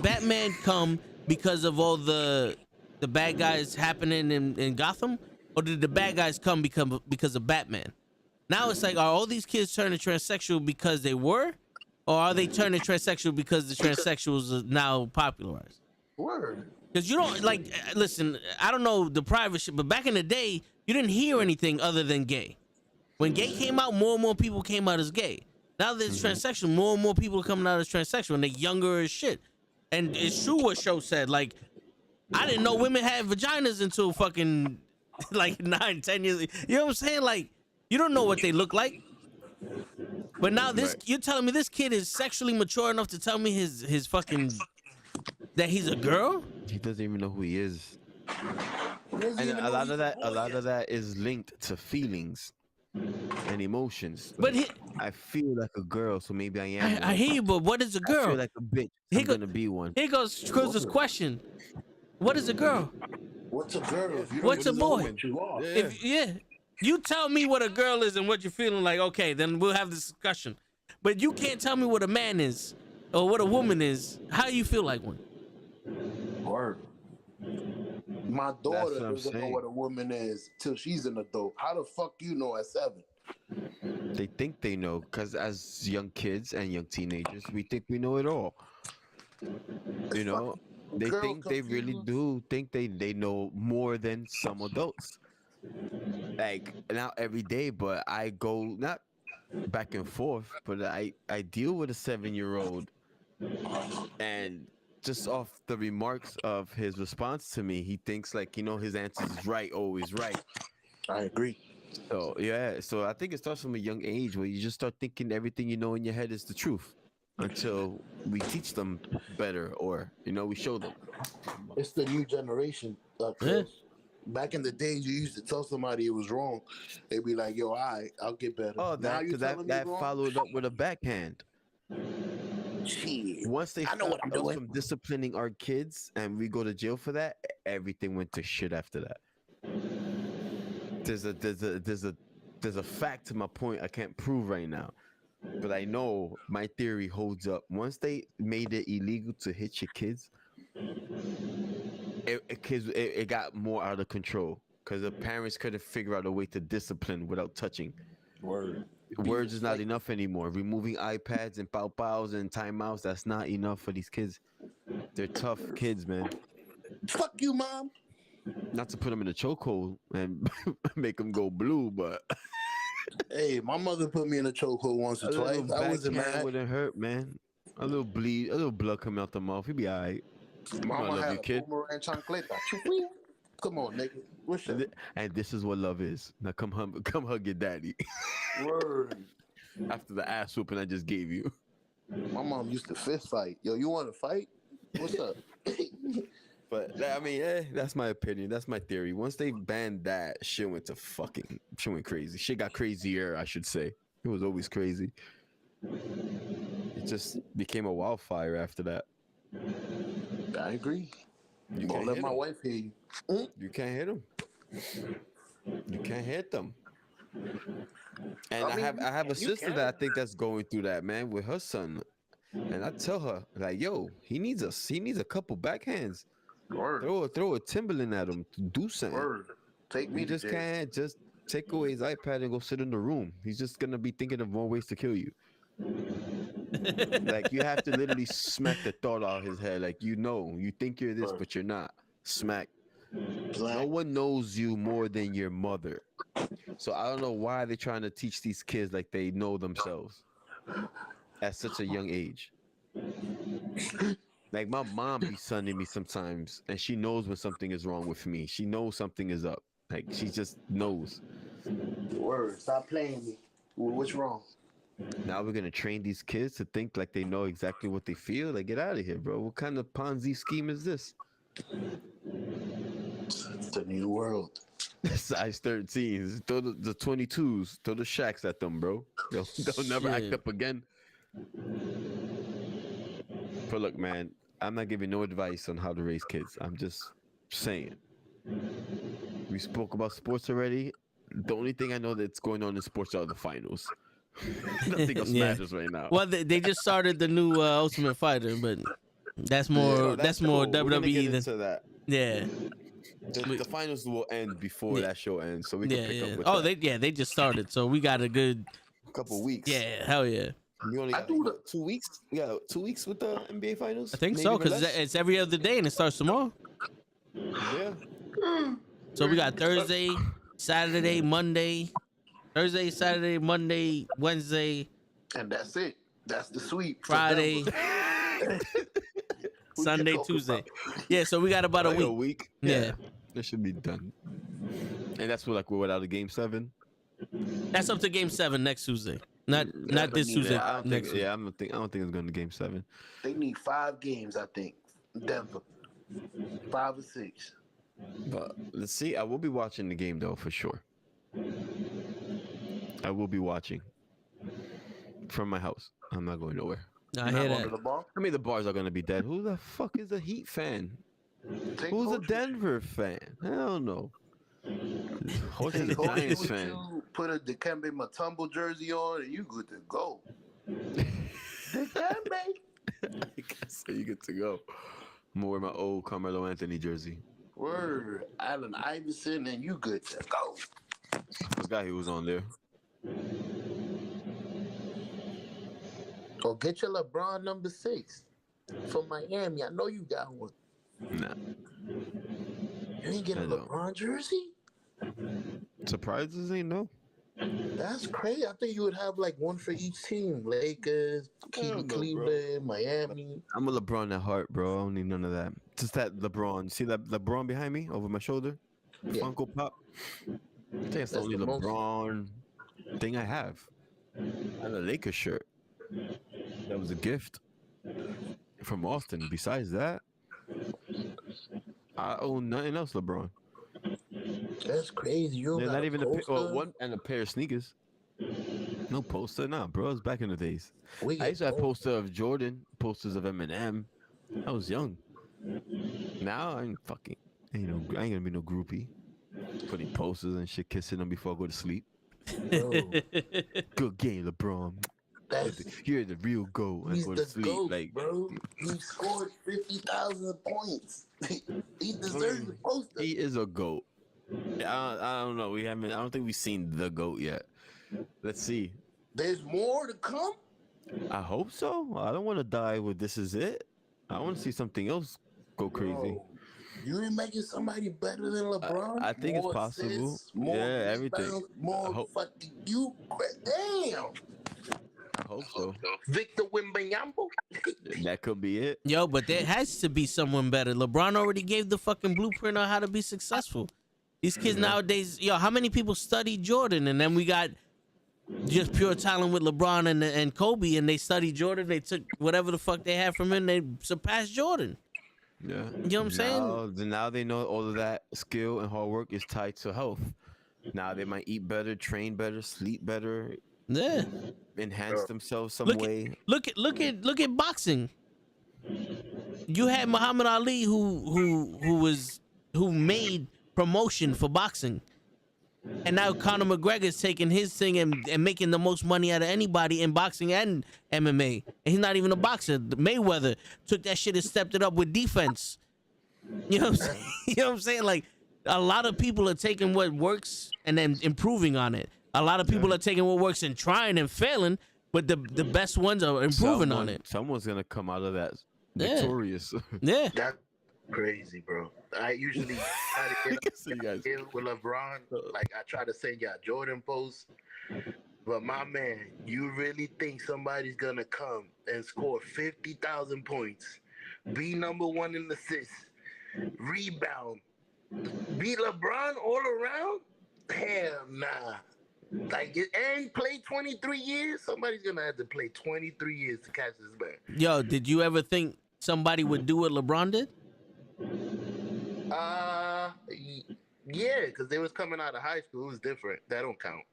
Batman come because of all the bad guys happening in Gotham, or did the bad guys come because of Batman? Now it's like, are all these kids turning transsexual because they were, or are they turning transsexual because the transsexuals are now popularized? Word. Because you don't like, listen, I don't know the private shit, but back in the day, you didn't hear anything other than gay. When gay came out, more and more people came out as gay. Now that it's transsexual, more and more people are coming out as transsexual, and they're younger as shit. And it's true what Show said. Like, I didn't know women had vaginas until fucking like 9, 10 years. You know what I'm saying? Like, you don't know what they look like. But now you're telling me this kid is sexually mature enough to tell me his fucking that he's a girl? He doesn't even know who he is. Doesn't And even a know lot he's of that, boy a lot yet. of that is linked to feelings and emotions. But Like, I feel like a girl, so maybe I am. I one. hear you, but what is a I feel girl? like a bitch. He I'm go- gonna be one. Here goes Cruz's question. What is a girl? What's a girl? If you don't What's a even know boy? what you are? If you tell me what a girl is and what you're feeling like, okay, then we'll have this discussion. But you can't tell me what a man is or what a woman is. How you feel like one? Word. My That's daughter what I'm doesn't know saying. what a woman is till she's an adult. How the fuck you know at 7? They think they know, because as young kids and young teenagers, we think we know it all. You know, they girl think they really confused. do think they know more than some adults. Like, not every day, but I go not back and forth, but I deal with a 7-year-old, and just off the remarks of his response to me, he thinks like, his answer is right, always right. I agree. So yeah, so I think it starts from a young age where you just start thinking everything you know in your head is the truth, until we teach them better, or we show them. It's the new generation. Yeah. Back in the days, you used to tell somebody it was wrong. They'd be like, "Yo, I'll get better." Oh, now that you because telling me that wrong? followed up with a backhand. Shit. Once they I know what I'm stopped us doing. from disciplining our kids and we go to jail for that, everything went to shit after that. There's a fact to my point I can't prove right now, but I know my theory holds up. Once they made it illegal to hit your kids, it got more out of control because the parents couldn't figure out a way to discipline without touching. Word. Words is not enough anymore. Removing iPads and pow-pows and timeouts, that's not enough for these kids. They're tough kids, man. Fuck you, mom. Not to put them in a chokehold and make them go blue, but Hey, my mother put me in a chokehold once or a twice. little I wasn't backhand mad. wouldn't hurt, man. A little bleed, a little blood coming out the mouth. He'd be all right. I Mama love had you, a kid. boomerang chancleta. Come on, nigga. What's up? And this is what love is. Now come hug your daddy Word. after the ass whooping I just gave you. My mom used to fist fight. Yo, you want to fight? What's up? But I mean, that's my opinion. That's my theory. Once they banned that, shit went crazy. Shit got crazier, I should say. It was always crazy. It just became a wildfire after that. I agree. You Don't can't let hit my them. wife hear you. You can't hit them. You can't hit them. And I mean, I have a you sister can. that I think that's going through that, man, with her son. And I tell her, like, yo, he needs a couple backhands. Word. Throw a Timberland at him to do something. Word. Take me You to just jail. can't just take away his iPad and go sit in the room. He's just gonna be thinking of more ways to kill you. Like, you have to literally smack the thought out of his head. Like, you think you're this, but you're not. Smack. No one knows you more than your mother. So I don't know why they're trying to teach these kids like they know themselves at such a young age. Like, my mom be sending me sometimes, and she knows when something is wrong with me. She knows something is up. Like, she just knows. Word. Stop playing me. What's wrong? Now we're gonna train these kids to think like they know exactly what they feel. Like, get out of here, bro. What kind of Ponzi scheme is this? It's the new world. Size 13s. Throw the 22s. Throw the shacks at them, bro. They'll never act Shit. up again. But look, man, I'm not giving no advice on how to raise kids. I'm just saying. We spoke about sports already. The only thing I know that's going on in sports are the finals. Nothing else Yeah. matters right now. Well, they just started the new Ultimate Fighter, but that's more No, that's more cool. We're gonna WWE get than into that. yeah. The finals will end before Yeah. that show ends, so we can Yeah, pick yeah. up with Oh, that. they just started, so we got a good Couple weeks. yeah, hell yeah. We only I got do like, what, 2 weeks. Yeah, 2 weeks with the NBA finals. I think Maybe so even because less? it's every other day and it starts tomorrow. Yeah. So we got Thursday, Saturday, Monday, Thursday, Saturday, Monday, Wednesday, And that's it. That's the sweep. for Friday, Denver. Who you Sunday, talking Tuesday. about? Yeah, so we got about a Like week. Yeah. Yeah. That should be done. And that's what, like, we're without a game 7. That's up to Game 7 next Tuesday. Not this need Tuesday. that. I don't Next think. week. Yeah, I don't think it's going to game 7. They need 5 games, I think. Denver. 5 or 6. But let's see. I will be watching the game though, for sure. I will be watching from my house. I'm not going nowhere. I Not hear going to that. the bar? I mean, the bars are gonna be dead. Who the fuck is a Heat fan? Take Who's a Coach with you. Denver fan? Hell no. Horse is Take a Coach Giants with fan. you, put a Dikembe Mutombo jersey on, and you good to go. Dikembe. I guess you get to go. I'm gonna wear my old Carmelo Anthony jersey. Word. Allen Iverson, and you good to go. Forgot he was on there. Go get your LeBron number 6 from Miami. I know you got one. Nah. You ain't get a I don't. LeBron jersey? Surprises ain't no. That's crazy. I think you would have like one for each team. Lakers, Hell no, bro. Cleveland, Miami. I'm a LeBron at heart, bro. I don't need none of that. Just that LeBron. See that LeBron behind me over my shoulder? Yeah. Funko Pop. I think that's the That's only the most- LeBron thing I have. I have a Lakers shirt. That was a gift from Austin. Besides that, I own nothing else, LeBron. That's crazy. You don't They're got not a even poster? one and a pair of sneakers. No poster, nah, bro. It's back in the days. We I get used to have both. poster of Jordan, posters of Eminem. I was young. Now I'm fucking, I ain't gonna be no groupie. Putting posters and shit, kissing them before I go to sleep. Bro, Good game, LeBron. that's, You're the real GOAT. I he's go to the sleep. GOAT, Like, bro. He scored 50,000 points. He deserves the poster. he is a GOAT. I don't know. I don't think we've seen the GOAT yet. Let's see. There's more to come? I hope so. I don't want to die with this is it. I want to see something else go crazy. Bro, you ain't making somebody better than LeBron? I think it's More possible. assists, more Yeah, everything. rebounds, more hope- fucking you. Damn. I hope so. Victor Wembanyama? That could be it. Yo, but there has to be someone better. LeBron already gave the fucking blueprint on how to be successful. These kids nowadays, yo, how many people study Jordan? And then we got just pure talent with LeBron and Kobe, and they studied Jordan. They took whatever the fuck they had from him, they surpassed Jordan. Yeah. You know what I'm saying? Now they know all of that skill and hard work is tied to health. Now they might eat better, train better, sleep better, Yeah. enhance themselves some Look way. Look at boxing. You had Muhammad Ali who made promotion for boxing. And now Conor McGregor's taking his thing and making the most money out of anybody in boxing and MMA. And he's not even a boxer. Mayweather took that shit and stepped it up with defense. You know what I'm saying? You know what I'm saying? Like, a lot of people are taking what works and then improving on it. A lot of people are taking what works and trying and failing, but the best ones are improving on it. Someone's gonna come out of that victorious. Yeah. That's crazy, bro. I usually try to get in with LeBron. Like, I try to send y'all Jordan posts. But my man, you really think somebody's gonna come and score 50,000 points, be number one in assists, rebound, be LeBron all around? Hell nah. Like, and play 23 years? Somebody's gonna have to play 23 years to catch this man. Yo, did you ever think somebody would do what LeBron did? Yeah, because they was coming out of high school. It was different. That don't count.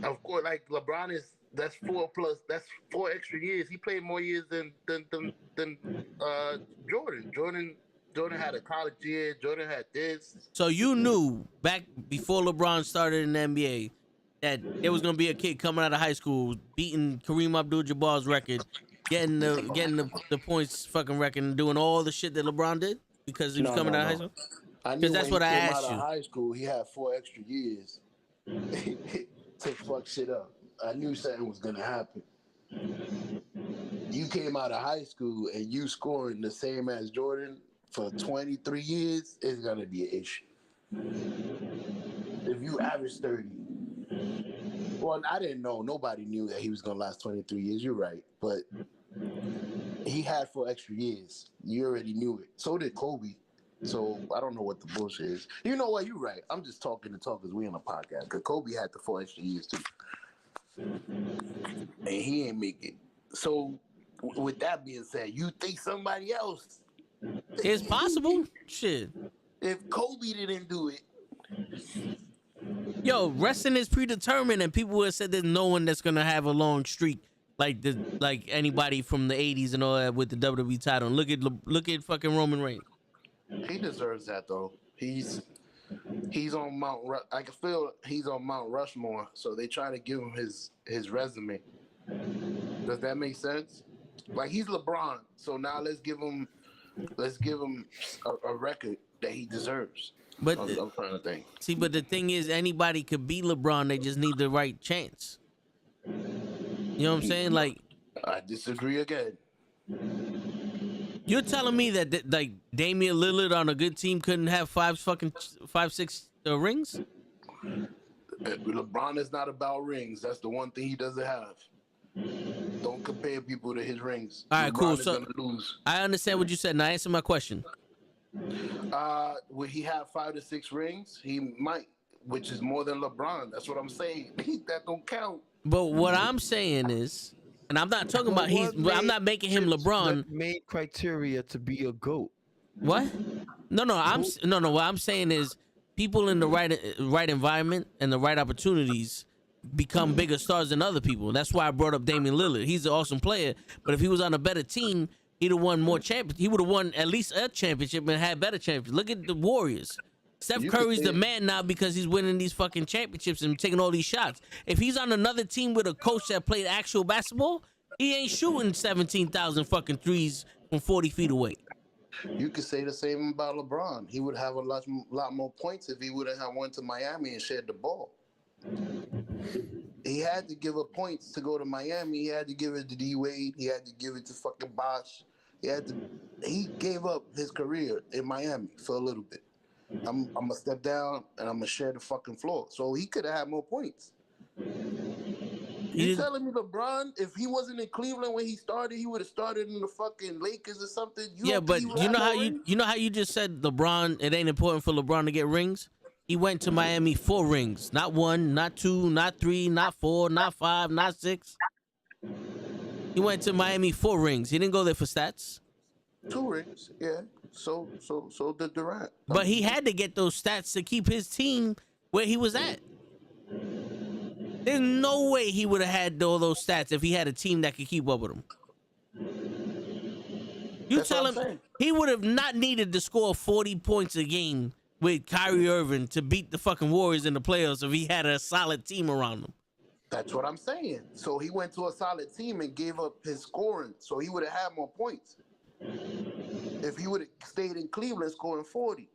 Of course, like LeBron that's 4 extra years. He played more years than Jordan. Jordan had a college year. Jordan had this. So you knew back before LeBron started in the NBA that there was gonna be a kid coming out of high school beating Kareem Abdul-Jabbar's record, getting the points fucking record, and doing all the shit that LeBron did because he was coming out of high school. Because that's what I asked you. High school, he had 4 extra years to fuck shit up. I knew something was gonna happen. You came out of high school and you scoring the same as Jordan for 23 years, it's gonna be an issue. If you average 30, well, I didn't know. Nobody knew that he was gonna last 23 years. You're right, but he had 4 extra years. You already knew it. So did Kobe. So I don't know what the bullshit is. You know what? You're right. I'm just talking to talk because we on a podcast. Because Kobe had the 4 extra years too, and he ain't make it. So with that being said, you think somebody else? It's possible. Shit. If Kobe didn't do it. Yo, wrestling is predetermined, and people have said there's no one that's gonna have a long streak like anybody from the '80s and all that with the WWE title. And look at fucking Roman Reigns. He deserves that though. He's on Mount. I can feel he's on Mount Rushmore. So they try to give him his resume. Does that make sense? Like, he's LeBron. So now let's give him a record that he deserves. But I'm trying to think. See, but the thing is, anybody could beat LeBron. They just need the right chance. You know what I'm saying? Like, I disagree again. You're telling me that like Damian Lillard on a good team couldn't have 5-6 rings? LeBron is not about rings. That's the one thing he doesn't have. Don't compare people to his rings. All right, LeBron cool. is So gonna lose. I understand what you said. Now answer my question. Would he have 5 to 6 rings? He might, which is more than LeBron. That's what I'm saying. That don't count. But what I'm saying is, and I'm not talking about I'm not making him LeBron. Made criteria to be a GOAT. What? No. What I'm saying is, people in the right environment and the right opportunities become bigger stars than other people. That's why I brought up Damian Lillard. He's an awesome player, but if he was on a better team, he'd have won more champions. He would have won at least a championship and had better champions. Look at the Warriors. Steph Curry's the man now because he's winning these fucking championships and taking all these shots. If he's on another team with a coach that played actual basketball, he ain't shooting 17,000 fucking threes from 40 feet away. You could say the same about LeBron. He would have a lot more points if he would have went to Miami and shared the ball. He had to give up points to go to Miami. He had to give it to D Wade. He had to give it to fucking Bosh. He gave up his career in Miami for a little bit. I'm gonna step down and I'm gonna share the fucking floor. So he could have had more points. You telling me LeBron, if he wasn't in Cleveland when he started, he would have started in the fucking Lakers or something? But you know how you just said LeBron, it ain't important for LeBron to get rings? He went to Miami 4 rings. Not 1, not 2, not 3, not 4, not 5, not 6. He went to Miami 4 rings. He didn't go there for stats. 2 rings, yeah. So did Durant. But he had to get those stats to keep his team where he was at. There's no way he would have had all those stats if he had a team that could keep up with him. You That's tell what him I'm saying. he would have not needed to score 40 points a game with Kyrie Irving to beat the fucking Warriors in the playoffs if he had a solid team around him. That's what I'm saying. So he went to a solid team and gave up his scoring, so he would have had more points. If he would have stayed in Cleveland scoring 40,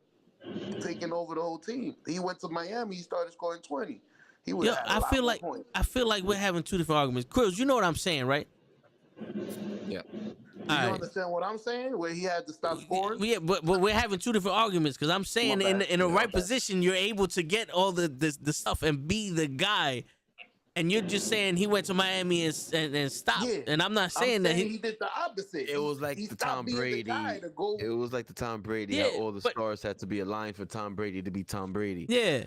taking over the whole team. He went to Miami, he started scoring 20. He would Yo, have had a lot more points. I feel like we're having two different arguments. Krills, you know what I'm saying, right? Yeah. Do you understand what I'm saying? Where he had to stop scoring? Yeah, but we're having two different arguments because I'm saying My bad. in the My right bad. position, you're able to get all the stuff and be the guy. And you're just saying he went to Miami and stopped. Yeah. And I'm not saying that he did the opposite. It was like he the stopped Tom being Brady. the guy to go. It was like the Tom Brady. Yeah, How all the but- stars had to be aligned for Tom Brady to be Tom Brady. Yeah.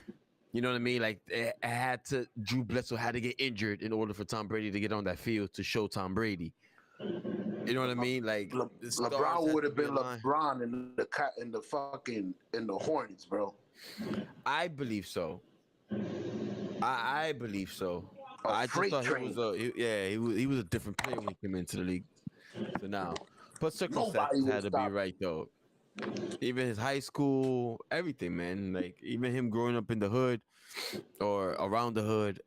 You know what I mean? Like it had to. Drew Bledsoe had to get injured in order for Tom Brady to get on that field to show Tom Brady. You know what I mean? Like the stars LeBron had would to have be been aligned. LeBron in the Hornets, bro. I believe so. I believe so. A I just freight thought train. he was a different player when he came into the league. So now, but Nobody circumstances would had to be stop. right though. Even his high school, everything, man. Like even him growing up in the hood or around the hood,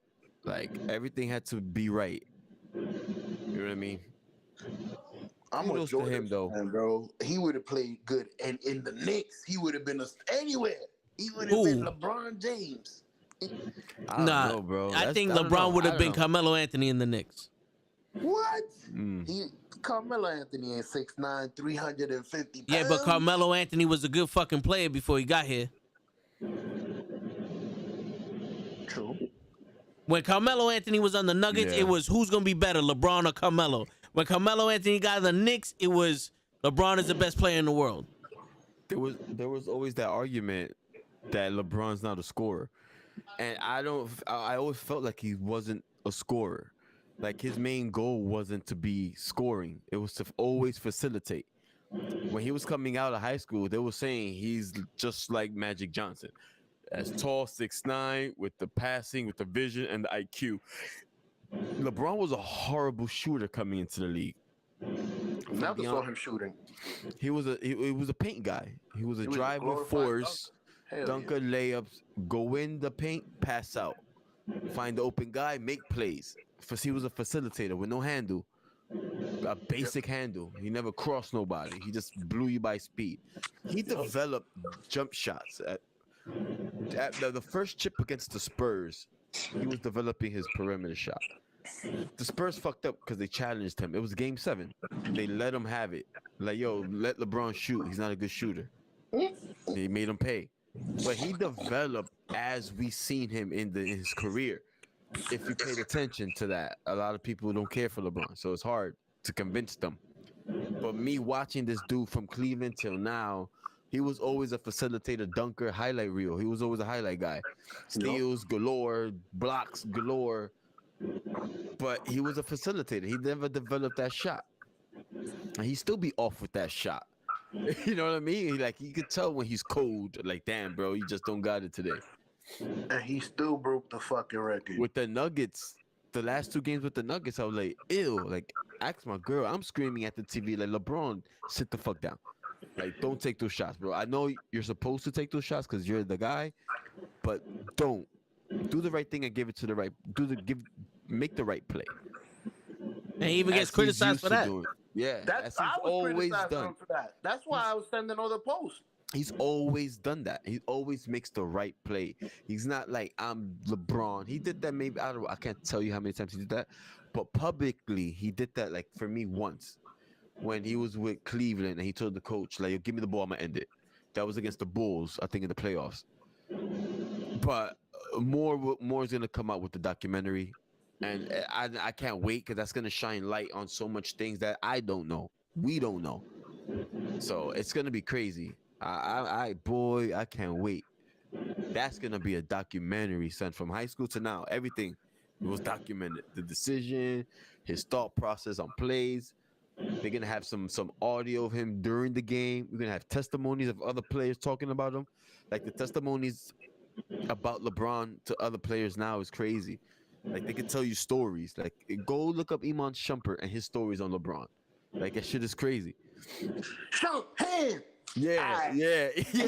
like everything had to be right. You know what I mean? I'm Kudos a to Jordan him, though. fan, bro. He would have played good, and in the Knicks, he would have been anywhere. He would have been Who? LeBron James. I don't Nah, know, bro. I think don't know. LeBron would I have don't been know. Carmelo Anthony in the Knicks. What? Mm. Carmelo Anthony ain't 6'9", 350 pounds. Yeah, but Carmelo Anthony was a good fucking player before he got here. True. When Carmelo Anthony was on the Nuggets, Yeah. it was who's gonna be better, LeBron or Carmelo. When Carmelo Anthony got the Knicks, it was LeBron is the best player in the world. There was always that argument that LeBron's not a scorer, and I always felt like he wasn't a scorer. Like his main goal wasn't to be scoring; it was to always facilitate. When he was coming out of high school, they were saying he's just like Magic Johnson, as tall, 6'9", with the passing, with the vision and the IQ. LeBron was a horrible shooter coming into the league. Never be saw honest- him shooting. He was a paint guy. He was a He was a driver glorified force, Hell dunker layups, go in the paint, pass out, find the open guy, make plays. He was a facilitator with no handle, a basic handle. He never crossed nobody. He just blew you by speed. He developed jump shots. At the first chip against the Spurs, he was developing his perimeter shot. The Spurs fucked up because they challenged him. It was game 7. They let him have it. Like, yo, let LeBron shoot. He's not a good shooter. They made him pay. But he developed as we seen him in his career. If you paid attention to that, a lot of people don't care for LeBron, so it's hard to convince them. But me watching this dude from Cleveland till now, he was always a facilitator, dunker, highlight reel. He was always a highlight guy. Steals galore, blocks galore. But he was a facilitator. He never developed that shot. And he still be off with that shot. You know what I mean? Like, you could tell when he's cold. Like, damn, bro, you just don't got it today. And he still broke the fucking record. With the Nuggets, the last 2 games with the Nuggets, I was like, ew. Like, ask my girl. I'm screaming at the TV like, LeBron, sit the fuck down. Like, don't take those shots, bro. I know you're supposed to take those shots because you're the guy, but don't. Do the right thing and give it to the right. Make the right play. And he even As gets he's criticized used for to that. doing. Yeah, That's as I he's was always criticizing done. him for that. That's why I was sending all the posts. He's always done that. He always makes the right play. He's not like I'm LeBron. He did that maybe I can't tell you how many times he did that, but publicly he did that like for me once when he was with Cleveland and he told the coach like, "Yo, give me the ball, I'm gonna end it." That was against the Bulls, I think, in the playoffs. But more is gonna come out with the documentary, and I can't wait because that's gonna shine light on so much things that I don't know. We don't know. So it's gonna be crazy. I can't wait. That's gonna be a documentary, son. From high school to now, everything was documented. The decision, his thought process on plays. They're gonna have some audio of him during the game. We're gonna have testimonies of other players talking about him. Like the testimonies about LeBron to other players now is crazy. Like they can tell you stories. Like go look up Iman Shumpert and his stories on LeBron. Like that shit is crazy. Show hand. Yeah, Aight. yeah.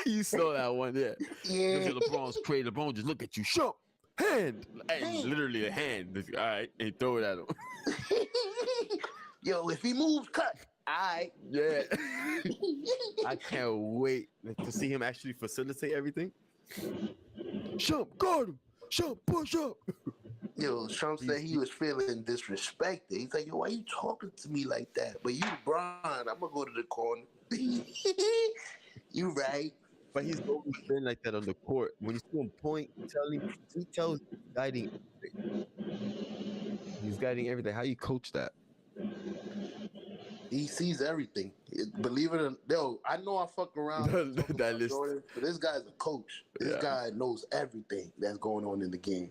You saw that one, yeah. Yeah. Look at LeBron's crazy. LeBron just look at you, show hand, and Hand. literally a hand. All right, and throw it at him. Yo, if he moves, cut. Alright. Yeah. I can't wait to see him actually facilitate everything. Shump, guard him. Shump, push up. Yo, Trump said he was feeling disrespected. He's like, yo, why you talking to me like that? But you, Bron, I'm gonna go to the corner. You right. But he's always been like that on the court. When you see him point, he tells guiding everything. He's guiding everything. How you coach that? He sees everything. Believe it or not, yo, I know I fuck around talking That about list. Jordan, but this guy's a coach. This Yeah. guy knows everything that's going on in the game.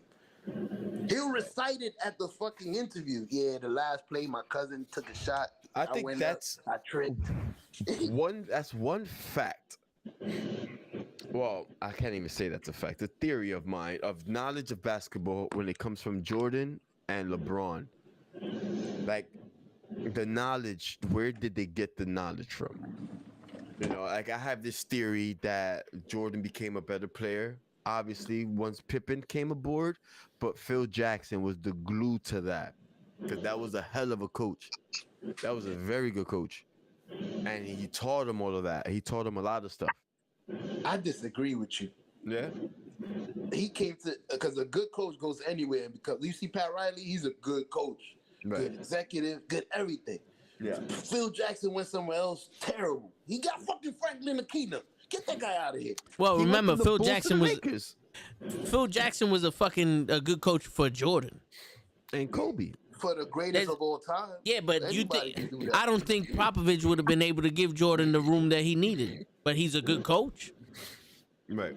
He'll recite it at the fucking interview. Yeah, the last play, my cousin took a shot. I think went that's up, I tripped. That's one fact. Well, I can't even say that's a fact. A theory of mine of knowledge of basketball when it comes from Jordan and LeBron. Like the knowledge, where did they get the knowledge from? You know, like I have this theory that Jordan became a better player, obviously, once Pippen came aboard, but Phil Jackson was the glue to that. Because that was a hell of a coach. That was a very good coach. And he taught him all of that. He taught him a lot of stuff. I disagree with you. Yeah? He came to, because a good coach goes anywhere. And because you see Pat Riley, he's a good coach. Right. Good executive, good everything. Yeah. Phil Jackson went somewhere else, terrible. He got fucking Franklin Aquino. Get that guy out of here. Well, He remember went from the Phil Bulls to Jackson the was Lakers. a good coach for Jordan. And Kobe. For the greatest There's- of all time. Yeah, but you Anybody think can do that. I don't think Popovich would have been able to give Jordan the room that he needed. But he's a good coach Right.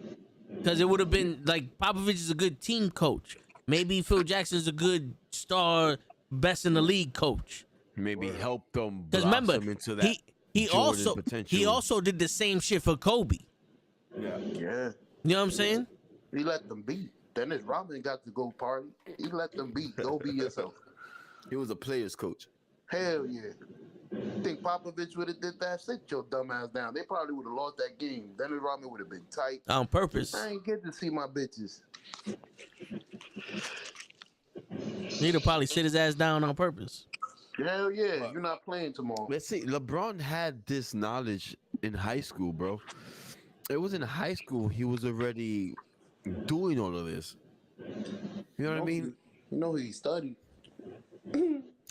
because it would have been like Popovich is a good team coach. Maybe Phil Jackson's a good star, best in the league coach. Maybe help them Because blossom remember, into that he Jordan potential. also did the same shit for Kobe. Yeah. Yeah. You know what I'm saying? He let them beat. Dennis Rodman got to go party. He let them beat. Go be yourself. He was a player's coach. Hell yeah. Think Popovich would have did that? Sit your dumb ass down. They probably would have lost that game. Dennis Rodman would have been tight. On purpose. I ain't get to see my bitches. He'd have probably sit his ass down on purpose. Hell yeah. You're not playing tomorrow. Let's see. LeBron had this knowledge in high school, bro. It was in high school he was already doing all of this. You know what I mean? You know he studied.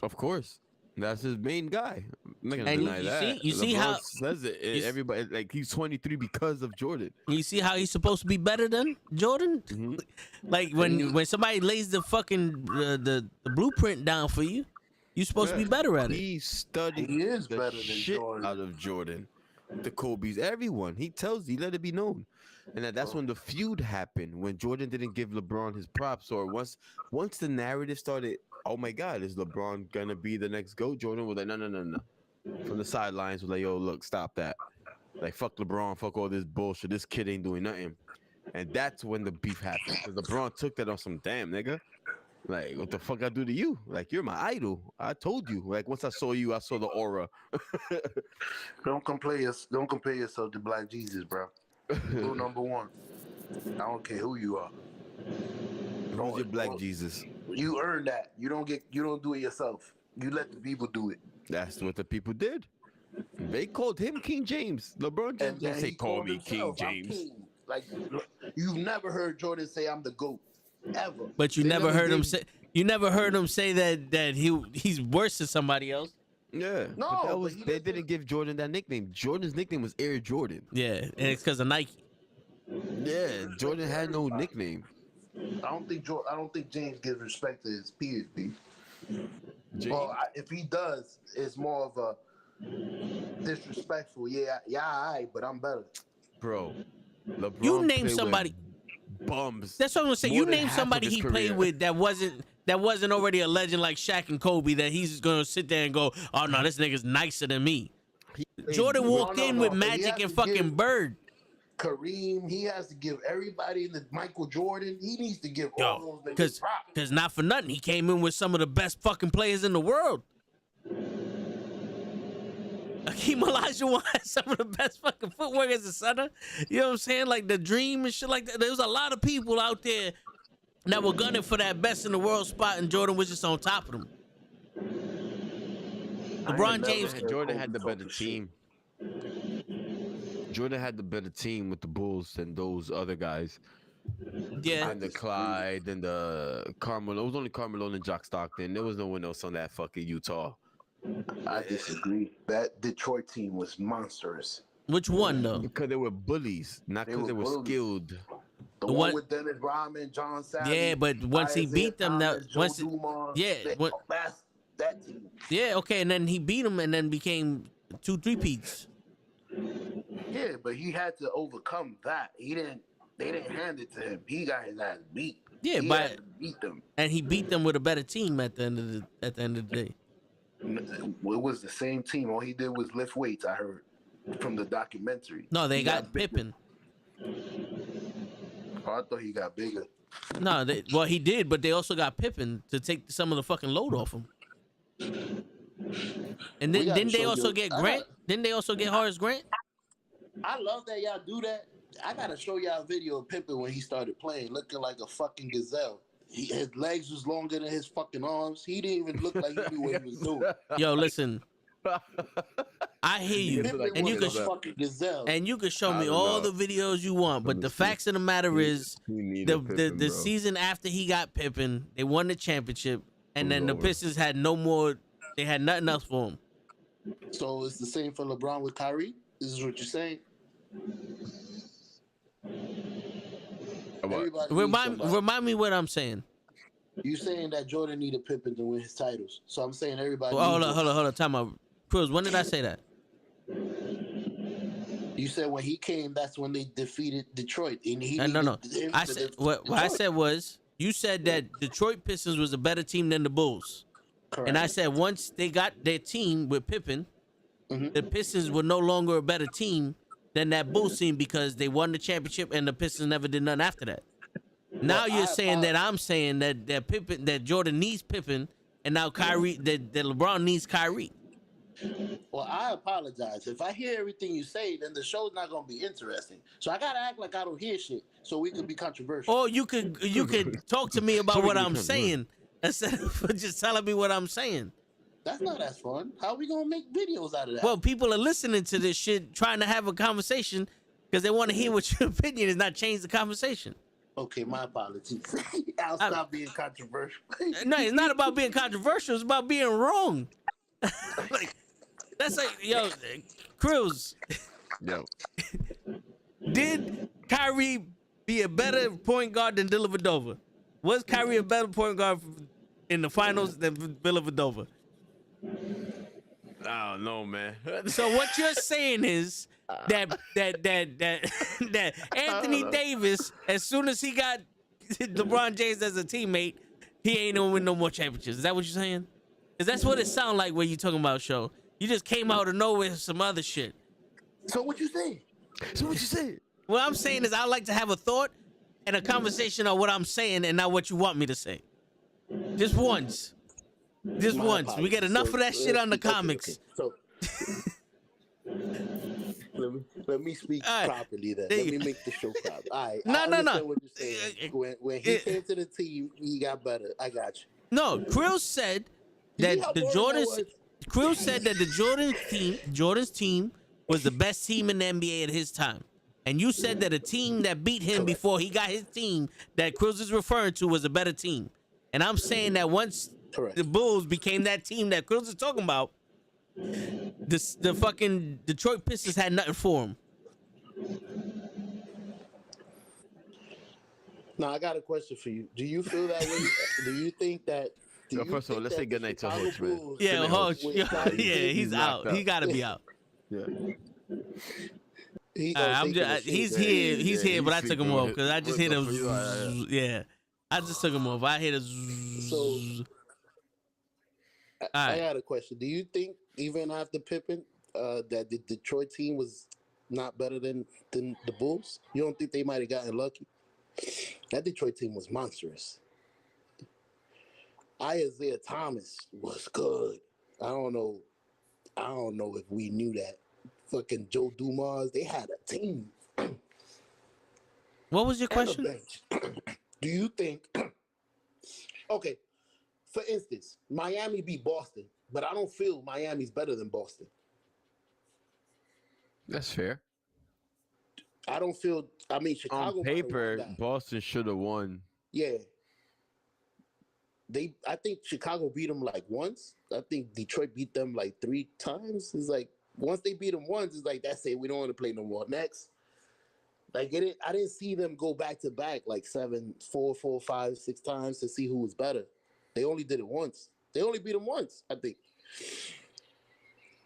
Of course. That's his main guy. I'm not gonna And deny that. you see LeBron how- says it. you s- Everybody like he's 23 because of Jordan. You see how he's supposed to be better than Jordan? Mhm. Like when somebody lays the fucking the blueprint down for you, you're supposed to be better at it. He studied He is the better than shit Jordan. out of Jordan, the Kobe's, everyone. He let it be known, and that's when the feud happened. When Jordan didn't give LeBron his props, or once the narrative started. Oh my God, is LeBron gonna be the next GOAT? Jordan was like, no. From the sidelines, was like, yo, look, stop that. Like, fuck LeBron, fuck all this bullshit. This kid ain't doing nothing. And that's when the beef happened. Because LeBron took that on some damn nigga. Like, what the fuck I do to you? Like, you're my idol. I told you. Like, once I saw you, I saw the aura. Don't compare yourself to Black Jesus, bro. Rule number one. I don't care who you are. Who's your Black Jesus? You earn that. You don't do it yourself. You let the people do it. That's what the people did. They called him King James. LeBron James didn't say, he call called me King himself, "I'm James. king." Like, you've never heard Jordan say, I'm the GOAT. Ever. But you They never heard him gave- say that he's worse than somebody else. Yeah. No, but but he they doesn't- didn't give Jordan that nickname. Jordan's nickname was Air Jordan. Yeah, and it's because of Nike. Yeah, Jordan had no nickname. I don't think James gives respect to his peers, B. James. Well, if he does, it's more of a disrespectful. Yeah, all right, but I'm better. Bro, LeBron You name played with somebody. bums. That's what I'm gonna say. more You than name half of somebody his he played career. with that wasn't already a legend like Shaq and Kobe that he's gonna sit there and go, oh no, this nigga's nicer than me. Jordan walked in with but he Magic has and to fucking give Bird. Kareem, he has to give everybody in the Michael Jordan. He needs to give Yo, all those niggas props. cause not for nothing, he came in with some of the best fucking players in the world. Hakeem Olajuwon has some of the best fucking footwork as a center. You know what I'm saying? Like the Dream and shit like that. There was a lot of people out there that were gunning for that best in the world spot, and Jordan was just on top of them. LeBron James. Jordan had the better team. Jordan had the better team with the Bulls than those other guys. Yeah. And the Clyde and the Carmelo. It was only Carmelo and Jock Stockton. There was no one else on that fucking Utah. I disagree. That Detroit team was monstrous. Which one though? Because they were bullies, not because they were bullies. skilled. The one with Dennis Rodman, John Savage. Yeah, but once he beat them, that once that's that team. Yeah, okay, and then he beat him, and then became 2 3-peats. Yeah, but he had to overcome that. They didn't hand it to him. He got his ass beat. Yeah, he but had to beat them. And he beat them with a better team at the end of the day. It was the same team. All he did was lift weights. I heard from the documentary. No, they got Pippen. Oh, I thought he got bigger. No, well he did, but they also got Pippen to take some of the fucking load off him. And then didn't they also get Grant? Didn't they also get Horace Grant? I love that y'all do that. I gotta show y'all a video of Pippen when he started playing, looking like a fucking gazelle. His legs was longer than his fucking arms. He didn't even look like he knew what he was doing. Yo, listen. I hear you, and you can show me all the videos you want, but the facts of the matter is, the season after he got Pippen, they won the championship, and then the Pistons had no more. They had nothing else for him. So it's the same for LeBron with Kyrie. This is what you're saying. Remind me what I'm saying. You saying that Jordan needed Pippen to win his titles. So I'm saying everybody. Hold on. Time out. Cruz, when did I say that? You said when he came, that's when they defeated Detroit. And he no. I said what I said was you said that Detroit Pistons was a better team than the Bulls. Correct. And I said once they got their team with Pippen, the Pistons were no longer a better team than that Bulls team because they won the championship and the Pistons never did nothing after that. Now you're saying that I'm saying that Pippen, that Jordan needs Pippen, and now Kyrie, that LeBron needs Kyrie. Well, I apologize. If I hear everything you say, then the show's not gonna be interesting. So I gotta act like I don't hear shit, so we could be controversial. Or you could talk to me about what I'm saying instead of just telling me what I'm saying. That's not as fun. How are we gonna make videos out of that? Well, people are listening to this shit, trying to have a conversation because they want to hear what your opinion is, not change the conversation. Okay, my apologies. I'll stop being controversial. No, it's not about being controversial. It's about being wrong. That's like, yo, Cruz. Yo. Did Kyrie be a better point guard than Dellavedova? Was Kyrie a better point guard in the finals than Dellavedova? I don't know, man. So what you're saying is that Anthony Davis, as soon as he got LeBron James as a teammate, he ain't gonna win no more championships. Is that what you're saying? Because that's what it sounds like when you talking about, show. You just came out of nowhere with some other shit. So what you saying? What I'm saying is I like to have a thought and a conversation on what I'm saying and not what you want me to say. Just once. Just once. We get enough of that shit on the comics. Okay. So let me speak properly then. Let me make the show proper. All right. No. What you're saying. When he came to the team, he got better. I got you. No, Krill said that Jordan's team was the best team in the NBA at his time. And you said that a team that beat him before he got his team that Krill is referring to was a better team. And I'm saying that once the Bulls became that team that Krill is talking about, the fucking Detroit Pistons had nothing for him. Now I got a question for you. Do you feel that way? Do you think that? First of all, let's say good night to Hodge, man. Yeah, Hodge. Yeah, he's out. He got to be out. Yeah. He's here, but I took him off because I just hit him. Yeah, I just took him off. I hit a. So I got a question. Do you think even after Pippen, that the Detroit team was not better than the Bulls? You don't think they might have gotten lucky? That Detroit team was monstrous. Isaiah Thomas was good. I don't know. I don't know if we knew that. Fucking Joe Dumas, they had a team What was your and a question? bench. Do you think? Okay, for instance, Miami beat Boston, but I don't feel Miami's better than Boston. That's fair. I don't feel. I mean, On Chicago might have won paper, that. Boston should have won. Yeah. I think Chicago beat them like once. I think Detroit beat them like 3 times. It's like once they beat them once, it's like that's it. We don't want to play no more. Next. Like I didn't see them go back to back like 4, 5, 6 times to see who was better. They only did it once. They only beat them once, I think.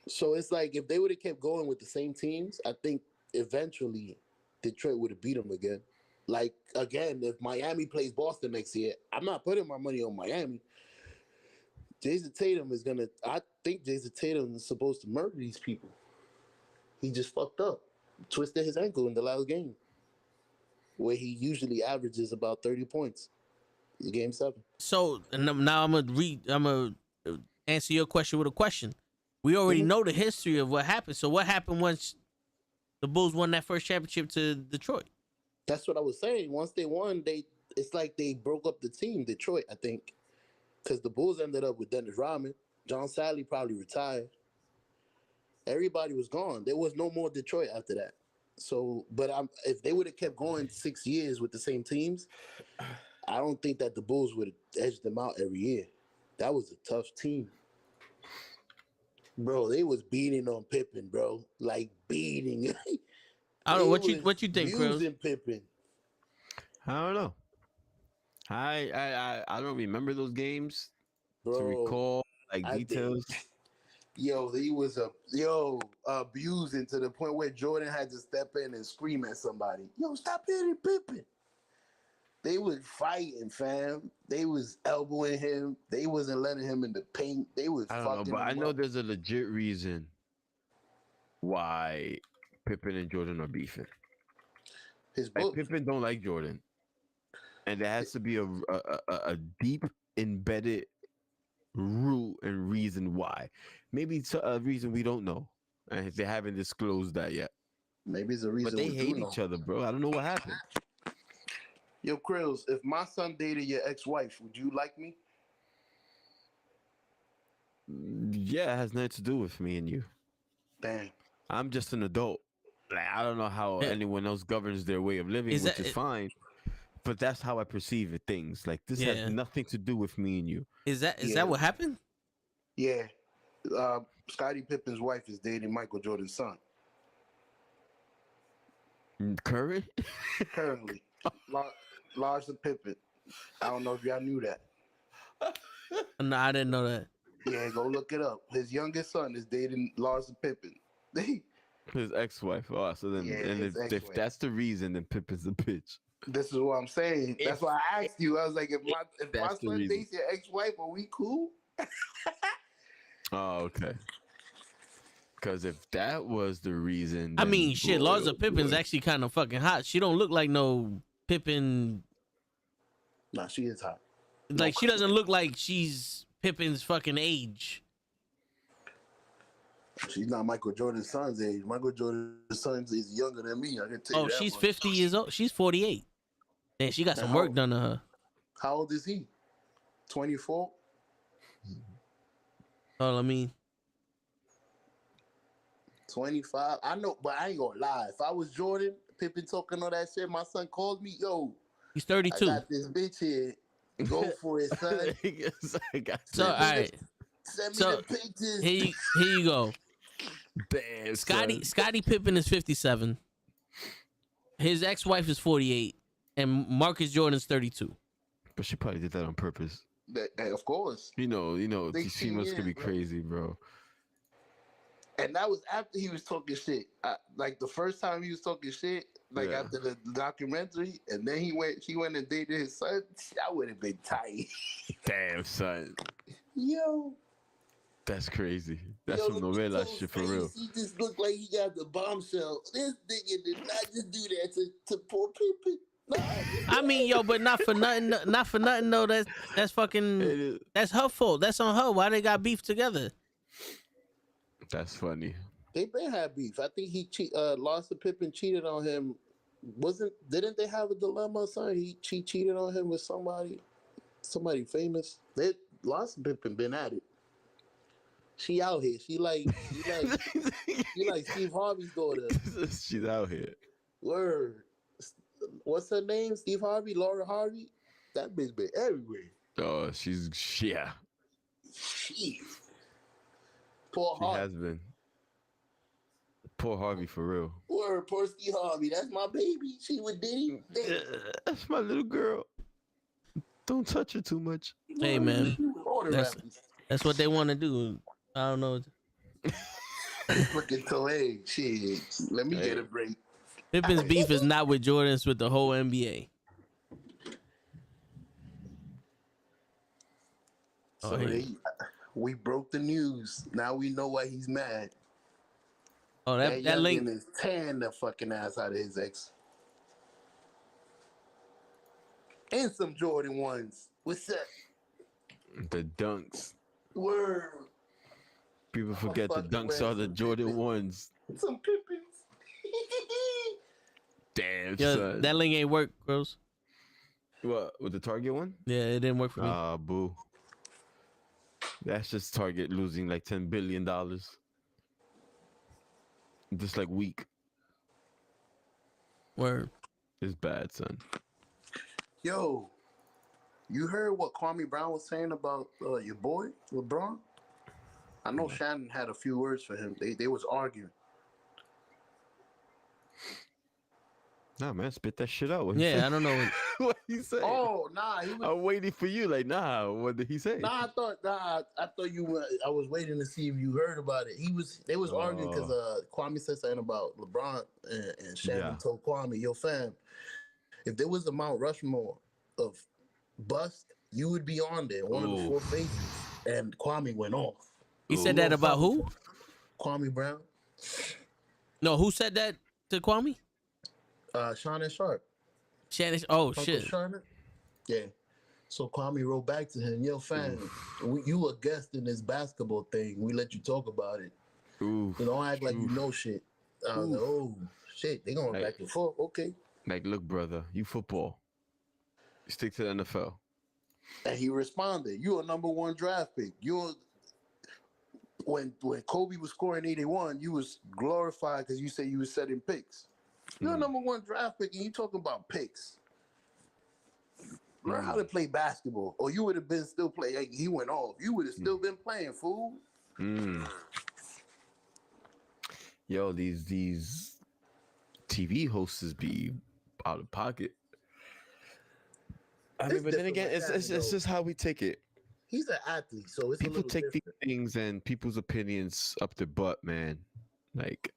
So it's like if they would have kept going with the same teams, I think eventually Detroit would have beat them again. Like, again, if Miami plays Boston next year, I'm not putting my money on Miami. Jason Tatum is going to – I think Jason Tatum is supposed to murder these people. He just fucked up. Twisted his ankle in the last game where he usually averages about 30 points in Game 7. So now I'm gonna answer your question with a question. We already know the history of what happened. So what happened once the Bulls won that first championship to Detroit? That's what I was saying. Once they won, it's like they broke up the team, Detroit, I think. Because the Bulls ended up with Dennis Rodman. John Sally probably retired. Everybody was gone. There was no more Detroit after that. So, but if they would have kept going 6 years with the same teams, I don't think that the Bulls would have edged them out every year. That was a tough team. Bro, they was beating on Pippen, bro. Like, beating. I don't know what you think, Chris. Using Pippen. I don't know. I don't remember those games Bro, to recall like details. He was abusing to the point where Jordan had to step in and scream at somebody. Yo, stop hitting Pippen. They was fighting, fam. They was elbowing him. They wasn't letting him in the paint. They was I don't fucking know, but I him know up. there's a legit reason why Pippen and Jordan are beefing. His Like, book. Pippen don't like Jordan, and there has to be a deep embedded root and reason why. Maybe it's a reason we don't know, and they haven't disclosed that yet. Maybe it's a reason. But they we hate do know. each other, bro. I don't know what happened. Yo, Krills, if my son dated your ex-wife, would you like me? Yeah, it has nothing to do with me and you. Damn. I'm just an adult. Like, I don't know how anyone else governs their way of living, which is fine. But that's how I perceive it, things. Like, this has nothing to do with me and you. Is that what happened? Yeah. Scottie Pippen's wife is dating Michael Jordan's son. Currently? Larsa Pippen. I don't know if y'all knew that. No, I didn't know that. Yeah, go look it up. His youngest son is dating Larsa Pippen. His ex-wife. Oh, so then, if that's the reason, then Pippen's a bitch. This is what I'm saying. That's why I asked you. I was like, if my son dates your ex-wife, are we cool? Oh, okay. Because if that was the reason, I mean, shit, Larsa Pippen's actually kind of fucking hot. She don't look like no Pippen. Nah, she is hot. Like, she doesn't look like she's Pippen's fucking age. She's not Michael Jordan's son's age. Michael Jordan's son is younger than me. I can tell you that. She's 50 years old. She's 48. And she got some work done to her. How old is he? 24? Oh, I mean, 25. I know, but I ain't gonna lie. If I was Jordan, Pippen talking all that shit, my son called me, yo. He's 32. I got this bitch here. Go for it, son. So, all right. Send me the pictures. Here you go. Damn, Scottie Pippen is 57. His ex-wife is 48. And Marcus Jordan's 32. But she probably did that on purpose. Of course. You know, she must be crazy, bro. And that was after he was talking shit. Like the first time he was talking shit, after the documentary, and then she went and dated his son. I would have been tight. Damn, son. Yo. That's crazy. That's some novela shit for real. He just looked like he got the bombshell. This nigga did not just do that to poor Pippen. I mean, yo, but not for nothing. Not for nothing though. That's fucking. That's her fault. That's on her. Why they got beef together? That's funny. They been had beef. I think lost to Pippen, cheated on him. Didn't they have a dilemma or something? She cheated on him with somebody famous. They lost to Pippen been at it. She out here. She like Steve Harvey's daughter. She's out here. Word. What's her name? Steve Harvey, Laura Harvey. That bitch been everywhere. Oh, yeah. Jeez. Poor She Harvey. has been. Poor Harvey for real. Word, poor Steve Harvey. That's my baby. She with Diddy. That's my little girl. Don't touch her too much. Hey man, All the rappers. that's what they want to do. I don't know. Looking to shit. Let me get a break. Pippen's beef is not with Jordan, it's with the whole NBA. So we broke the news. Now we know why he's mad. Oh, that link is tearing the fucking ass out of his ex. And some Jordan ones. What's that? The dunks. Word. People forget the dunks are the Jordan ones. Some Pippins. Damn, yo, son. that link ain't work, bros. What, with the Target one? Yeah, it didn't work for me. Boo. That's just Target losing like $10 billion. Just like week. Word. It's bad, son. Yo, you heard what Kwame Brown was saying about your boy, LeBron? I know Shannon had a few words for him. They was arguing. Nah, man, spit that shit out. Yeah, I don't know. What he said? Oh, nah, he was. I'm waiting for you. Like, nah, what did he say? I thought you were. I was waiting to see if you heard about it. They was arguing because Kwame said something about LeBron and Shannon told Kwame, "Yo, fam, if there was a Mount Rushmore of bust, you would be on there, one of the four faces." And Kwame went off. He said that about who? Kwame Brown. No, who said that to Kwame? Shannon Sharp. Shannon. Oh Uncle shit. Shannon? Yeah. So Kwame wrote back to him, "Yo, fam, you a guest in this basketball thing. We let you talk about it. Oof. So don't act like you know shit." I was like, "Oh shit, they going back and forth. Okay." Like, look, brother, you football. Stick to the NFL. And he responded, "You a number one draft pick. When Kobe was scoring 81, you was glorified because you said you was setting picks. You're a number one draft pick and you talking about picks. Learn how to play basketball, or you would have been still playing." Like, he went off. You would have still been playing, fool. Yo, these TV hosts be out of pocket. I mean, but then again, it's just how we take it. He's an athlete, so it's People a little take different. these things and people's opinions up their butt, man. Like,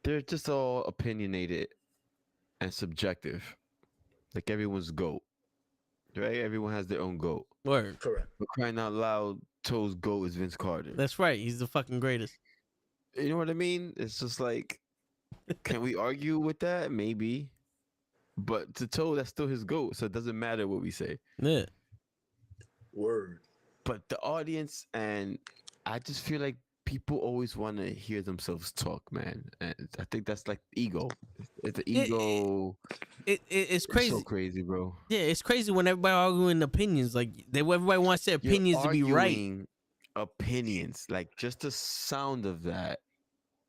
they're just all opinionated and subjective. Like, everyone's GOAT, right? Everyone has their own GOAT. Word. Correct. But crying out loud, Toe's GOAT is Vince Carter. That's right. He's the fucking greatest. You know what I mean? It's just like, can we argue with that? Maybe. But to Toe, that's still his GOAT, so it doesn't matter what we say. Yeah. Word. But the audience, and I just feel like people always want to hear themselves talk, man. And I think that's like ego. It's the ego. It's crazy. It's so crazy, bro. Yeah, it's crazy when everybody arguing opinions. Like everybody wants their opinions to be right. Opinions, like just the sound of that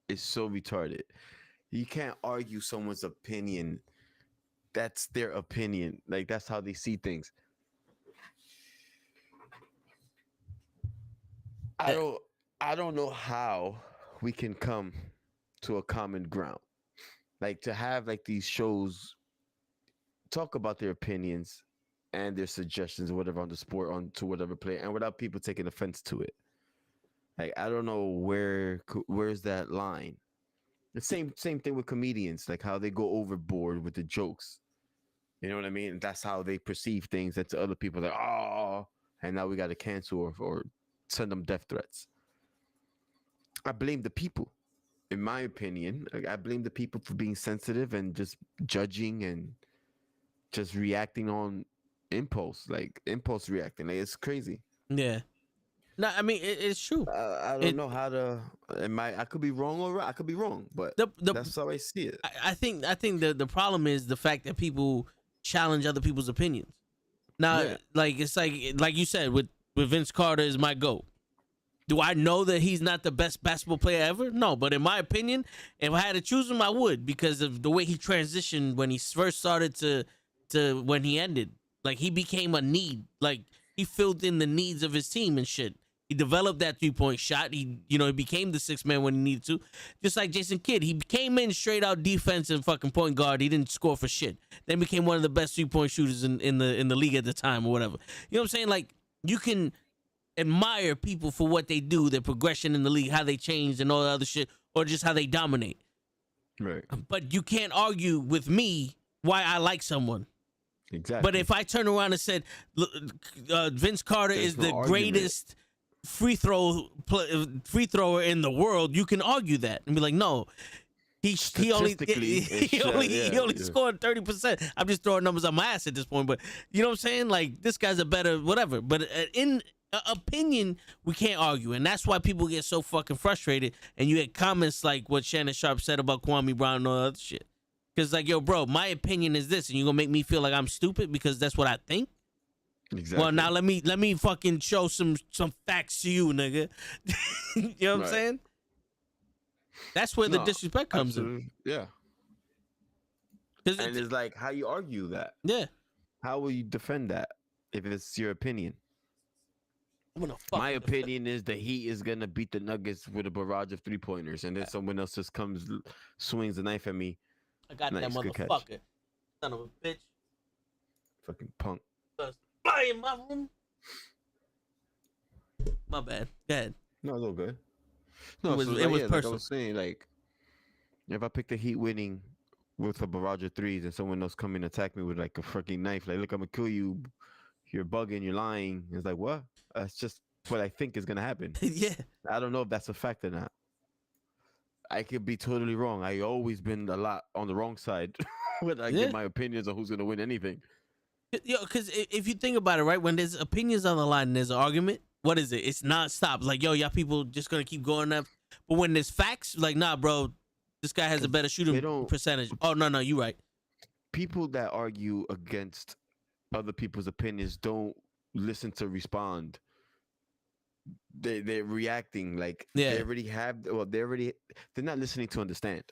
is so retarded. You can't argue someone's opinion. That's their opinion. Like, that's how they see things. I don't know how we can come to a common ground. Like, to have like these shows talk about their opinions and their suggestions or whatever on the sport, on to whatever play, and without people taking offense to it. Like, I don't know where's that line. The same thing with comedians, like how they go overboard with the jokes. You know what I mean? That's how they perceive things. That to other people, like, oh, and now we got to cancel or send them death threats. I blame the people. In my opinion, I blame the people for being sensitive and just judging and just reacting on impulse, like impulse reacting. Like, it's crazy. Yeah. No, I mean it's true. I don't know how to. I could be wrong or right. I could be wrong, but that's how I see it. I think the problem is the fact that people challenge other people's opinions. Now, Yeah. like it's like you said with Vince Carter is my GOAT. Do I know that he's not the best basketball player ever? No, but in my opinion, if I had to choose him, I would, because of the way he transitioned when he first started to when he ended. Like, he became a need. Like, he filled in the needs of his team and shit. He developed that 3-point shot. He became the sixth man when he needed to. Just like Jason Kidd, he came in straight out defense and fucking point guard. He didn't score for shit. Then became one of the best 3-point shooters in the league at the time or whatever. You know what I'm saying? Like, you can admire people for what they do, their progression in the league, how they changed and all the other shit, or just how they dominate. Right. But you can't argue with me why I like someone. Exactly. But if I turn around and said Vince Carter There's is no the argument. Greatest free thrower in the world, you can argue that and be like, no, he only scored 30%. I'm just throwing numbers on my ass at this point, but you know what I'm saying? Like, this guy's a better whatever. But in opinion, we can't argue, and that's why people get so fucking frustrated. And you get comments like what Shannon Sharp said about Kwame Brown and all that other shit. Because like, yo, bro, my opinion is this, and you're gonna make me feel like I'm stupid because that's what I think. Exactly. Well, now let me fucking show some facts to you, nigga. You know what I'm saying? That's where the disrespect comes in. Yeah. And it's like, how you argue that? Yeah. How will you defend that if it's your opinion? My opinion is the Heat is gonna beat the Nuggets with a barrage of 3-pointers, and then someone else just comes, swings a knife at me. I got that good catch. motherfucker. Son of a bitch. Fucking punk. Fly in my room. My bad. Go ahead. No, it's all good. No, It was like I personal. was saying, like, if I pick the Heat winning with a barrage of threes and someone else come and attack me with like a freaking knife, like, look, I'm gonna kill you. You're bugging. You're lying. It's like, what? That's just what I think is gonna happen. Yeah. I don't know if that's a fact or not. I could be totally wrong. I always been a lot on the wrong side when I give my opinions on who's gonna win anything. Yo, because if you think about it, right, when there's opinions on the line and there's an argument, what is it? It's nonstop. Like, yo, y'all people just gonna keep going up. But when there's facts, like, nah, bro, this guy has a better shooting percentage. Oh, no, you right. People that argue against other people's opinions don't listen to respond. They're reacting like they already have. Well, they're not listening to understand.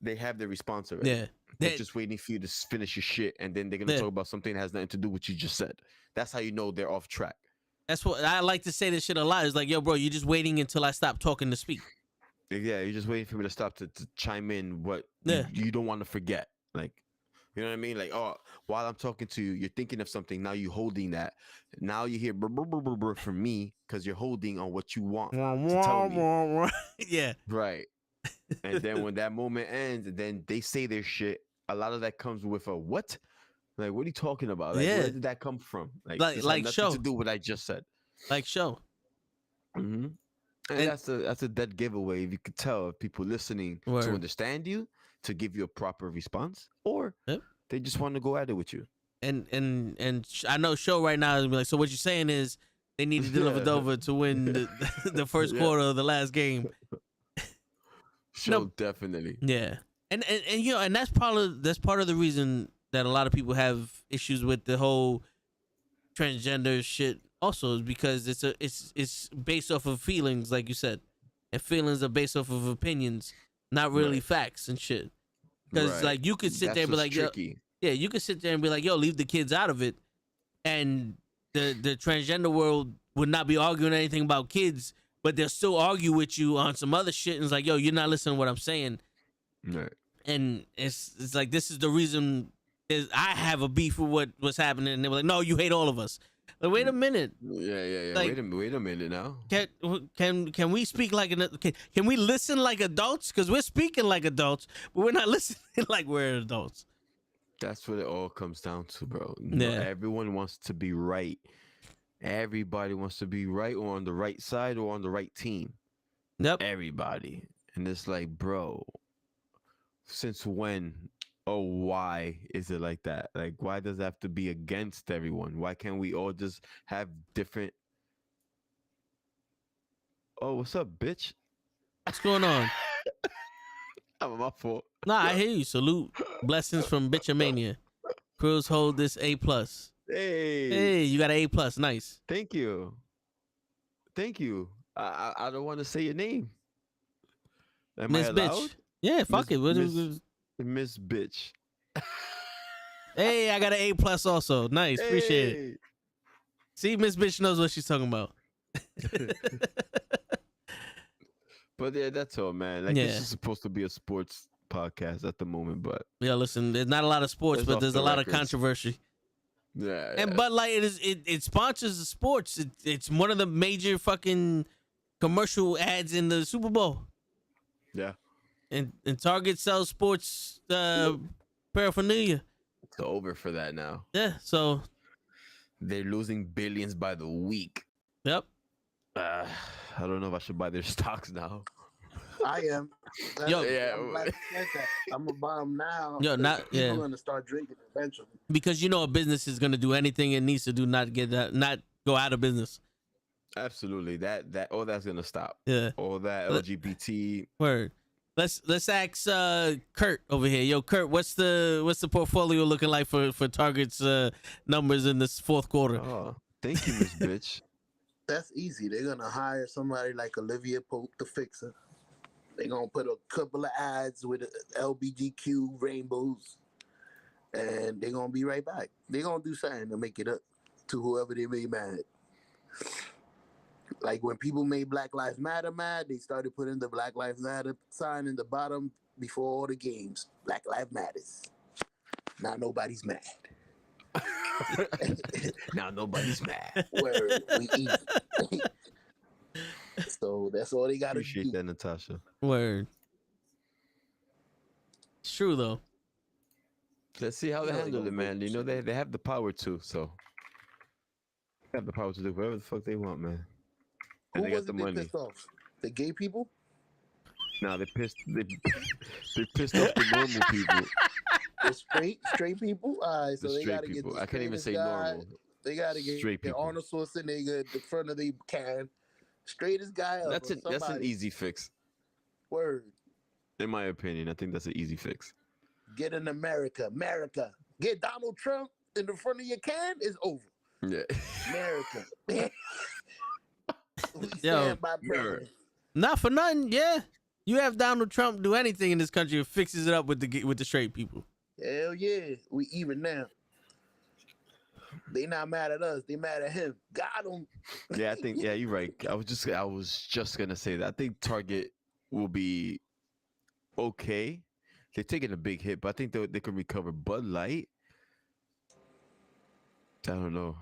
They have their response already. Yeah. They're just waiting for you to finish your shit, and then they're gonna talk about something that has nothing to do with what you just said. That's how you know they're off track. That's what I like to say. This shit a lot. It's like, yo, bro, you're just waiting until I stop talking to speak. Yeah, you're just waiting for me to stop to chime in what you don't want to forget. Like, you know what I mean? Like, oh, while I'm talking to you, you're thinking of something. Now you're holding that. Now you hear brr, brr, brr, brr, brr from me because you're holding on what you want to tell me. Yeah. Right. And then when that moment ends, and then they say their shit, a lot of that comes with a what? Like, what are you talking about? Like, where did that come from? Like nothing show to do with what I just said. Like show. Mm-hmm. And that's a dead giveaway. If you could tell if people listening to understand you, to give you a proper response, or they just want to go at it with you. And I know show right now is like, so what you're saying is they need to deliver over to win the first quarter of the last game. Show definitely. Yeah. And you know, and that's part of the reason that a lot of people have issues with the whole transgender shit also, is because it's based off of feelings, like you said. And feelings are based off of opinions, not really facts and shit. Because like you could sit there and be like, yo, you could sit there and be like, yo, leave the kids out of it, and the transgender world would not be arguing anything about kids, but they'll still argue with you on some other shit. And it's like, yo, you're not listening to what I'm saying. Right. And it's like, this is the reason is I have a beef with what's happening. And they were like, no, you hate all of us. Like, wait a minute. Yeah. Like, wait a minute now. Can we speak like can we listen like adults? Because we're speaking like adults, but we're not listening like we're adults. That's what it all comes down to, bro. Yeah. Everyone wants to be right. Everybody wants to be right, or on the right side, or on the right team. Yep. Everybody. And it's like, bro, since when? Oh, why is it like that? Like, why does it have to be against everyone? Why can't we all just have different Oh, what's up, bitch? What's going on? I'm my fault. Nah, I hear you. Salute. Blessings from Bitchamania. Cruz hold this A plus. Hey, Hey, you got an A plus. Nice. thank you. Thank you. I don't want to say your name. Am I Miss allowed? Bitch. Yeah, fuck it. Miss Bitch. Hey, I got an A plus also. Nice. Appreciate it. Hey. See, Miss Bitch knows what she's talking about. But yeah, that's all, man. Like Yeah. this is supposed to be a sports podcast at the moment, but Yeah, listen, there's not a lot of sports, It's but off there's the a lot records. of controversy. yeah. And Bud Light, it sponsors the sports. It's one of the major fucking commercial ads in the Super Bowl. yeah. And Target sells sports paraphernalia. It's over for that now. Yeah, so They're losing billions by the week. yep. I don't know if I should buy their stocks now. I am. Yo. Yeah. I'm glad you said that. I'm gonna buy them now. Yo, not- 'cause people yeah. gonna start drinking eventually. Because you know a business is gonna do anything it needs to do not get that, not go out of business. Absolutely. That all that's gonna stop. Yeah. All that Let- LGBT. Word. Let's ask Kurt over here. Yo, Kurt, what's the portfolio looking like for Target's numbers in this fourth quarter? Oh, thank you, Miss Bitch. That's easy. They're gonna hire somebody like Olivia Pope to fix it. They're gonna put a couple of ads with LBGQ rainbows, and they're gonna be right back. They're gonna do something to make it up to whoever they made mad. Like when people made Black Lives Matter mad, they started putting the Black Lives Matter sign in the bottom before all the games. Black Lives Matters. Now nobody's mad. Now nobody's mad. Word, we eat. So that's all they gotta Appreciate do. that, Natasha. Word. It's true though. Let's see how they You know they handle gonna it, man. fix You know it. they have the power to, so they have the power to do whatever the fuck they want, man. Who And they got was the it they money. pissed off? The gay people? Nah, they pissed off the normal people. The straight people? All right, so The they straight gotta get people. the I can't even straightest say guy. normal. They gotta Straight get people. Arnold Schwarzenegger at the front of the can. Straightest guy ever. That's an Somebody. easy fix. Word. In my opinion, I think that's an easy fix. Get in America. Get Donald Trump in the front of your can is over. Yeah. America. We Yo. stand by president. Not for nothing. Yeah, you have Donald Trump do anything in this country, and fixes it up with the straight people. Hell yeah. We even now. They not mad at us. They mad at him. Got him. Yeah, I think you're right. I was just gonna say that. I think Target will be okay. They're taking a big hit, but I think they can recover. Bud Light, I don't know.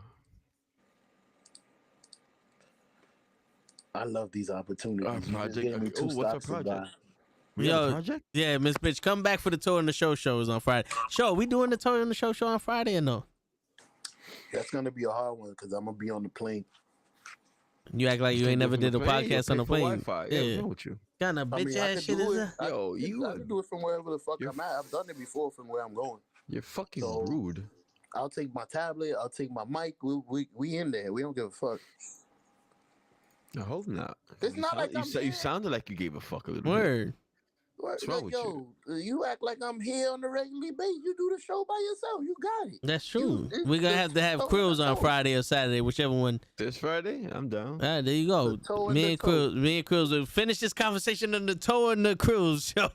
I love these opportunities. Our You just project. gave me two Oh, what's our stocks to buy. project? We have a Yo, project? yeah, Miss Bitch, come back for the Tour and the shows on Friday. We doing the Tour and the show on Friday or no? That's gonna be a hard one because I'm gonna be on the plane. You act like you ain't never did a podcast on the plane. Wi-Fi. Yeah, Yeah, what's wrong with you? kind of I bitch mean, I ass could shit do is it. that? Yo, I can do it from wherever the fuck you're I'm at. I've done it before from where I'm going. You're fucking So- rude. I'll take my tablet. I'll take my mic. We in there. We don't give a fuck. I hope not. It's You not sound- like you, I'm sa- you here. sounded like you gave a fuck a little bit. Word. What's wrong with you? You act like I'm here on the regular basis. You do the show by yourself. You got it. That's true. You- We're gonna have to have Krills on toe. Friday or Saturday, whichever one. This Friday, I'm down. All right, there you go. The toe and Me the and toe. Krills will finish this conversation on the Toe and the Krills show.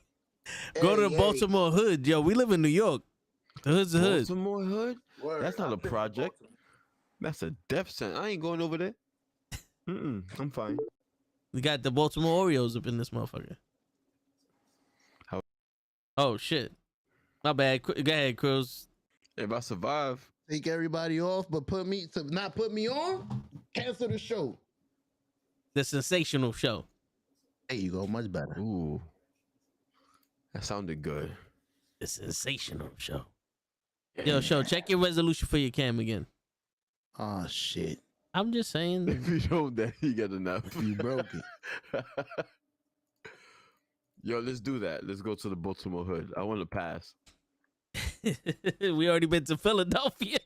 Go to the Hey, Baltimore hood, yo. We live in New York. The hood's the hood. Baltimore Hood? Word. That's not I've a been to project. Baltimore. That's a death sentence. I ain't going over there. I'm fine. We got the Baltimore Orioles up in this motherfucker. How- Oh shit. My bad. Go ahead, Krills. If I survive, Take everybody off, but not put me on. Cancel the show. The sensational show. There you go. Much better. ooh, that sounded good. The sensational show. Yo, show, check your resolution for your cam again. Oh shit. I'm just saying. If you don't, then you get enough. You broke it. Yo, let's do that. Let's go to the Baltimore Hood. I want to pass. We already been to Philadelphia.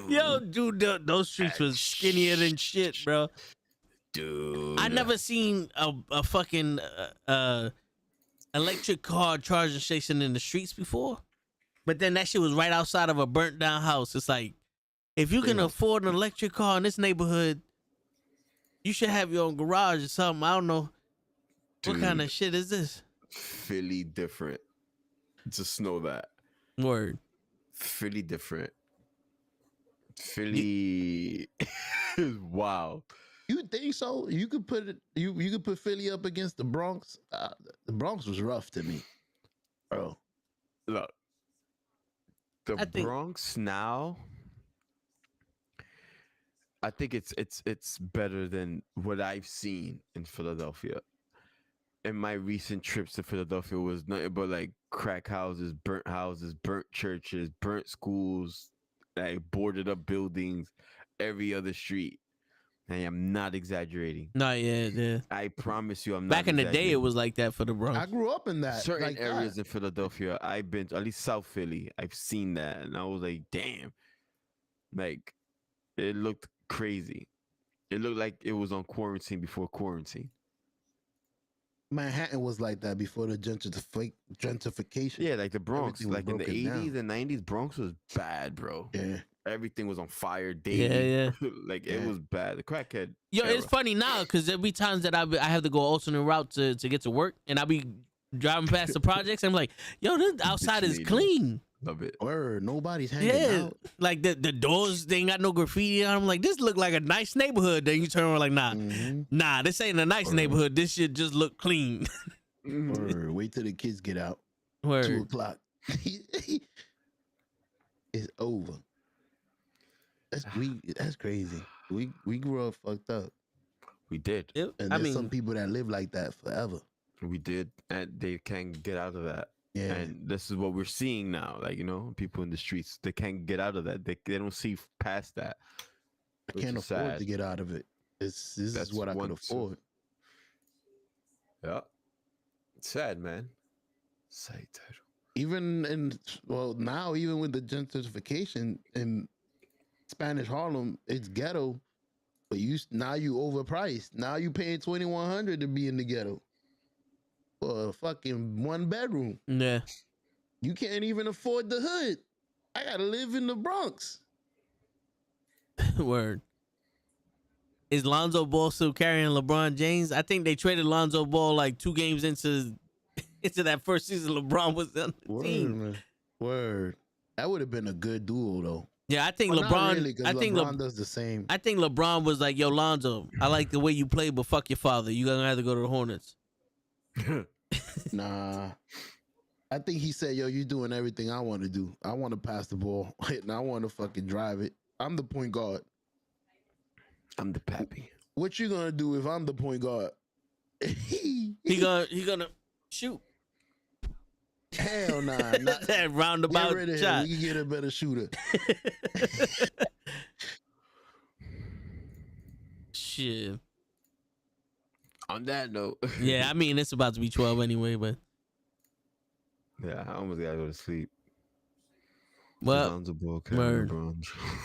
Yo, dude, those streets was skinnier than shit, bro. Dude. I never seen a fucking electric car charging station in the streets before. But then that shit was right outside of a burnt down house. It's like, if you can afford an electric car in this neighborhood, you should have your own garage or something. I don't know. What kind of shit is this? Philly different. Just know that. Word. Philly different. Philly is wild. You think so? You could put it. You could put Philly up against the Bronx. The Bronx was rough to me, bro. Look, I think- Bronx now. I think it's better than what I've seen in Philadelphia. In my recent trips to Philadelphia was nothing but like crack houses, burnt churches, burnt schools, like boarded up buildings, every other street. I am not exaggerating. No, yeah. I promise you, I'm not. Back in the day, it exaggerating. was like that for the Bronx. I grew up in that. Certain like areas that. in Philadelphia, I've been to, at least South Philly. I've seen that, and I was like, damn, like it looked crazy. It looked like it was on quarantine before quarantine. Manhattan was like that before the gentrification. Yeah, like the Bronx, Everything was like in the broken 80s down. and 90s, Bronx was bad, bro. Yeah. Everything was on fire daily. Yeah. Like it Yeah. was bad. The crackhead. Yo, era. it's funny now because there be times that I have to go alternate route to get to work, and I be driving past the projects. And I'm like, yo, this outside is Bitch, clean. Love it. Word, nobody's hanging Yeah, out. like the doors, they ain't got no graffiti on them. Like, this look like a nice neighborhood. Then you turn around like, nah, this ain't a nice neighborhood. This shit just look clean. Word, wait till the kids get out. Word. 2 o'clock. It's over. That's crazy. We grew up fucked up, We did. Yep. and I there's mean, some people that live like that forever. We did. And they can't get out of that. Yeah, And this is what we're seeing now. Like, you know, people in the streets, they can't get out of that. They don't see past that. I which can't is afford sad. to get out of it. This That's is what I one, can too. afford. Yeah. It's sad, man. Sad title. Even now, even with the gentrification in Spanish Harlem, it's ghetto, but you overpriced. Now you paying $2,100 to be in the ghetto for a fucking 1 bedroom. yeah. You can't even afford the hood. I gotta live in the Bronx. Word. Is Lonzo Ball still carrying LeBron James? I think they traded Lonzo Ball like 2 games into that first season LeBron was on the team. Man. Word. That would have been a good duo though. Yeah, I think Well, not LeBron. really, 'cause I think LeBron does the same. I think LeBron was like, "Yo, Lonzo, I like the way you play, but fuck your father. You gonna have to go to the Hornets." Nah. I think he said, yo, you doing everything I want to do. I want to pass the ball and I want to fucking drive it. I'm the point guard. I'm the pappy. What you gonna do if I'm the point guard? He gonna shoot Hell nah. that Get roundabout rid of him. shot. We can get a better shooter. Shit. On that note. Yeah, I mean it's about to be 12 anyway, but Yeah, I almost gotta go to sleep. well, Lonzo Ball, word. LeBron,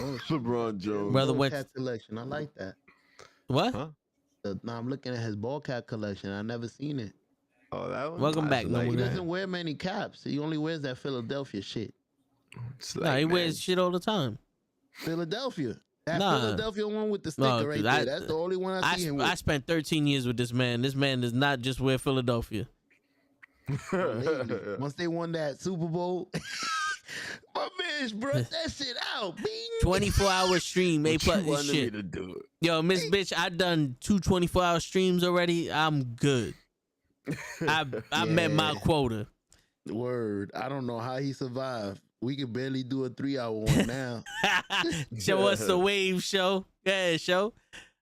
Oh, LeBron Jones. Brother ball went- cat collection. I like that. what? Huh? Now I'm looking at his ball cap collection. I never seen it. Oh, that one. Welcome back, Like, He Welcome back. doesn't wear many caps. He only wears that Philadelphia shit. it's Nah, like, he man, wears shit all the time. Philadelphia. That Nah. Philadelphia one with the No, sticker right 'cause there. That's the only one I see him with. I spent 13 years with this man. This man does not just wear Philadelphia. Lately. Once they won that Super Bowl, my man's brought that shit out. Bing. 24-hour stream, A what plus you wanted me shit. to do. Yo, Miss Bitch, I done 2 24-hour streams already. I'm good. I met my Yeah. quota. Word. I don't know how he survived. We can barely do a 3-hour one now. Show us the wave show. Yeah, show.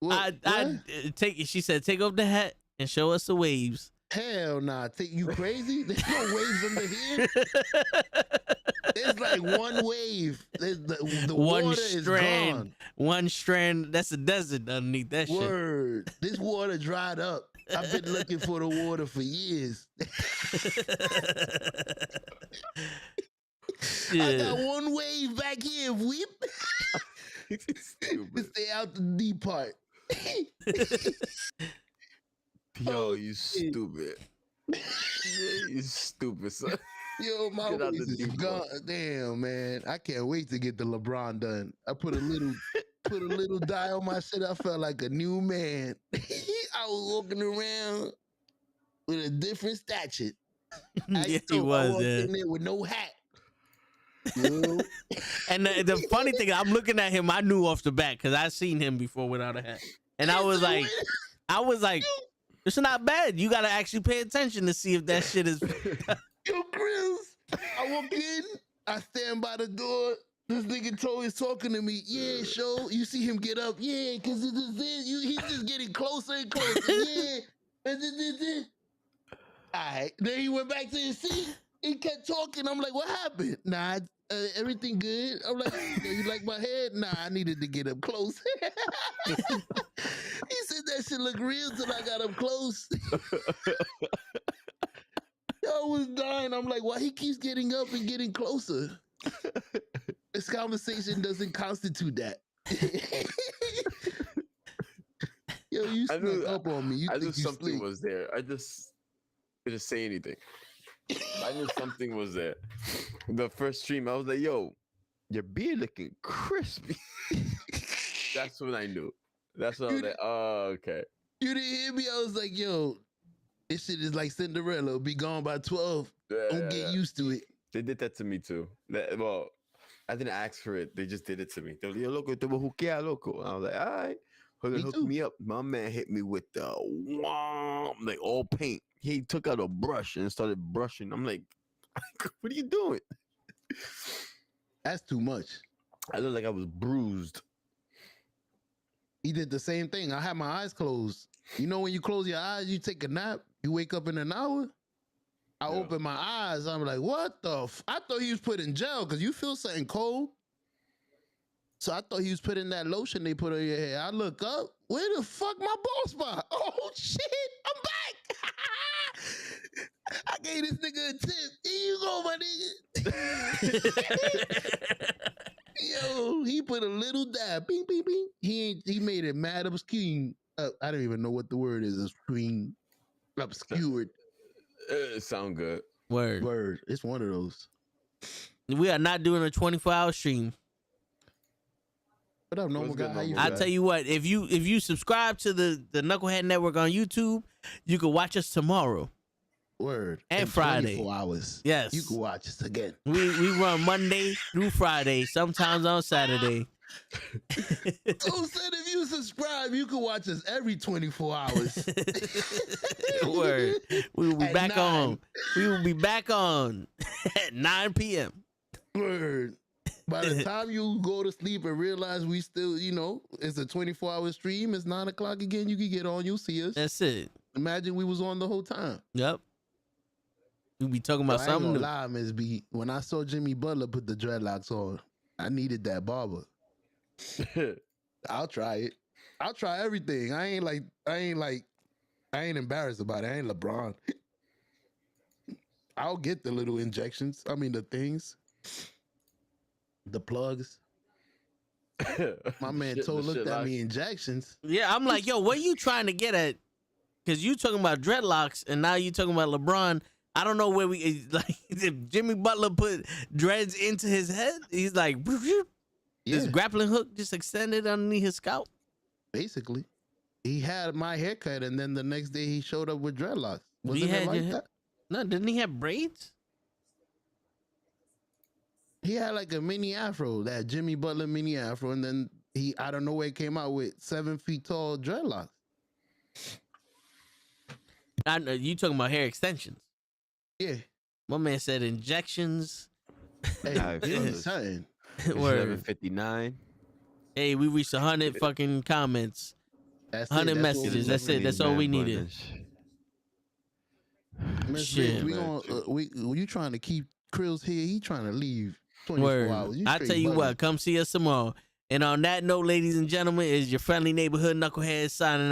What? I take it. She said, take off the hat and show us the waves. Hell nah. You crazy? There's no waves under here. There's like one wave. The One water is strand. gone. One strand. That's a desert underneath that shit. Word. This water dried up. I've been looking for the water for years. I got Shit. one wave back here. Whip. Stay out the deep part. Yo, you stupid. Yeah, you stupid, son. Yo, my Get out voice the is deep gone. one. Damn, man. I can't wait to get the LeBron done. I put a little dye on my shit. I felt like a new man. I was walking around with a different stature. Yeah, he I was. walked Yeah. in there with no hat. Yo. And the funny thing, I'm looking at him. I knew off the bat because I seen him before without a hat, and I was like, it's not bad. You gotta actually pay attention to see if that shit is. Yo, Chris, I walk in, I stand by the door. This nigga Toe is talking to me. Yeah, show. You see him get up. Yeah, because he's just getting closer and closer. Yeah. All right. Then he went back to his seat. He kept talking. I'm like, what happened? Nah, everything good. I'm like, you like my head? Nah, I needed to get up close. He said that shit look real till I got up close. I was dying. I'm like, why he keeps getting up and getting closer? This conversation doesn't constitute that. Yo, you snuck up on me. I knew something was there. I just didn't say anything. I knew something was there. The first stream, I was like, yo, your beard looking crispy. That's when I knew. That's when I was like, oh, okay. You didn't hear me? I was like, yo, this shit is like Cinderella. Be gone by 12. Don't get used to it. They did that to me too. Well, I didn't ask for it. They just did it to me. They were like, yo, loco, te voy a juquear, loco. And I was like, all right. Hook me up. My man hit me with the like all paint. He took out a brush and started brushing. I'm like, what are you doing? That's too much. I looked like I was bruised. He did the same thing. I had my eyes closed. You know when you close your eyes, you take a nap, you wake up in an hour? I open my eyes. I'm like, what the I thought he was putting gel because you feel something cold. So I thought he was putting that lotion they put on your hair. I look up. Where the fuck my bald spot? Oh, shit. I'm back. I gave this nigga a tip. Here you go, my nigga. Yo, he put a little dab. Bing, bing, bing. He made it mad obscure. I don't even know what the word is. Obscured. Sound good. Word. It's one of those. We are not doing a 24-hour stream. What up, normal guy? How you I tell you what, if you subscribe to the Knucklehead Network on YouTube, you can watch us tomorrow. Word. And Friday. 24 hours. Yes. You can watch us again. We run Monday through Friday, sometimes on Saturday. So said if you subscribe, you can watch us every 24 hours. Word. We will be At back 9. on. We will be back on at 9 p.m. Word. By the time you go to sleep and realize we still, it's a 24-hour stream, it's 9 o'clock again, you can get on, you'll see us. That's it. Imagine we was on the whole time. Yep. We'll be talking about something I ain't new. gonna lie, Ms. B. When I saw Jimmy Butler put the dreadlocks on, I needed that barber. I'll try it. I'll try everything. I ain't embarrassed about it. I ain't LeBron. I'll get the little injections. I mean the things. The plugs. My man told looked at me injections. Yeah, I'm like, yo, what are you trying to get at? Because you talking about dreadlocks and now you talking about LeBron. I don't know where we like. If Jimmy Butler put dreads into his head, he's like, his grappling hook just extended underneath his scalp. Basically, he had my haircut, and then the next day he showed up with dreadlocks. Wasn't it like that? No, didn't he have braids? He had like a mini afro, that Jimmy Butler mini afro, and then he out of nowhere came out with 7 feet tall dreadlocks. I know you talking about hair extensions. Yeah, my man said injections. Hey, it's something. Word. 7:59. Hey, we reached 100 fucking comments. That's 100 messages. That's it. That's all we needed. Shit, you trying to keep Krill's here? He trying to leave 24 hours. I tell you what, come see us tomorrow. And on that note, ladies and gentlemen, is your friendly neighborhood knucklehead signing out.